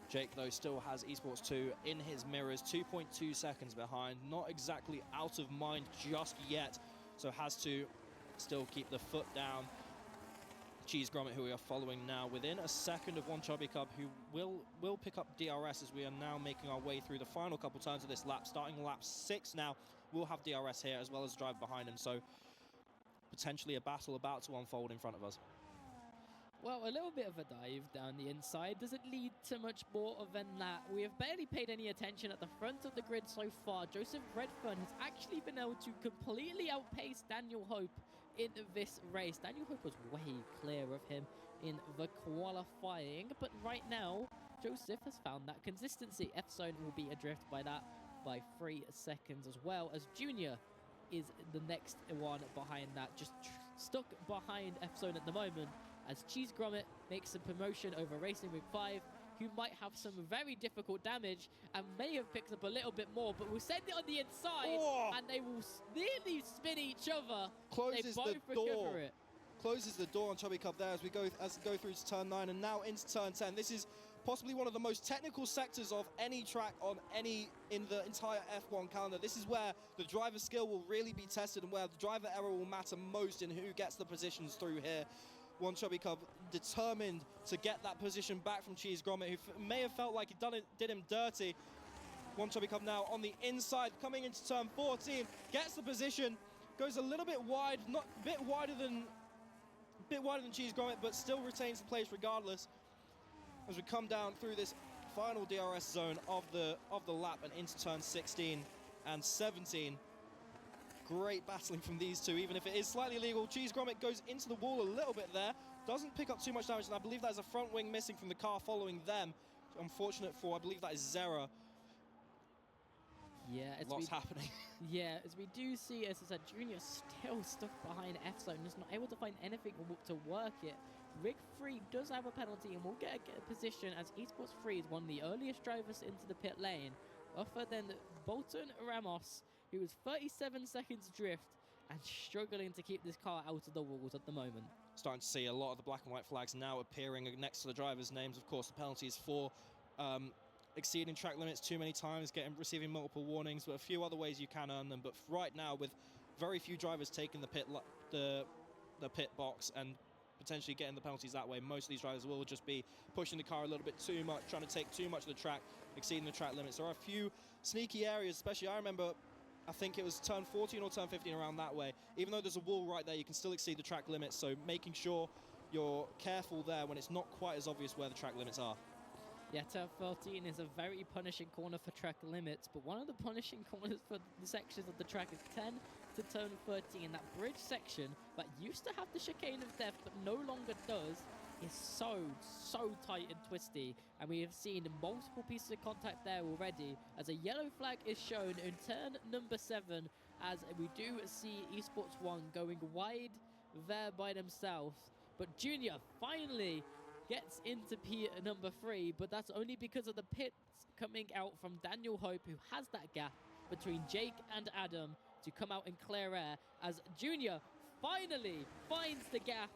Jake, though, still has Esports 2 in his mirrors, 2.2 seconds behind, not exactly out of mind just yet, so has to still keep the foot down. Cheese Gromit, who we are following now, within a second of One Chubby Cub, who will pick up DRS as we are now making our way through the final couple turns of this lap. Starting lap 6 now, we'll have DRS here as well as drive behind him, so potentially a battle about to unfold in front of us. Well, a little bit of a dive down the inside doesn't lead to much more than that. We have barely paid any attention at the front of the grid so far. Joseph Redfern has actually been able to completely outpace Daniel Hope in this race. Daniel Hope was way clear of him in the qualifying, but right now, Joseph has found that consistency. F-Zone will be adrift by that by 3 seconds as well, as Junior is the next one behind that, just stuck behind F-Zone at the moment, as Cheese Gromit makes a promotion over Racing Rig 5, who might have some very difficult damage and may have picked up a little bit more, but will send it on the inside, and they will nearly spin each other. Closes they both the door. recover it. Closes the door on Chubby Cub there as we go through to turn 9 and now into turn 10. This is possibly one of the most technical sectors of any track in the entire F1 calendar. This is where the driver skill will really be tested and where the driver error will matter most in who gets the positions through here. One Chubby Cub determined to get that position back from Cheese Gromit, who may have felt like he did him dirty. One Chubby Cub now on the inside, coming into turn 14, gets the position, goes a little bit wide, not a bit wider than Cheese Gromit, but still retains the place regardless. As we come down through this final DRS zone of the lap and into turn 16 and 17. Great battling from these two, even if it is slightly illegal. Cheese Gromit goes into the wall a little bit there. Doesn't pick up too much damage, and I believe there's a front wing missing from the car following them. Unfortunate for, I believe that is Zera. Yeah, Lots happening. Yeah, as we do see, as I said, Junior still stuck behind F-Zone, is not able to find anything to work it. Rig 3 does have a penalty and will get a position as Esports 3 is one of the earliest drivers into the pit lane, other than Bolton Ramos, who is 37 seconds drift and struggling to keep this car out of the walls at the moment. Starting to see a lot of the black and white flags now appearing next to the drivers' names. Of course, the penalties for exceeding track limits too many times, receiving multiple warnings, but a few other ways you can earn them. But right now, with very few drivers taking the pit box and potentially getting the penalties that way, most of these drivers will just be pushing the car a little bit too much, trying to take too much of the track, exceeding the track limits. There are a few sneaky areas, especially I remember, I think it was turn 14 or turn 15 around that way. Even though there's a wall right there, you can still exceed the track limits, so making sure you're careful there when it's not quite as obvious where the track limits are. Yeah, turn 13 is a very punishing corner for track limits, but one of the punishing corners for the sections of the track is 10 to turn 13. That bridge section that used to have the chicane of death but no longer does is so tight and twisty, and we have seen multiple pieces of contact there already as a yellow flag is shown in turn number 7, as we do see Esports 1 going wide there by themselves. But Junior finally gets into P number 3, but that's only because of the pits coming out from Daniel Hope, who has that gap between Jake and Adam to come out in clear air, as Junior finally finds the gap,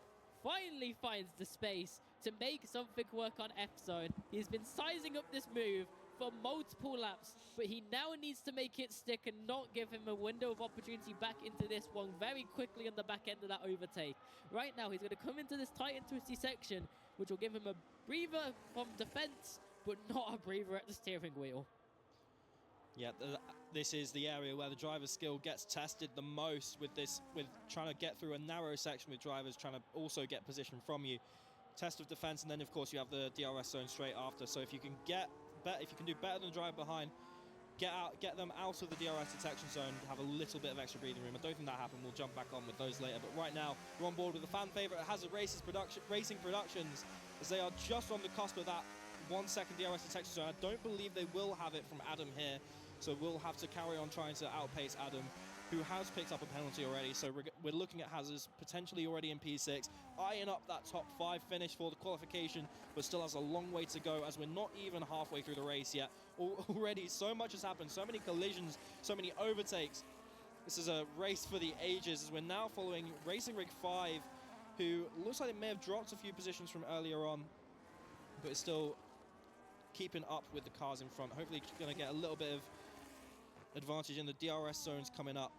finally finds the space to make something work on F-Zone. He's been sizing up this move for multiple laps, but he now needs to make it stick and not give him a window of opportunity back into this one very quickly on the back end of that overtake. Right now, he's going to come into this tight and twisty section, which will give him a breather from defense, but not a breather at the steering wheel. Yeah, this is the area where the driver's skill gets tested the most with trying to get through a narrow section with drivers trying to also get position from you. Test of defense, and then of course you have the DRS zone straight after. So if you can do better than the driver behind, get them out of the DRS detection zone, have a little bit of extra breathing room. I don't think that happened. We'll jump back on with those later. But right now, we're on board with the fan favorite Hazard Racing Productions, as they are just on the cusp of that 1 second DRS detection zone. I don't believe they will have it from Adam here, so we'll have to carry on trying to outpace Adam, who has picked up a penalty already. So we're looking at Hazards potentially already in P6, eyeing up that top 5 finish for the qualification, but still has a long way to go, as we're not even halfway through the race yet. Already so much has happened, so many collisions, so many overtakes. This is a race for the ages, as we're now following Racing Rig 5, who looks like they may have dropped a few positions from earlier on, but is still keeping up with the cars in front. Hopefully going to get a little bit of advantage in the DRS zones coming up.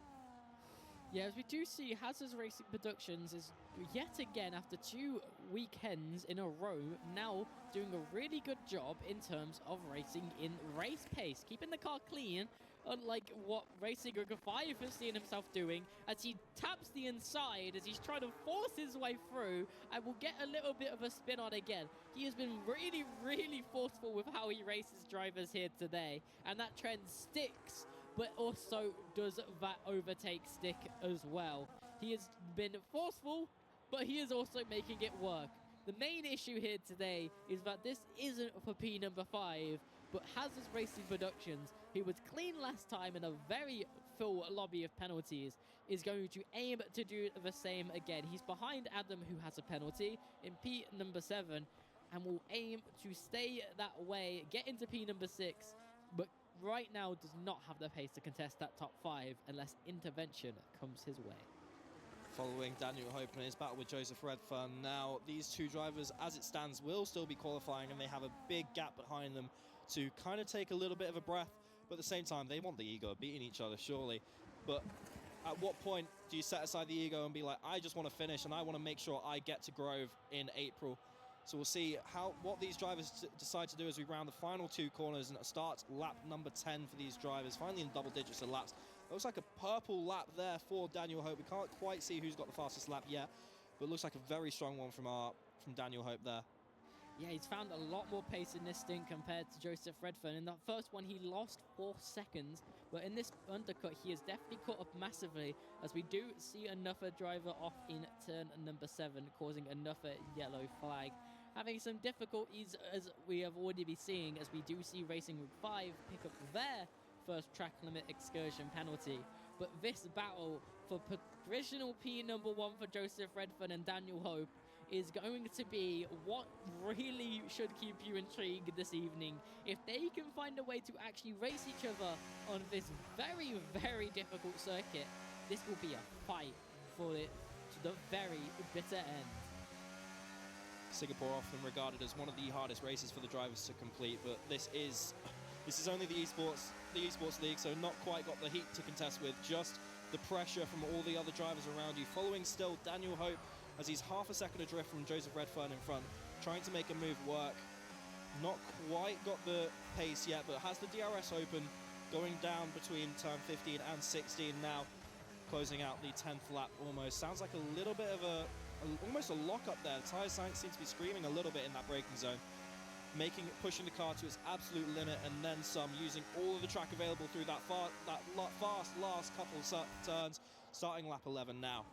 Yeah, as we do see, Hazard's Racing Productions is yet again, after 2 weekends in a row, now doing a really good job in terms of racing in race pace, keeping the car clean, unlike what Racing Rig 5 has seen himself doing, as he taps the inside as he's trying to force his way through, and will get a little bit of a spin on again. He has been really, really forceful with how he races drivers here today, and that trend sticks, but also does that overtake stick as well. He has been forceful, but he is also making it work. The main issue here today is that this isn't for P number 5, but Hazard's Racing Productions, who was clean last time in a very full lobby of penalties, is going to aim to do the same again. He's behind Adam, who has a penalty in P number 7, and will aim to stay that way, get into P number 6, but right now does not have the pace to contest that top 5 unless intervention comes his way. Following Daniel Hope in his battle with Joseph Redfern. Now, these two drivers, as it stands, will still be qualifying, and they have a big gap behind them to kind of take a little bit of a breath, but at the same time, they want the ego of beating each other, surely. But at what point do you set aside the ego and be like, I just want to finish, and I want to make sure I get to Grove in April? So we'll see what these drivers decide to do as we round the final 2 corners, and it starts lap number 10 for these drivers, finally in double digits of laps. Looks like a purple lap there for Daniel Hope. We can't quite see who's got the fastest lap yet, but it looks like a very strong one from Daniel Hope there. Yeah, he's found a lot more pace in this stint compared to Joseph Redfern. In that first one, he lost 4 seconds, but in this undercut, he has definitely caught up massively, as we do see another driver off in turn number 7, causing another yellow flag. Having some difficulties, as we have already been seeing, as we do see Racing Rig 5 pick up their first track limit excursion penalty. But this battle for provisional P number 1 for Joseph Redfern and Daniel Hope is going to be what really should keep you intrigued this evening. If they can find a way to actually race each other on this very, very difficult circuit, this will be a fight for it to the very bitter end. Singapore often regarded as one of the hardest races for the drivers to complete, but this is only the esports league, so not quite got the heat to contest with, just the pressure from all the other drivers around you. Following still Daniel Hope, as he's half a second adrift from Joseph Redfern in front, trying to make a move work. Not quite got the pace yet, but has the DRS open, going down between turn 15 and 16 now, closing out the 10th lap almost. Sounds like a little bit of almost a lock up there. The tyres seems to be screaming a little bit in that braking zone, pushing the car to its absolute limit and then some, using all of the track available through that fast last couple of turns, starting lap 11 now.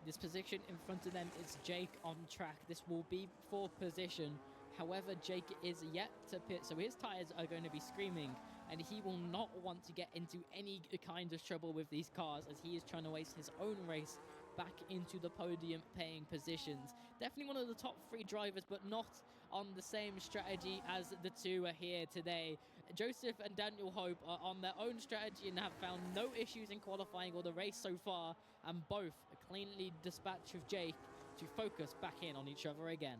This position in front of them is Jake on track. This will be 4th position. However, Jake is yet to pit, so his tyres are going to be screaming, and he will not want to get into any kind of trouble with these cars, as he is trying to race his own race back into the podium paying positions. Definitely one of the top 3 drivers, but not on the same strategy as the 2 are here today. Joseph and Daniel Hope are on their own strategy and have found no issues in qualifying or the race so far, and both cleanly dispatch of Jake to focus back in on each other again.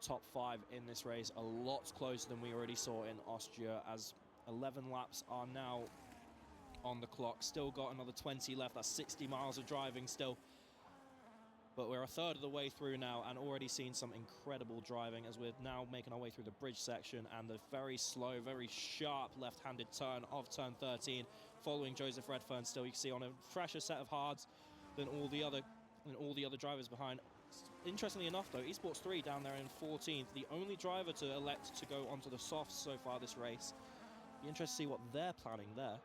Top 5 in this race, a lot closer than we already saw in Austria, as 11 laps are now on the clock. Still got another 20 left. That's 60 miles of driving still. But we're a third of the way through now and already seen some incredible driving as we're now making our way through the bridge section and the very slow, very sharp left-handed turn of turn 13, following Joseph Redfern still. You can see on a fresher set of hards than all the other drivers behind. Interestingly enough, though, Esports 3 down there in 14th, the only driver to elect to go onto the softs so far this race. Be interested to see what they're planning there.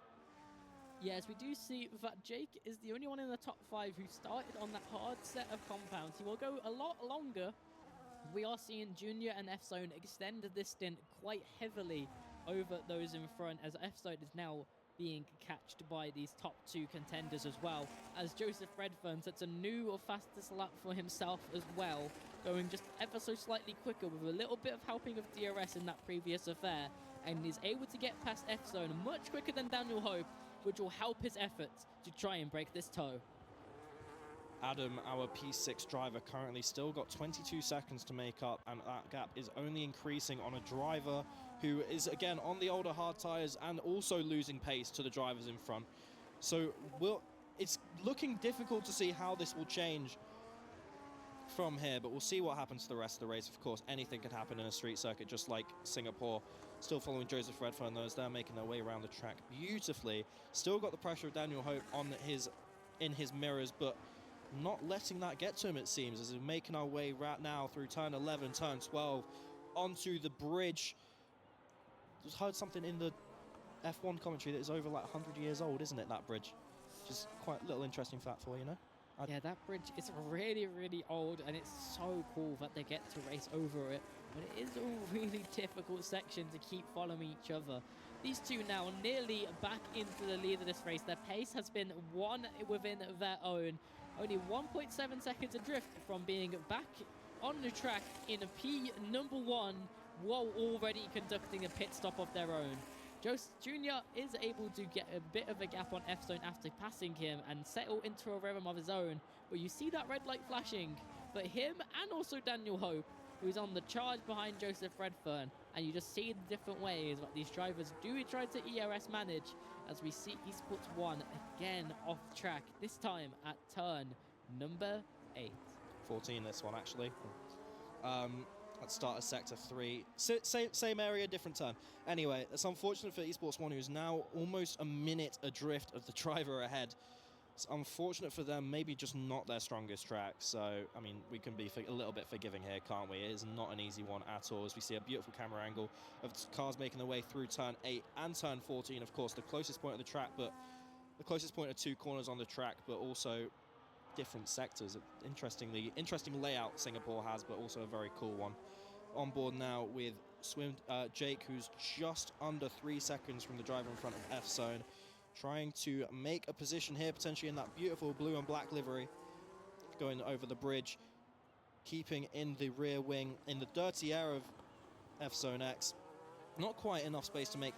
Yes, we do see that Jake is the only one in the top 5 who started on that hard set of compounds. He will go a lot longer. We are seeing Junior and F-Zone extend this stint quite heavily over those in front, as F-Zone is now being catched by these top 2 contenders as well, as Joseph Redfern sets a new fastest lap for himself as well, going just ever so slightly quicker with a little bit of helping of DRS in that previous affair, and is able to get past F-Zone much quicker than Daniel Hope, which will help his efforts to try and break this toe. Adam, our P6 driver, currently still got 22 seconds to make up, and that gap is only increasing on a driver who is, again, on the older hard tyres and also losing pace to the drivers in front. So it's looking difficult to see how this will change from here, but we'll see what happens to the rest of the race. Of course, anything can happen in a street circuit, just like Singapore. Still following Joseph Redfern, though, as they're making their way around the track beautifully. Still got the pressure of Daniel Hope in his mirrors, but not letting that get to him, it seems, as we're making our way right now through turn 11, turn 12, onto the bridge. Just heard something in the F1 commentary that is over like 100 years old, isn't it, that bridge? Just quite a little interesting fact for you, know? Yeah, that bridge is really, really old, and it's so cool that they get to race over it. But it is a really difficult section to keep following each other. These two now are nearly back into the lead of this race. Their pace has been one within their own. Only 1.7 seconds adrift from being back on the track in P1 while already conducting a pit stop of their own. Joseph Jr. is able to get a bit of a gap on F-Zone after passing him and settle into a rhythm of his own. But you see that red light flashing. But him and also Daniel Hope, who's on the charge behind Joseph Redfern. And you just see the different ways that these drivers do try to ERS manage, as we see Esports 1 again off track, this time at turn number 8. 14 this one, actually. Let's start at Sector 3. Same area, different turn. Anyway, it's unfortunate for Esports 1, who's now almost a minute adrift of the driver ahead. It's unfortunate for them, maybe just not their strongest track. So, I mean, we can be a little bit forgiving here, can't we? It is not an easy one at all, as we see a beautiful camera angle of cars making their way through turn 8 and turn 14, of course, the closest point of the track, but the closest point of 2 corners on the track, but also different sectors. Interesting layout Singapore has, but also a very cool one. On board now with Jake, who's just under 3 seconds from the driver in front of F-Zone, trying to make a position here, potentially in that beautiful blue and black livery, going over the bridge, keeping in the rear wing, in the dirty air of F-Zone X. Not quite enough space to make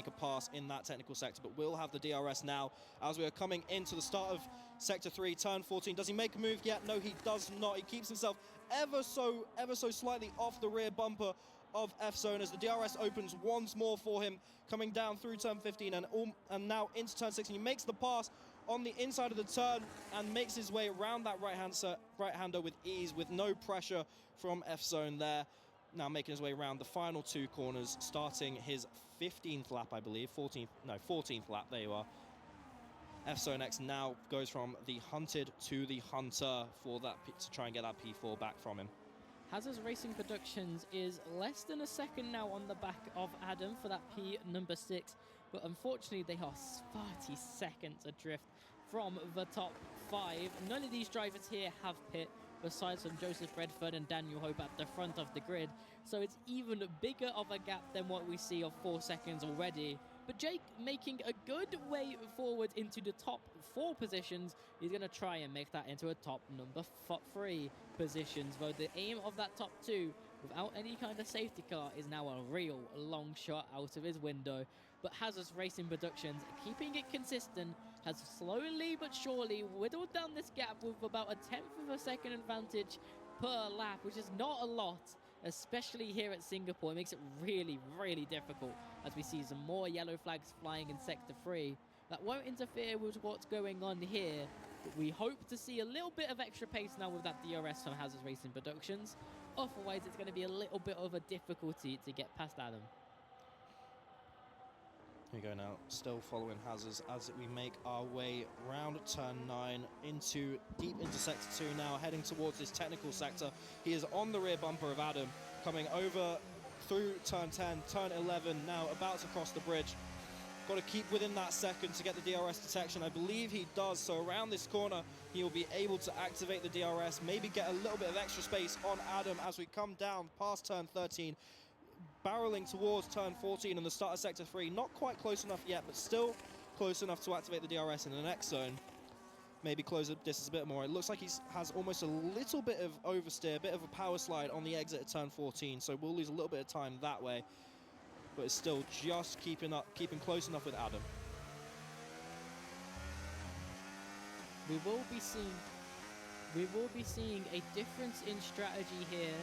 a pass in that technical sector, but will have the DRS now as we are coming into the start of Sector 3, turn 14. Does he make a move yet? No, he does not. He keeps himself ever so slightly off the rear bumper of F-Zone as the DRS opens once more for him, coming down through turn 15 and now into turn 16. He makes the pass on the inside of the turn and makes his way around that right-hander with ease, with no pressure from F-Zone there. Now making his way around the final 2 corners, starting his 15th lap, I believe. 14th lap, there you are. F-Zone X now goes from the hunted to the hunter for that to try and get that P4 back from him. Hazard's Racing Productions is less than a second now on the back of Adam for that P number 6, but unfortunately they are 30 seconds adrift from the top 5. None of these drivers here have pit, besides from Joseph Redfern and Daniel Hope at the front of the grid, so it's even bigger of a gap than what we see of 4 seconds already. But Jake making a good way forward into the top 4 positions. He's going to try and make that into a top number 3 positions, though the aim of that top 2 without any kind of safety car is now a real long shot out of his window. But Hazard's Racing Productions, keeping it consistent, has slowly but surely whittled down this gap with about a 1/10 of a second advantage per lap, which is not a lot, especially here at Singapore. It makes it really, really difficult as we see some more yellow flags flying in Sector 3. That won't interfere with what's going on here, We hope to see a little bit of extra pace now with that DRS from Hazard's Racing Productions. Otherwise, it's going to be a little bit of a difficulty to get past Adam. Here we go now, still following Hazards as we make our way round turn 9 deep into sector 2 now, heading towards this technical sector. He is on the rear bumper of Adam, coming over through turn 10, turn 11, now about to cross the bridge. Got to keep within that second to get the DRS detection. I believe he does, so around this corner, he will be able to activate the DRS, maybe get a little bit of extra space on Adam as we come down past turn 13. Barreling towards turn 14 and the start of sector 3. Not quite close enough yet, but still close enough to activate the DRS in the next zone. Maybe close the distance a bit more. It looks like he has almost a little bit of oversteer, a bit of a power slide on the exit at turn 14, so we'll lose a little bit of time that way. But it's still just keeping close enough with Adam. We will be seeing a difference in strategy here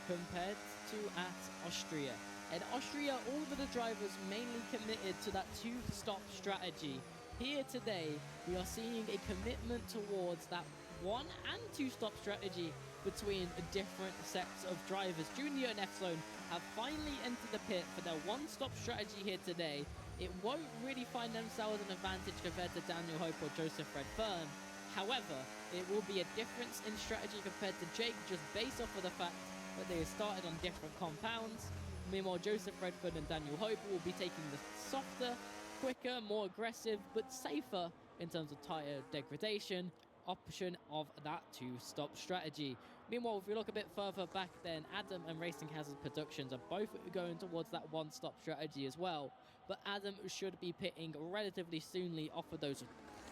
compared to at Austria. In Austria, all of the drivers mainly committed to that two-stop strategy. Here today, we are seeing a commitment towards that one and two-stop strategy between different sets of drivers. Junior and F-Zone have finally entered the pit for their one-stop strategy here today. It won't really find themselves an advantage compared to Daniel Hope or Joseph Redfern. However, it will be a difference in strategy compared to Jake, just based off of the fact that they started on different compounds. Meanwhile, Joseph Redford and Daniel Hope will be taking the softer, quicker, more aggressive, but safer in terms of tyre degradation option of that two-stop strategy. Meanwhile, if we look a bit further back then, Adam and Racing Hazard Productions are both going towards that one-stop strategy as well. But Adam should be pitting relatively soonly off of those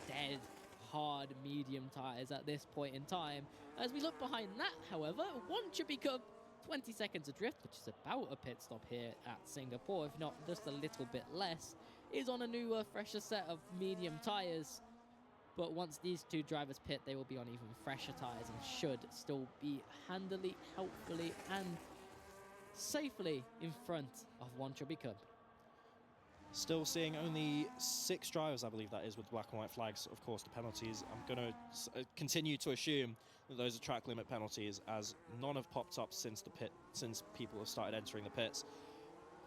dead, hard, medium tyres at this point in time. As we look behind that, however, one Chubby Cub 20 seconds adrift, which is about a pit stop here at Singapore, if not just a little bit less, is on a newer, fresher set of medium tyres. But once these two drivers pit, they will be on even fresher tyres and should still be handily, helpfully, and safely in front of one Chubby Cub. Still seeing only 6 drivers, I believe that is, with black and white flags. Of course, the penalties, I'm going to continue to assume that those are track limit penalties, as none have popped up since people have started entering the pits.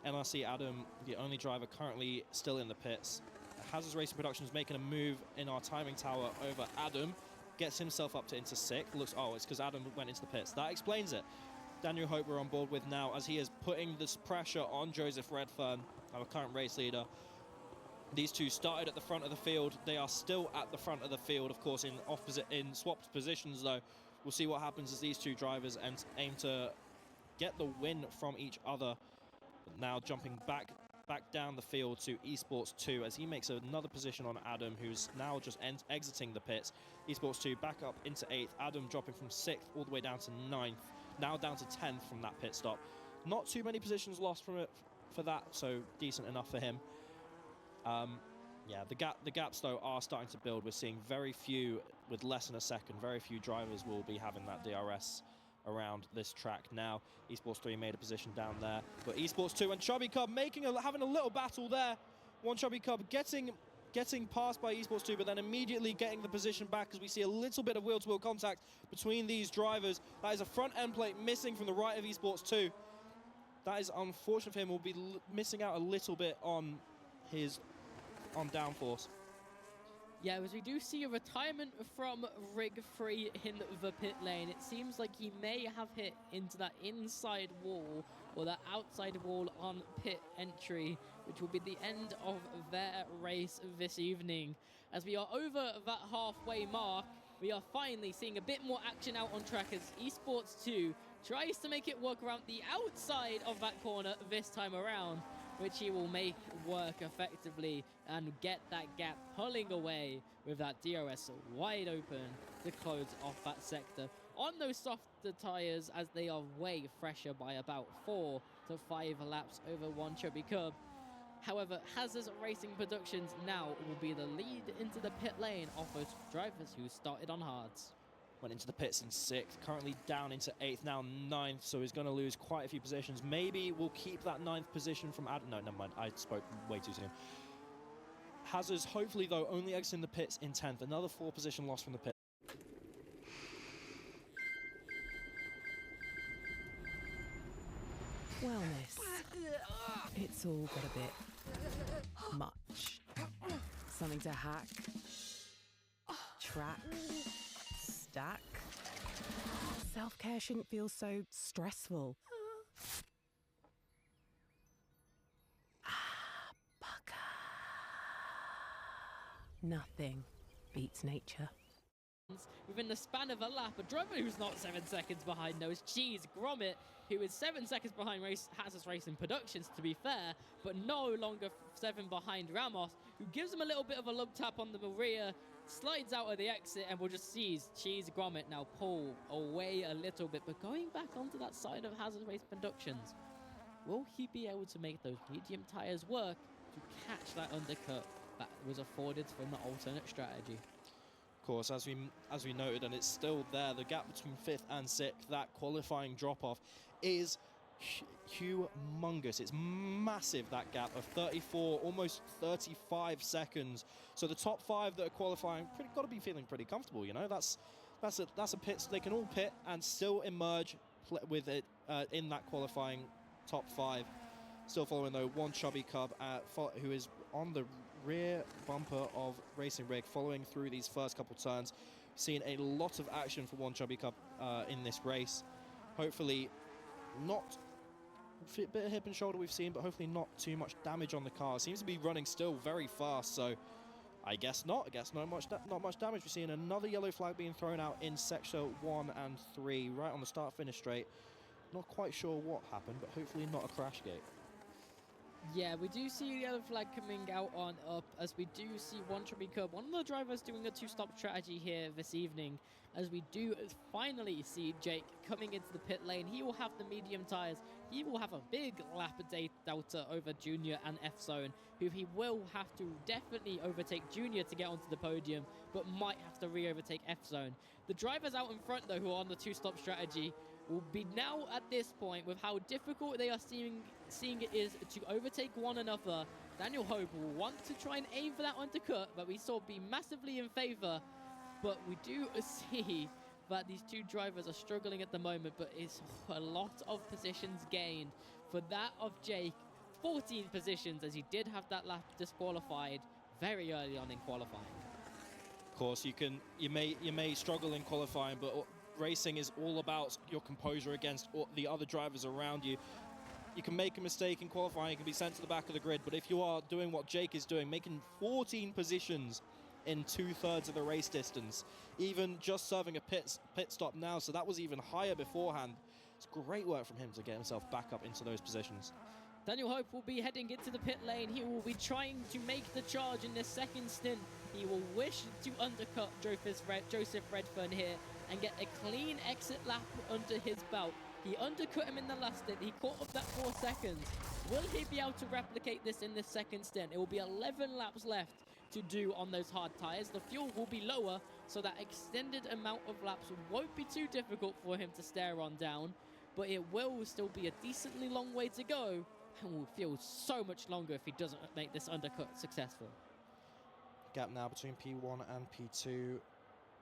NRC Adam, the only driver currently still in the pits. Hazard's Racing Productions making a move in our timing tower over Adam, gets himself up to into 6th. Looks, oh, it's because Adam went into the pits. That explains it. Daniel Hope we're on board with now, as he is putting this pressure on Joseph Redfern, our current race leader. These two started at the front of the field. They are still at the front of the field, of course, in swapped positions, though. We'll see what happens as these two drivers aim to get the win from each other. But now jumping back down the field to Esports 2 as he makes another position on Adam, who's now just exiting the pits. Esports 2 back up into 8th. Adam dropping from 6th all the way down to 9th. Now down to 10th from that pit stop. Not too many positions lost from it for that, so decent enough for him. Yeah, the gaps though are starting to build. We're seeing very few, with less than a second, very few drivers will be having that DRS around this track now. Esports 3 made a position down there, but Esports 2 and Chubby Cub having a little battle there. One Chubby Cub getting passed by Esports 2, but then immediately getting the position back as we see a little bit of wheel-to-wheel contact between these drivers. That is a front end plate missing from the right of Esports 2. That is unfortunate for him. Will be missing out a little bit on downforce. Yeah, as we do see a retirement from Rig 3 in the pit lane. It seems like he may have hit into that inside wall or that outside wall on pit entry, which will be the end of their race this evening. As we are over that halfway mark, we are finally seeing a bit more action out on track as Esports 2 tries to make it work around the outside of that corner this time around, which he will make work effectively and get that gap pulling away with that DRS wide open to close off that sector on those softer tyres, as they are way fresher by about 4 to 5 laps over one Chubby Cub. However, Hazard's Racing Productions now will be the lead into the pit lane of those drivers who started on hards. Went into the pits in 6th, currently down into 8th, now 9th, so he's going to lose quite a few positions. Maybe we'll keep that 9th position from Adam. No, never mind, I spoke way too soon. Hazard's hopefully, though, only exiting the pits in 10th. Another 4 position loss from the pit. It's all got a bit much. Something to hack, track, stack. Self-care shouldn't feel so stressful. Bugger. Nothing beats nature. Within the span of a lap, a driver who's not 7 seconds behind knows Cheese Gromit, who is 7 seconds behind Hazard's Racing Productions, to be fair, but no longer 7 behind Ramos, who gives him a little bit of a lug tap on the rear, slides out of the exit, and we'll just see Cheese Gromit now pull away a little bit, but going back onto that side of Hazard's Racing Productions, will he be able to make those medium tyres work to catch that undercut that was afforded from the alternate strategy? Of course, as we noted, and it's still there, the gap between 5th and 6th, that qualifying drop-off is humongous. It's massive, that gap of 34, almost 35 seconds. So the top 5 that are qualifying got to be feeling pretty comfortable, you know? That's a pit. They can all pit and still emerge with it in that qualifying top 5. Still following, though, one chubby cub who is on the rear bumper of Racing Rig, following through these first couple turns. Seeing a lot of action for one chubby cub in this race. Hopefully not a bit of hip and shoulder we've seen, but hopefully not too much damage on the car. It seems to be running still very fast, so I guess not. I guess not much damage. We're seeing another yellow flag being thrown out in sector 1 and 3, right on the start-finish straight. Not quite sure what happened, but hopefully not a crash gate. Yeah, we do see the yellow flag coming out on up, as we do see one chubby cub, one of the drivers doing a 2-stop strategy here this evening, as we do finally see Jake coming into the pit lane. He will have the medium tyres. He will have a big lap delta over Junior and F-Zone, who he will have to definitely overtake Junior to get onto the podium, but might have to re-overtake F-Zone. The drivers out in front, though, who are on the 2-stop strategy, will be now at this point, with how difficult they are seeing it is to overtake one another. Daniel Hope will want to try and aim for that undercut, but we saw be massively in favor. But we do see that these two drivers are struggling at the moment, but it's a lot of positions gained. For that of Jake, 14 positions, as he did have that lap disqualified very early on in qualifying. Of course, you may struggle in qualifying, but racing is all about your composure against the other drivers around you. You can make a mistake in qualifying, you can be sent to the back of the grid, but if you are doing what Jake is doing, making 14 positions in 2/3 of the race distance, even just serving a pit stop now, so that was even higher beforehand. It's great work from him to get himself back up into those positions. Daniel Hope will be heading into the pit lane. He will be trying to make the charge in this second stint. He will wish to undercut Joseph Redfern here and get a clean exit lap under his belt. He undercut him in the last stint. He caught up that 4 seconds. Will he be able to replicate this in this second stint? It will be 11 laps left to do on those hard tyres. The fuel will be lower, so that extended amount of laps won't be too difficult for him to stare on down, but it will still be a decently long way to go, and will feel so much longer if he doesn't make this undercut successful. Gap now between P1 and P2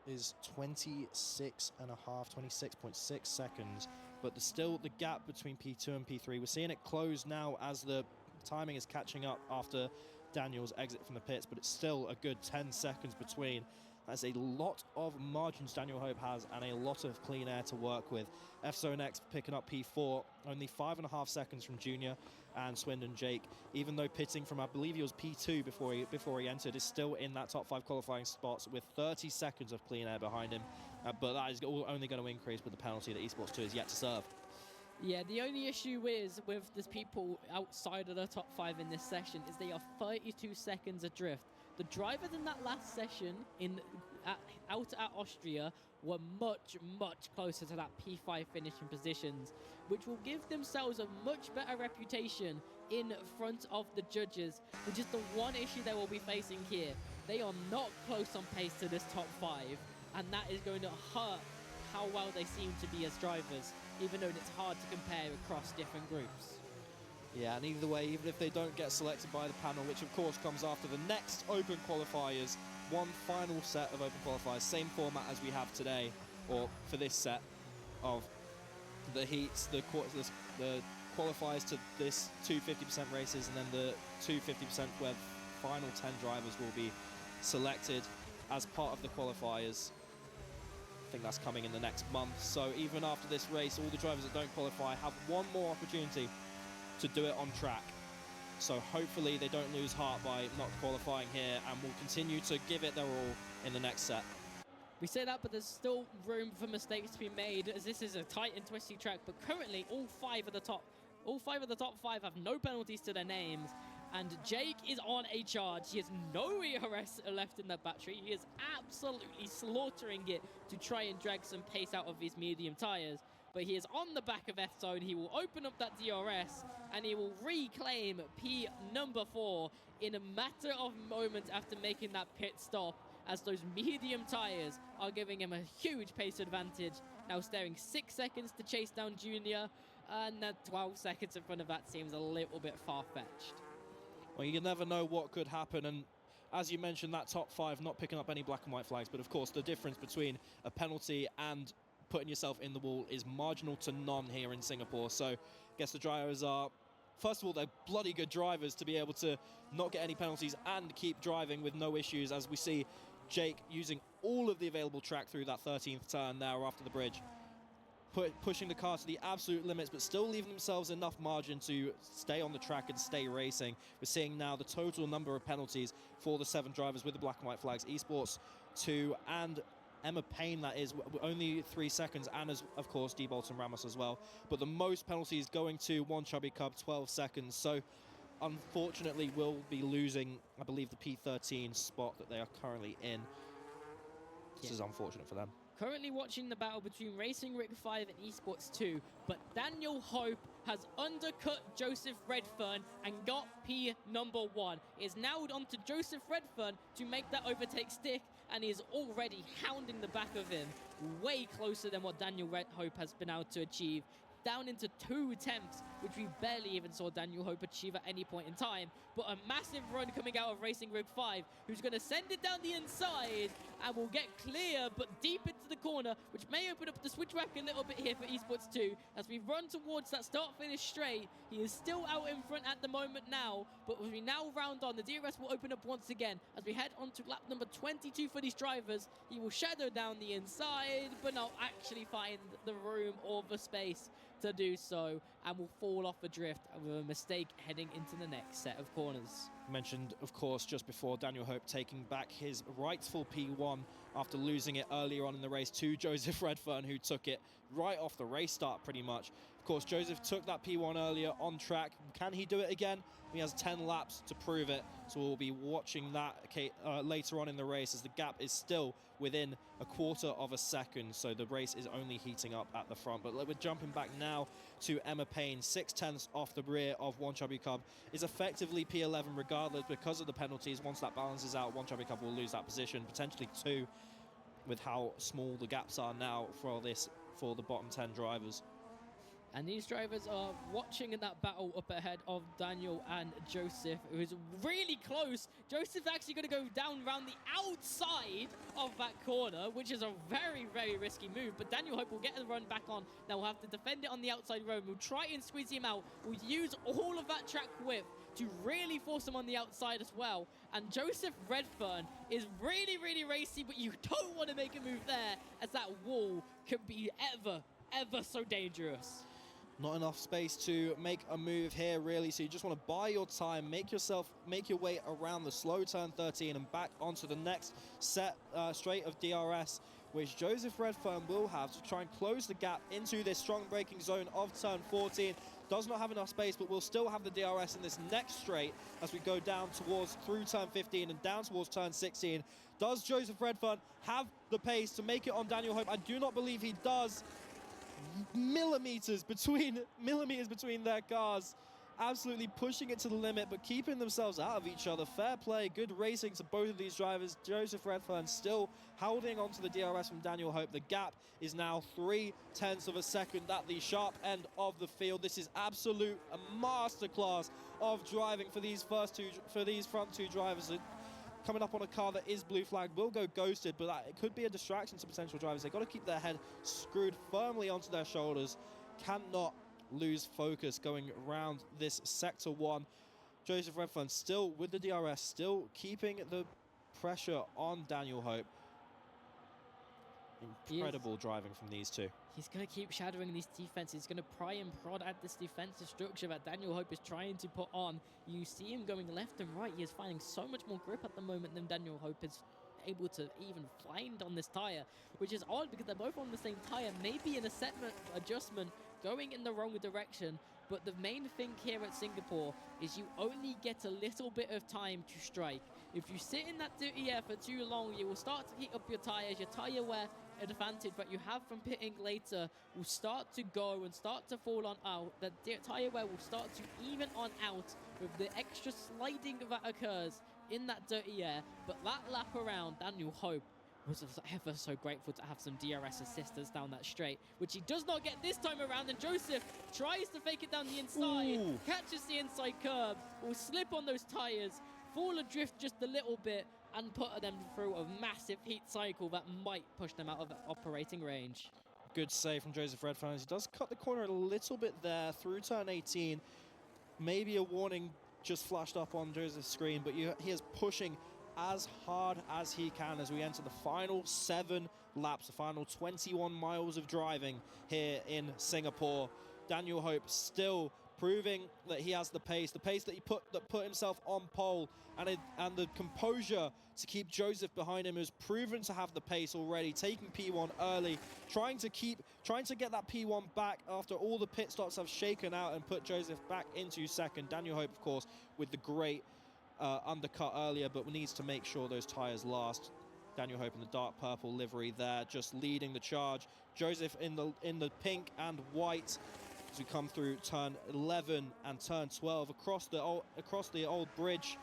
is 26.6 seconds, but still the gap between P2 and P3, we're seeing it close now as the timing is catching up after Daniel's exit from the pits, but it's still a good 10 seconds between. That's a lot of margins Daniel Hope has, and a lot of clean air to work with. F-Zone X picking up P4, only 5.5 seconds from Junior and Swindon Jake, even though pitting from, I believe he was P2 before he entered, is still in that top 5 qualifying spots with 30 seconds of clean air behind him, but that is only going to increase with the penalty that Esports 2 is yet to serve. Yeah, the only issue is with the people outside of the top 5 in this session is they are 32 seconds adrift. The drivers in that last session out at Austria were much, much closer to that P5 finishing positions, which will give themselves a much better reputation in front of the judges, which is the one issue they will be facing here. They are not close on pace to this top 5, and that is going to hurt how well they seem to be as drivers, even though it's hard to compare across different groups. Yeah, and either way, even if they don't get selected by the panel, which of course comes after the next Open Qualifiers, one final set of Open Qualifiers, same format as we have today, or for this set of the heats, the qualifiers to this 250% races, and then the 250% where final 10 drivers will be selected as part of the qualifiers. I think that's coming in the next month. So even after this race, all the drivers that don't qualify have one more opportunity to do it on track. So hopefully they don't lose heart by not qualifying here, and will continue to give it their all in the next set. We say that, but there's still room for mistakes to be made, as this is a tight and twisty track. But currently, all five of the top five have no penalties to their names. And Jake is on a charge. He has no ERS left in that battery. He is absolutely slaughtering it to try and drag some pace out of his medium tires. But he is on the back of F-Zone. He will open up that DRS, and he will reclaim P number 4 in a matter of moments after making that pit stop, as those medium tires are giving him a huge pace advantage. Now staring 6 seconds to chase down Junior, and that 12 seconds in front of that seems a little bit far-fetched. Well, you never know what could happen, and as you mentioned, that top 5 not picking up any black and white flags, but of course the difference between a penalty and putting yourself in the wall is marginal to none here in Singapore. So I guess the drivers are, first of all, they're bloody good drivers to be able to not get any penalties and keep driving with no issues, as we see Jake using all of the available track through that 13th turn there after the bridge, pushing the car to the absolute limits, but still leaving themselves enough margin to stay on the track and stay racing. We're seeing now the total number of penalties for the 7 drivers with the black and white flags. Esports 2 and Emma Payne, that is, only 3 seconds, and as of course D-Bolt and Ramos as well. But the most penalties going to One Chubby Cub, 12 seconds. So unfortunately will be losing, I believe, the P13 spot that they are currently in. This is unfortunate for them. Currently watching the battle between Racing Rick 5 and Esports 2, but Daniel Hope has undercut Joseph Redfern and got P number 1. It is now on to Joseph Redfern to make that overtake stick, and he is already hounding the back of him, way closer than what Daniel Hope has been able to achieve. Down into 2 attempts, which we barely even saw Daniel Hope achieve at any point in time. But a massive run coming out of Racing Rig 5, who's going to send it down the inside and will get clear, but deep into the corner, which may open up the switch rack a little bit here for Esports 2. As we run towards that start-finish straight, he is still out in front at the moment now, but as we now round on, the DRS will open up once again. As we head on to lap number 22 for these drivers, he will shadow down the inside, but not actually find the room or the space to do so, and will fall off adrift with a mistake heading into the next set of corners. Mentioned, of course, just before, Daniel Hope taking back his rightful P1 after losing it earlier on in the race to Joseph Redfern, who took it right off the race start pretty much. Of course, Joseph took that P1 earlier on track. Can he do it again? He has 10 laps to prove it, so we'll be watching that later on in the race, as the gap is still within a quarter of a second, so the race is only heating up at the front. But we're jumping back now to Emma Payne, 6/10 off the rear of One Chubby Cub, is effectively P11 regardless because of the penalties. Once that balances out, One Chubby Cub will lose that position, potentially 2, with how small the gaps are now for the bottom 10 drivers. And these drivers are watching in that battle up ahead of Daniel and Joseph, who is really close. Joseph's actually going to go down around the outside of that corner, which is a very, very risky move. But Daniel Hope will get the run back on. Now we'll have to defend it on the outside road. We'll try and squeeze him out. We'll use all of that track width to really force him on the outside as well. And Joseph Redfern is really, really racy, but you don't want to make a move there, as that wall can be ever so dangerous. Not enough space to make a move here, really, so you just want to buy your time, make your way around the slow turn 13 and back onto the next set straight of DRS, which Joseph Redfern will have to try and close the gap into this strong braking zone of turn 14. Does not have enough space, but we'll still have the DRS in this next straight as we go down through turn 15 and down towards turn 16. Does Joseph Redfern have the pace to make it on Daniel Hope? I do not believe he does. Millimeters between their cars, absolutely pushing it to the limit, but keeping themselves out of each other. Fair play, good racing to both of these drivers. Joseph Redfern still holding onto the DRS from Daniel Hope. The gap is now 0.3 of a second at the sharp end of the field. This is absolute a masterclass of driving for these front two drivers. Coming up on a car that is blue flagged, will go ghosted, but it could be a distraction to potential drivers. They've got to keep their head screwed firmly onto their shoulders, cannot lose focus going around this Sector 1. Joseph Redfern still with the DRS, still keeping the pressure on Daniel Hope. Incredible driving from these two. He's going to keep shadowing these defenses. He's going to pry and prod at this defensive structure that Daniel Hope is trying to put on. You see him going left and right. He is finding so much more grip at the moment than Daniel Hope is able to even find on this tire, which is odd because they're both on the same tire, maybe in a segment adjustment going in the wrong direction. But the main thing here at Singapore is you only get a little bit of time to strike. If you sit in that dirty air for too long, you will start to heat up your tires. Your tire wear advantage that you have from pitting later will start to go and start to fall on out. The tire wear will start to even on out with the extra sliding that occurs in that dirty air. But that lap around, Daniel Hope was ever so grateful to have some DRS assistance down that straight, which he does not get this time around. And Joseph tries to fake it down the inside, catches the inside curb, will slip on those tires, fall adrift just a little bit, and put them through a massive heat cycle that might push them out of operating range. Good save from Joseph Redfern. He does cut the corner a little bit there through turn 18. Maybe a warning just flashed up on Joseph's screen, but he is pushing as hard as he can as we enter the final 7 laps, the final 21 miles of driving here in Singapore. Daniel Hope still proving that he has the pace that he put himself on pole, and the composure to keep Joseph behind him has proven to have the pace already, taking P1 early, trying to get that P1 back after all the pit stops have shaken out and put Joseph back into second. Daniel Hope, of course, with the great undercut earlier, but needs to make sure those tires last. Daniel Hope in the dark purple livery there, just leading the charge. Joseph in the pink and white as we come through turn 11 and turn 12 across the old bridge.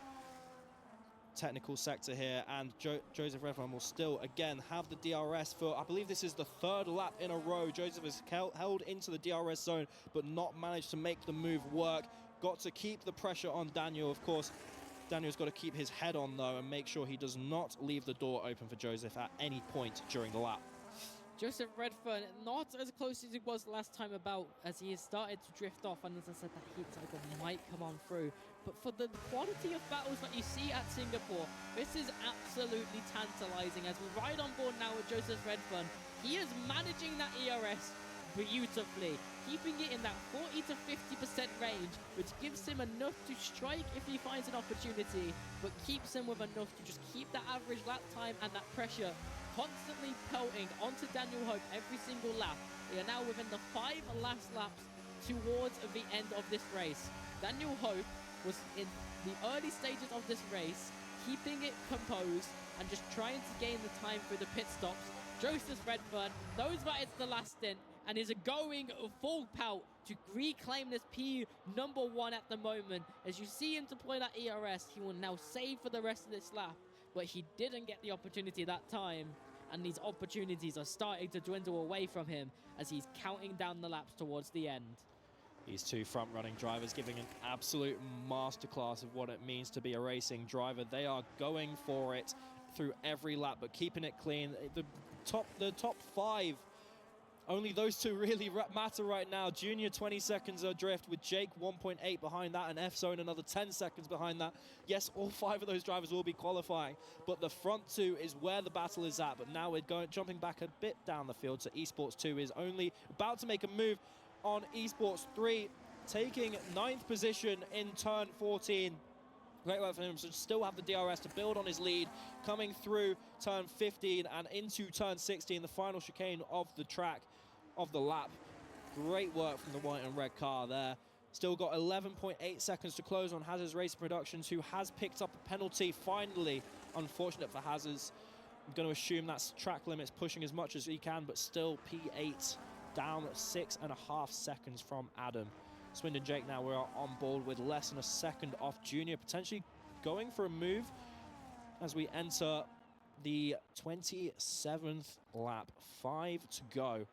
Technical sector here, and Joseph Redfern will still again have the DRS for, I believe this is the 3rd lap in a row. Joseph has held into the DRS zone but not managed to make the move work. Got to keep the pressure on Daniel. Of course, Daniel's got to keep his head on though and make sure he does not leave the door open for Joseph at any point during the lap. Joseph Redfern, not as close as he was last time about, as he has started to drift off, and as I said, that heat cycle might come on through. But for the quality of battles that you see at Singapore, this is absolutely tantalizing. As we ride on board now with Joseph Redfern, he is managing that ERS beautifully, keeping it in that 40 to 50% range, which gives him enough to strike if he finds an opportunity, but keeps him with enough to just keep that average lap time and that pressure constantly pelting onto Daniel Hope every single lap. We are now within the 5 last laps towards the end of this race. Daniel Hope was in the early stages of this race, keeping it composed and just trying to gain the time through the pit stops. Joseph Redfern knows that it's the last stint and is going full pout to reclaim this P1 at the moment. As you see him deploy that ERS, he will now save for the rest of this lap, but he didn't get the opportunity that time, and these opportunities are starting to dwindle away from him as he's counting down the laps towards the end. These two front-running drivers giving an absolute masterclass of what it means to be a racing driver. They are going for it through every lap, but keeping it clean. The top 5, only those two really matter right now. Junior 20 seconds adrift with Jake 1.8 behind that, and F-Zone another 10 seconds behind that. Yes, all 5 of those drivers will be qualifying, but the front 2 is where the battle is at. But now we're jumping back a bit down the field, so Esports 2 is only about to make a move on Esports 3, taking 9th position in turn 14. Great work for him to still have the DRS to build on his lead, coming through turn 15 and into turn 16, the final chicane of the track, of the lap. Great work from the white and red car there. Still got 11.8 seconds to close on Hazards Racing Productions, who has picked up a penalty finally. Unfortunate for Hazards. I'm going to assume that's track limits, pushing as much as he can, but still P8 down 6.5 seconds from Adam. Swindon Jake now we're on board with less than a second off Junior, potentially going for a move as we enter the 27th lap. 5 to go.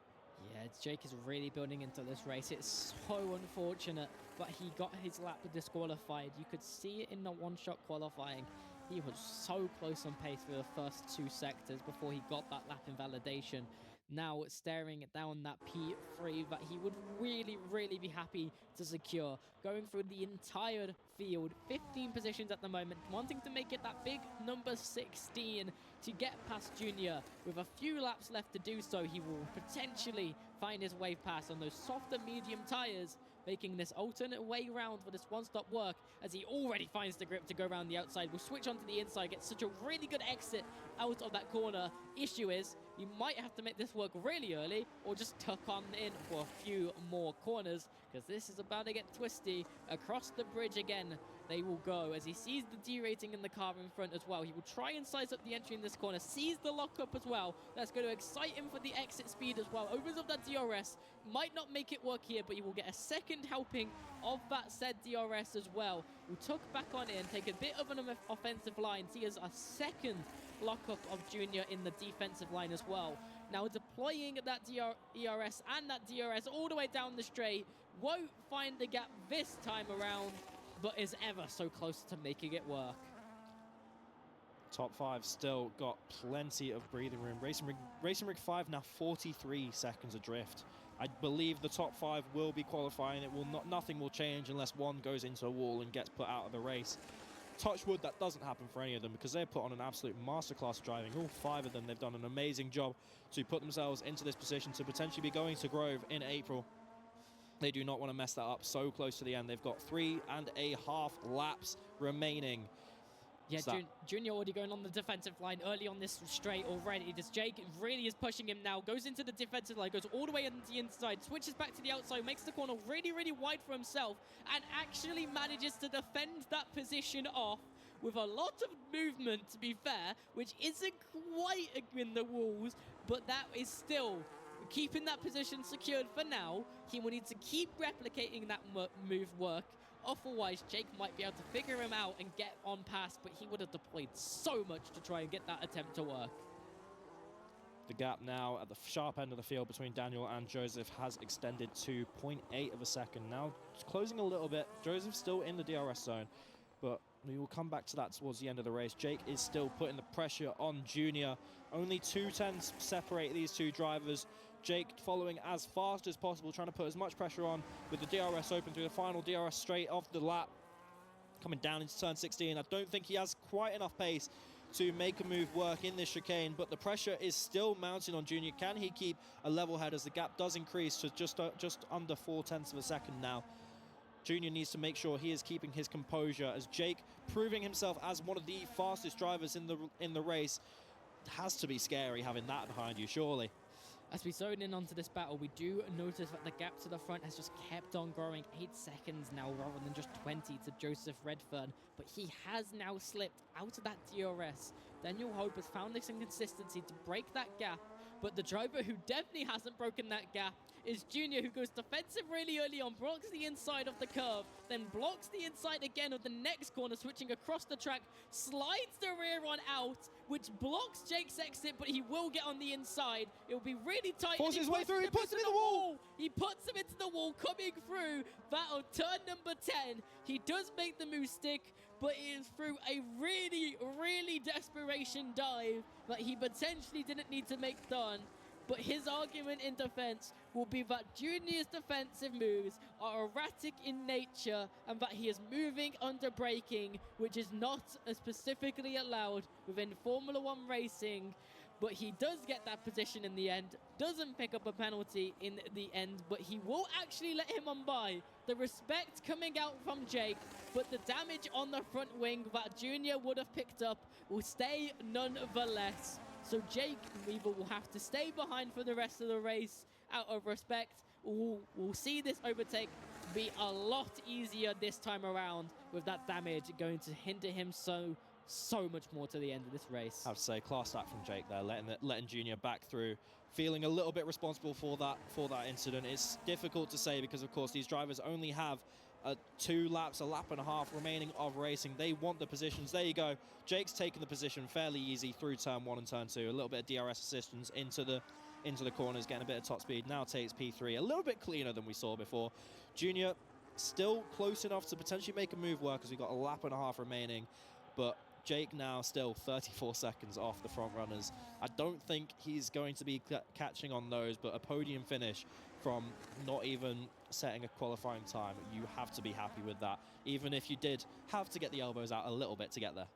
Yeah, Jake is really building into this race. It's so unfortunate, but he got his lap disqualified. You could see it in the one-shot qualifying. He was so close on pace for the first 2 sectors before he got that lap invalidation. now staring down that P3 that he would really be happy to secure. Going through the entire field, 15 positions at the moment, wanting to make it that big number 16 to get past Junior. With a few laps left to do so, he will potentially find his way past on those softer medium tires, making this alternate way round for this one-stop work as he already finds the grip to go around the outside. Will switch onto the inside, get such a really good exit out of that corner. Issue is, you might have to make this work really early or just tuck on in for a few more corners, because this is about to get twisty. Across the bridge again, they will go as he sees the derating in the car in front as well. He will try and size up the entry in this corner, sees the lockup as well. That's going to excite him for the exit speed as well. Opens up that DRS, might not make it work here, but he will get a second helping of that said DRS as well. Will tuck back on in, take a bit of an offensive line, see as a second lockup of Junior in the defensive line as well. Now deploying that ERS and that DRS all the way down the straight. Won't find the gap this time around, but is ever so close to making it work. Top 5 still got plenty of breathing room. Racing Rig 5 now 43 seconds adrift. I believe the top 5 will be qualifying. It will nothing will change unless one goes into a wall and gets put out of the race. Touch wood, that doesn't happen for any of them, because they've put on an absolute masterclass driving. All 5 of them, they've done an amazing job to put themselves into this position to potentially be going to Grove in April. They do not want to mess that up so close to the end. They've got 3.5 laps remaining. Yeah, Junior already going on the defensive line early on this straight already. This Jake really is pushing him now. Goes into the defensive line, goes all the way into the inside, switches back to the outside, makes the corner really wide for himself, and actually manages to defend that position off with a lot of movement, to be fair, which isn't quite in the walls, but that is still keeping that position secured for now. He will need to keep replicating that move work. Otherwise, Jake might be able to figure him out and get on past, but he would have deployed so much to try and get that attempt to work. The gap now at the sharp end of the field between Daniel and Joseph has extended to 0.8 of a second. Now it's closing a little bit. Joseph's still in the DRS zone, but we will come back to that towards the end of the race. Jake is still putting the pressure on Junior. Only 2 tenths separate these two drivers. Jake following as fast as possible, trying to put as much pressure on with the DRS open through the final DRS straight off the lap. Coming down into turn 16. I don't think he has quite enough pace to make a move work in this chicane, but the pressure is still mounting on Junior. Can he keep a level head as the gap does increase to just under 4 tenths of a second now? Junior needs to make sure he is keeping his composure as Jake, proving himself as one of the fastest drivers in the race. It has to be scary having that behind you, surely. As we zone in onto this battle, we do notice that the gap to the front has just kept on growing. 8 seconds now rather than just 20 to Joseph Redfern. But he has now slipped out of that DRS. Daniel Hope has found this inconsistency to break that gap. But the driver who definitely hasn't broken that gap is Junior, who goes defensive really early on, blocks the inside of the curve, then blocks the inside again of the next corner, switching across the track, slides the rear one out, which blocks Jake's exit, but he will get on the inside. It will be really tight. Forces his way through, he puts him in the wall! He puts him into the wall, coming through that on turn number 10. He does make the move stick, but it is through a really desperation dive that he potentially didn't need to make done. But his argument in defense will be that Junior's defensive moves are erratic in nature and that he is moving under braking, which is not specifically allowed within Formula 1 racing. But he does get that position in the end, doesn't pick up a penalty in the end, but he will actually let him on by. The respect coming out from Jake, but the damage on the front wing that Junior would have picked up will stay nonetheless. So Jake either will have to stay behind for the rest of the race out of respect. We'll see this overtake be a lot easier this time around, with that damage going to hinder him so much more to the end of this race. I have to say, class act from Jake there, letting Junior back through, feeling a little bit responsible for that incident. It's difficult to say because, of course, these drivers only have 2 laps, a lap and a half remaining of racing. They want the positions. There you go. Jake's taken the position fairly easy through turn 1 and turn 2. A little bit of DRS assistance into the corners, getting a bit of top speed. Now takes P3. A little bit cleaner than we saw before. Junior still close enough to potentially make a move work as we've got a lap and a half remaining. But Jake now still 34 seconds off the front runners. I don't think he's going to be catching on those, but a podium finish from not even setting a qualifying time, you have to be happy with that, even if you did have to get the elbows out a little bit to get there.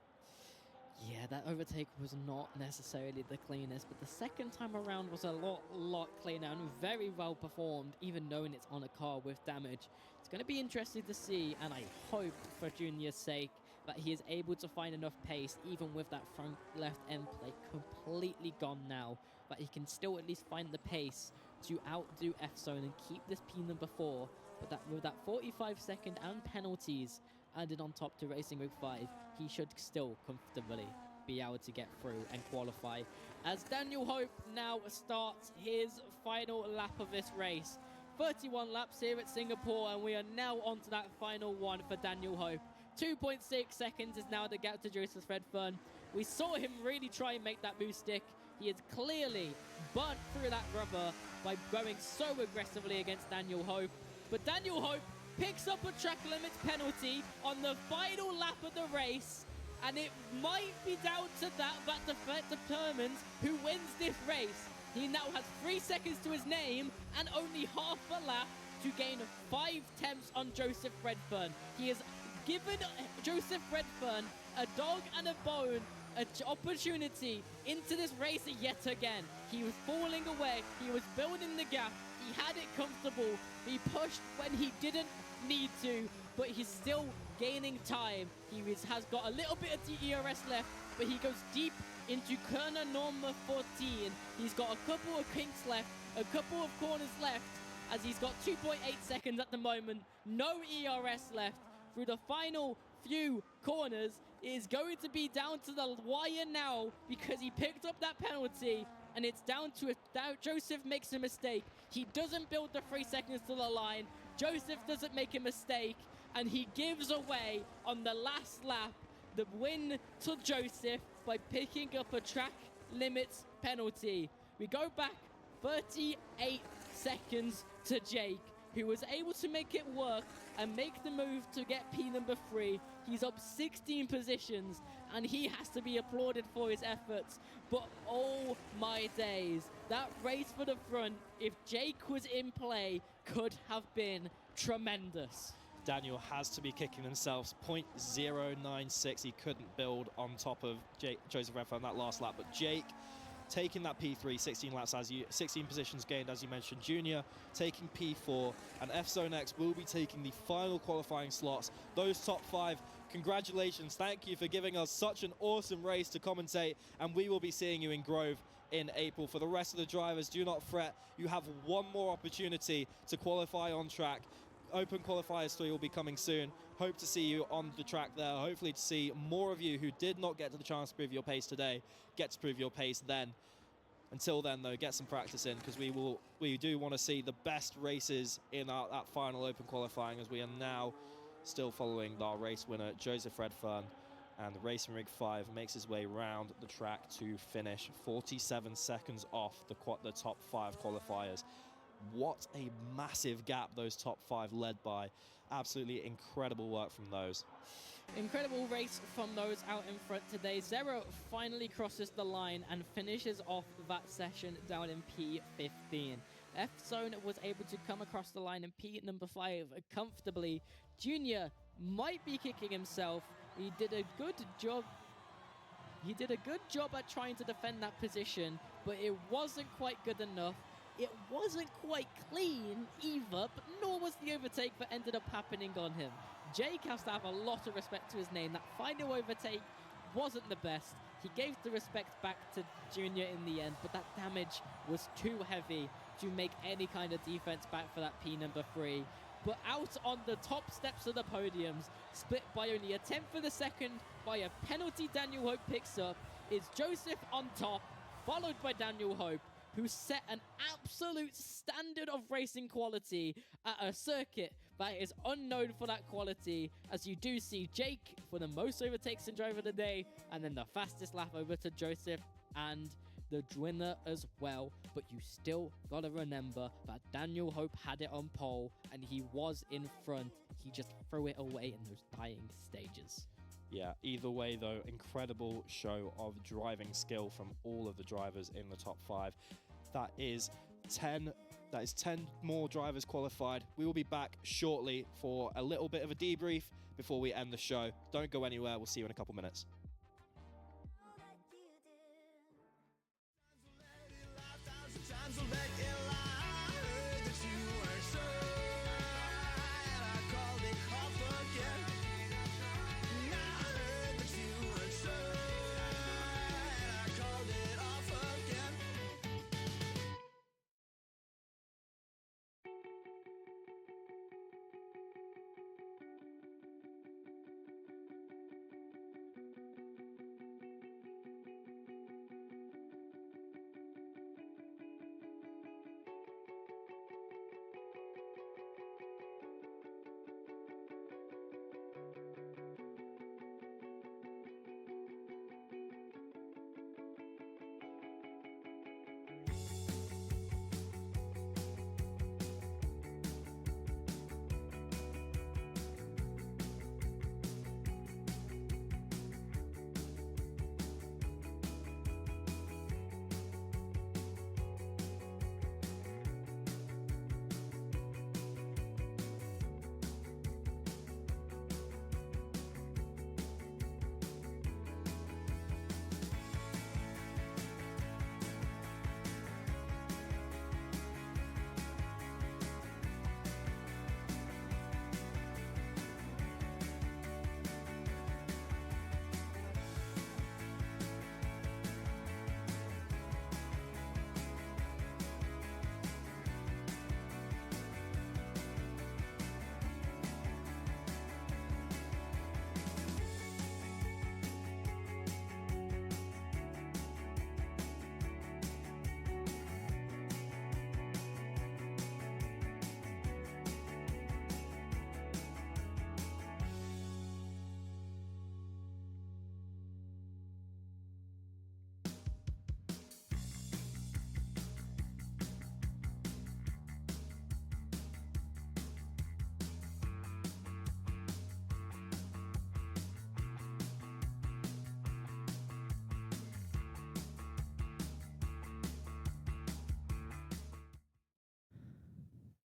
Yeah, that overtake was not necessarily the cleanest, but the second time around was a lot cleaner and very well performed, even knowing it's on a car with damage. It's going to be interesting to see, and I hope for Junior's sake that he is able to find enough pace, even with that front left end plate completely gone now, that he can still at least find the pace to outdo F-Zone and keep this P number 4, but that with that 45-second and penalties added on top to Racing Rig 5, he should still comfortably be able to get through and qualify. As Daniel Hope now starts his final lap of this race. 31 laps here at Singapore, and we are now on to that final one for Daniel Hope. 2.6 seconds is now the gap to Joseph Redfern. We saw him really try and make that move stick. He has clearly burnt through that rubber by going so aggressively against Daniel Hope. But Daniel Hope picks up a track limits penalty on the final lap of the race, and it might be down to that determines who wins this race. He now has 3 seconds to his name and only half a lap to gain 5 temps on Joseph Redfern. He has given Joseph Redfern a dog and a bone, an opportunity into this race yet again. He was falling away, he was building the gap, he had it comfortable, he pushed when he didn't need to, but he's still gaining time. He has got a little bit of DERS left, but he goes deep into corner number 14. He's got a couple of kinks left, a couple of corners left, as he's got 2.8 seconds at the moment, no ERS left. Through the final few corners, it is going to be down to the wire now because he picked up that penalty, and it's down to if Joseph makes a mistake. He doesn't build the 3 seconds to the line. Joseph doesn't make a mistake, and he gives away on the last lap the win to Joseph by picking up a track limits penalty. We go back 38 seconds to Jake, who was able to make it work and make the move to get P number 3. He's up 16 positions, and he has to be applauded for his efforts. But oh my days, that race for the front, if Jake was in play, could have been tremendous. Daniel has to be kicking himself. 0.096 he couldn't build on top of Joseph Redfern that last lap, but Jake taking that P3, 16 positions gained, as you mentioned. Junior taking P4, and F-Zone X will be taking the final qualifying slots. Those top 5, congratulations. Thank you for giving us such an awesome race to commentate, and we will be seeing you in Grove in April. For the rest of the drivers, do not fret. You have one more opportunity to qualify on track. Open Qualifiers 3 will be coming soon. Hope to see you on the track there. Hopefully to see more of you who did not get to the chance to prove your pace today, get to prove your pace then. Until then, though, get some practice in, because we do want to see the best races in that final open qualifying, as we are now still following our race winner, Joseph Redfern, and the Racing Rig 5 makes his way round the track to finish 47 seconds off the top 5 qualifiers. What a massive gap those top 5 led by. Absolutely incredible work from those. Incredible race from those out in front today. Zero finally crosses the line and finishes off that session down in P15. F-Zone was able to come across the line in P number 5 comfortably. Junior might be kicking himself. He did a good job. He did a good job at trying to defend that position, but it wasn't quite good enough. It wasn't quite clean either, but nor was the overtake that ended up happening on him. Jake has to have a lot of respect to his name. That final overtake wasn't the best. He gave the respect back to Junior in the end, but that damage was too heavy to make any kind of defense back for that P number 3. But out on the top steps of the podiums, split by only a tenth of a second by a penalty Daniel Hope picks up, is Joseph on top, followed by Daniel Hope, who set an absolute standard of racing quality at a circuit that is unknown for that quality, as you do see Jake for the most overtakes in drive of the day, and then the fastest lap over to Joseph and the winner as well. But you still gotta remember that Daniel Hope had it on pole, and he was in front. He just threw it away in those dying stages. Yeah, either way though, incredible show of driving skill from all of the drivers in the top 5. That is 10 more drivers qualified. We will be back shortly for a little bit of a debrief before we end the show. Don't go anywhere. We'll see you in a couple minutes.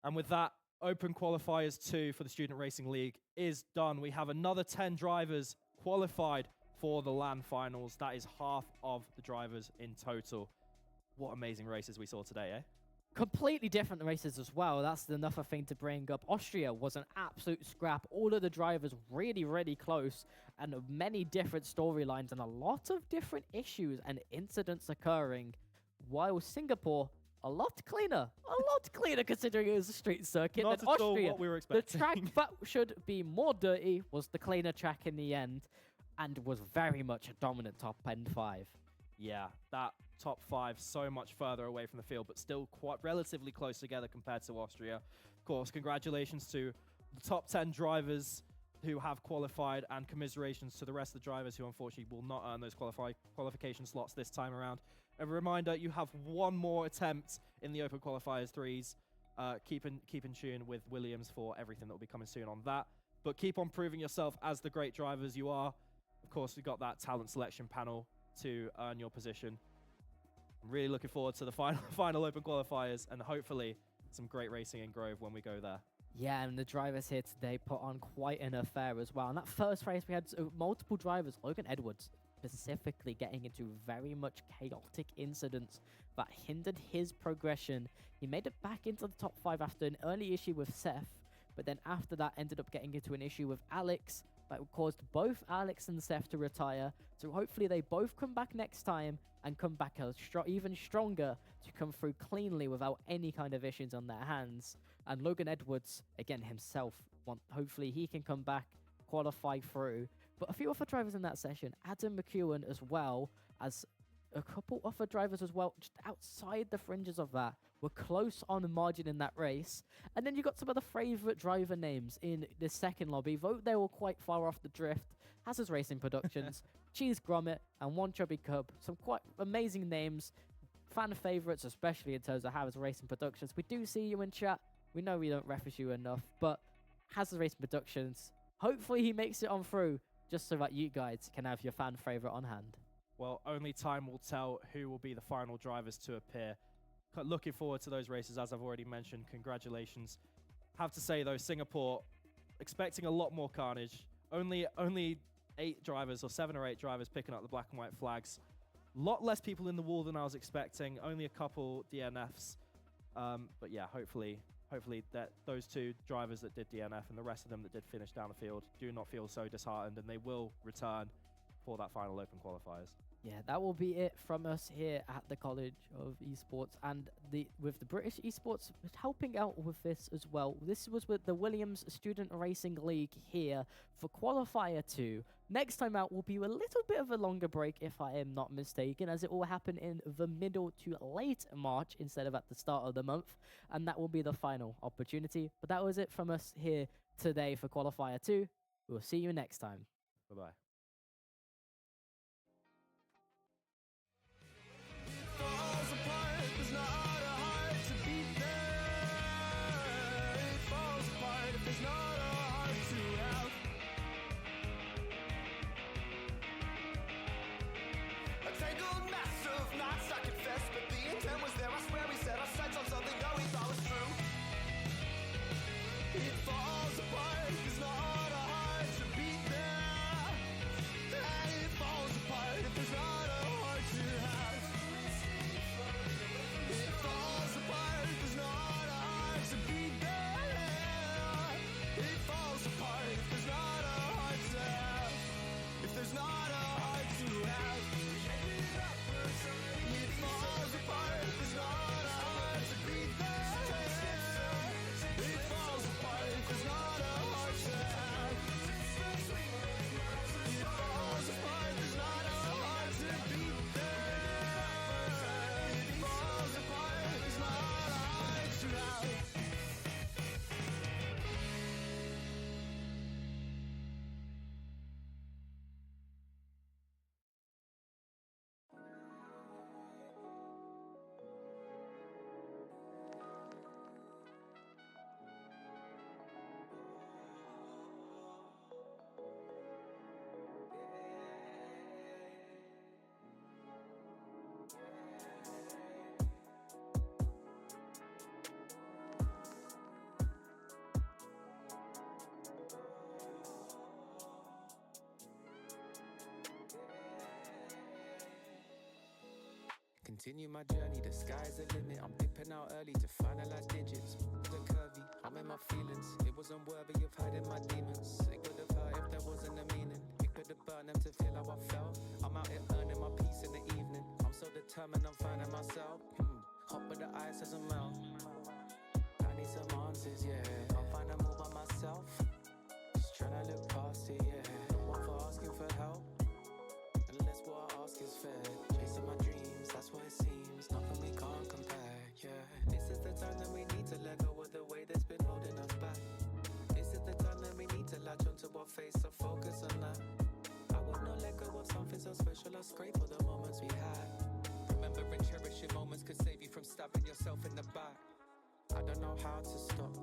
And with that, Open Qualifiers 2 for the Student Racing League is done. We have another 10 drivers qualified for the LAN finals. That is half of the drivers in total. What amazing races we saw today, eh? Completely different races as well. That's another thing to bring up. Austria was an absolute scrap. All of the drivers really, really close, and many different storylines and a lot of different issues and incidents occurring. While Singapore, a lot cleaner considering it was a street circuit. Not than at all Austria. what we were The expecting. track that should be more dirty was the cleaner track in the end, and was very much a dominant top end 5. Yeah, that top 5 so much further away from the field, but still quite relatively close together compared to Austria. Of course, congratulations to the top 10 drivers who have qualified, and commiserations to the rest of the drivers who unfortunately will not earn those qualification slots this time around. A reminder, you have one more attempt in the Open Qualifiers 3s. Keep in tune with Williams for everything that will be coming soon on that. But keep on proving yourself as the great drivers you are. Of course, we've got that talent selection panel to earn your position. I'm really looking forward to the final Open Qualifiers, and hopefully some great racing in Grove when we go there. Yeah, and the drivers here today put on quite an affair as well. In that first race, we had multiple drivers. Logan Edwards specifically getting into very much chaotic incidents that hindered his progression. He made it back into the top 5 after an early issue with Seth, but then after that ended up getting into an issue with Alex that caused both Alex and Seth to retire. So hopefully they both come back next time and come back even stronger to come through cleanly without any kind of issues on their hands. And Logan Edwards, again himself, hopefully he can come back, qualify through. But a few other drivers in that session, Adam McEwen as well as a couple other drivers as well, just outside the fringes of that, were close on the margin in that race. And then you got some of the favourite driver names in the second lobby, though they were quite far off the drift. Hazard's Racing Productions, Cheese Grommet, and One Chubby Cub. Some quite amazing names, fan favourites, especially in terms of Hazard's Racing Productions. We do see you in chat. We know we don't reference you enough, but Hazard's Racing Productions, hopefully he makes it on through just so that you guys can have your fan favorite on hand? Well, only time will tell who will be the final drivers to appear. Looking forward to those races, as I've already mentioned. Congratulations. Have to say, though, Singapore, expecting a lot more carnage. Only 8 drivers, or 7 or 8 drivers picking up the black and white flags. A lot less people in the wall than I was expecting. Only a couple DNFs. But yeah, hopefully that those 2 drivers that did DNF and the rest of them that did finish down the field do not feel so disheartened, and they will return for that final open qualifiers. Yeah, that will be it from us here at the College of Esports, and with the British Esports helping out with this as well. This was with the Williams Student Racing League here for Qualifier 2. Next time out will be a little bit of a longer break, if I am not mistaken, as it will happen in the middle to late March instead of at the start of the month, and that will be the final opportunity. But that was it from us here today for Qualifier 2. We'll see you next time. Bye-bye. Falls apart, there's not a heart to beat there. It falls apart if there's not a heart to have. A tangled mess of knots, I confess, but the intent was there. I swear we set our sights on something that we thought was true. It falls apart, there's not a heart to beat there. And it falls apart if there's not a heart to have. It falls apart, there's not a heart to beat there. It falls apart if there's not a heart to have. If there's not a heart to have. It falls apart, there's not a heart to beat there. It falls apart if there's not a heart to have. It falls apart, there's not a heart to beat there. It falls apart, there's not a heart to have. Continue my journey, the sky's the limit. I'm dipping out early to finalize digits. The curvy, I'm in my feelings. It wasn't worthy of hiding my demons. It could have hurt if there wasn't a meaning. It could have burned them to feel how I felt. I'm out here earning my peace in the evening. I'm so determined, I'm finding myself. Hot but the ice doesn't melt. I need some answers, yeah. I'll find them all by myself. Just trying to look past it, yeah. No one for asking for help. Unless what I ask is fair. Chasing my dreams, that's what it seems. Nothing we can't compare, yeah. This is the time that we need to let go of the way that's been holding us back. This is the time that we need to latch onto our face and focus on that. I would not let go of something so special or scrape for the moments we had. Remembering cherishing moments could save you from stabbing yourself in the back. I don't know how to stop.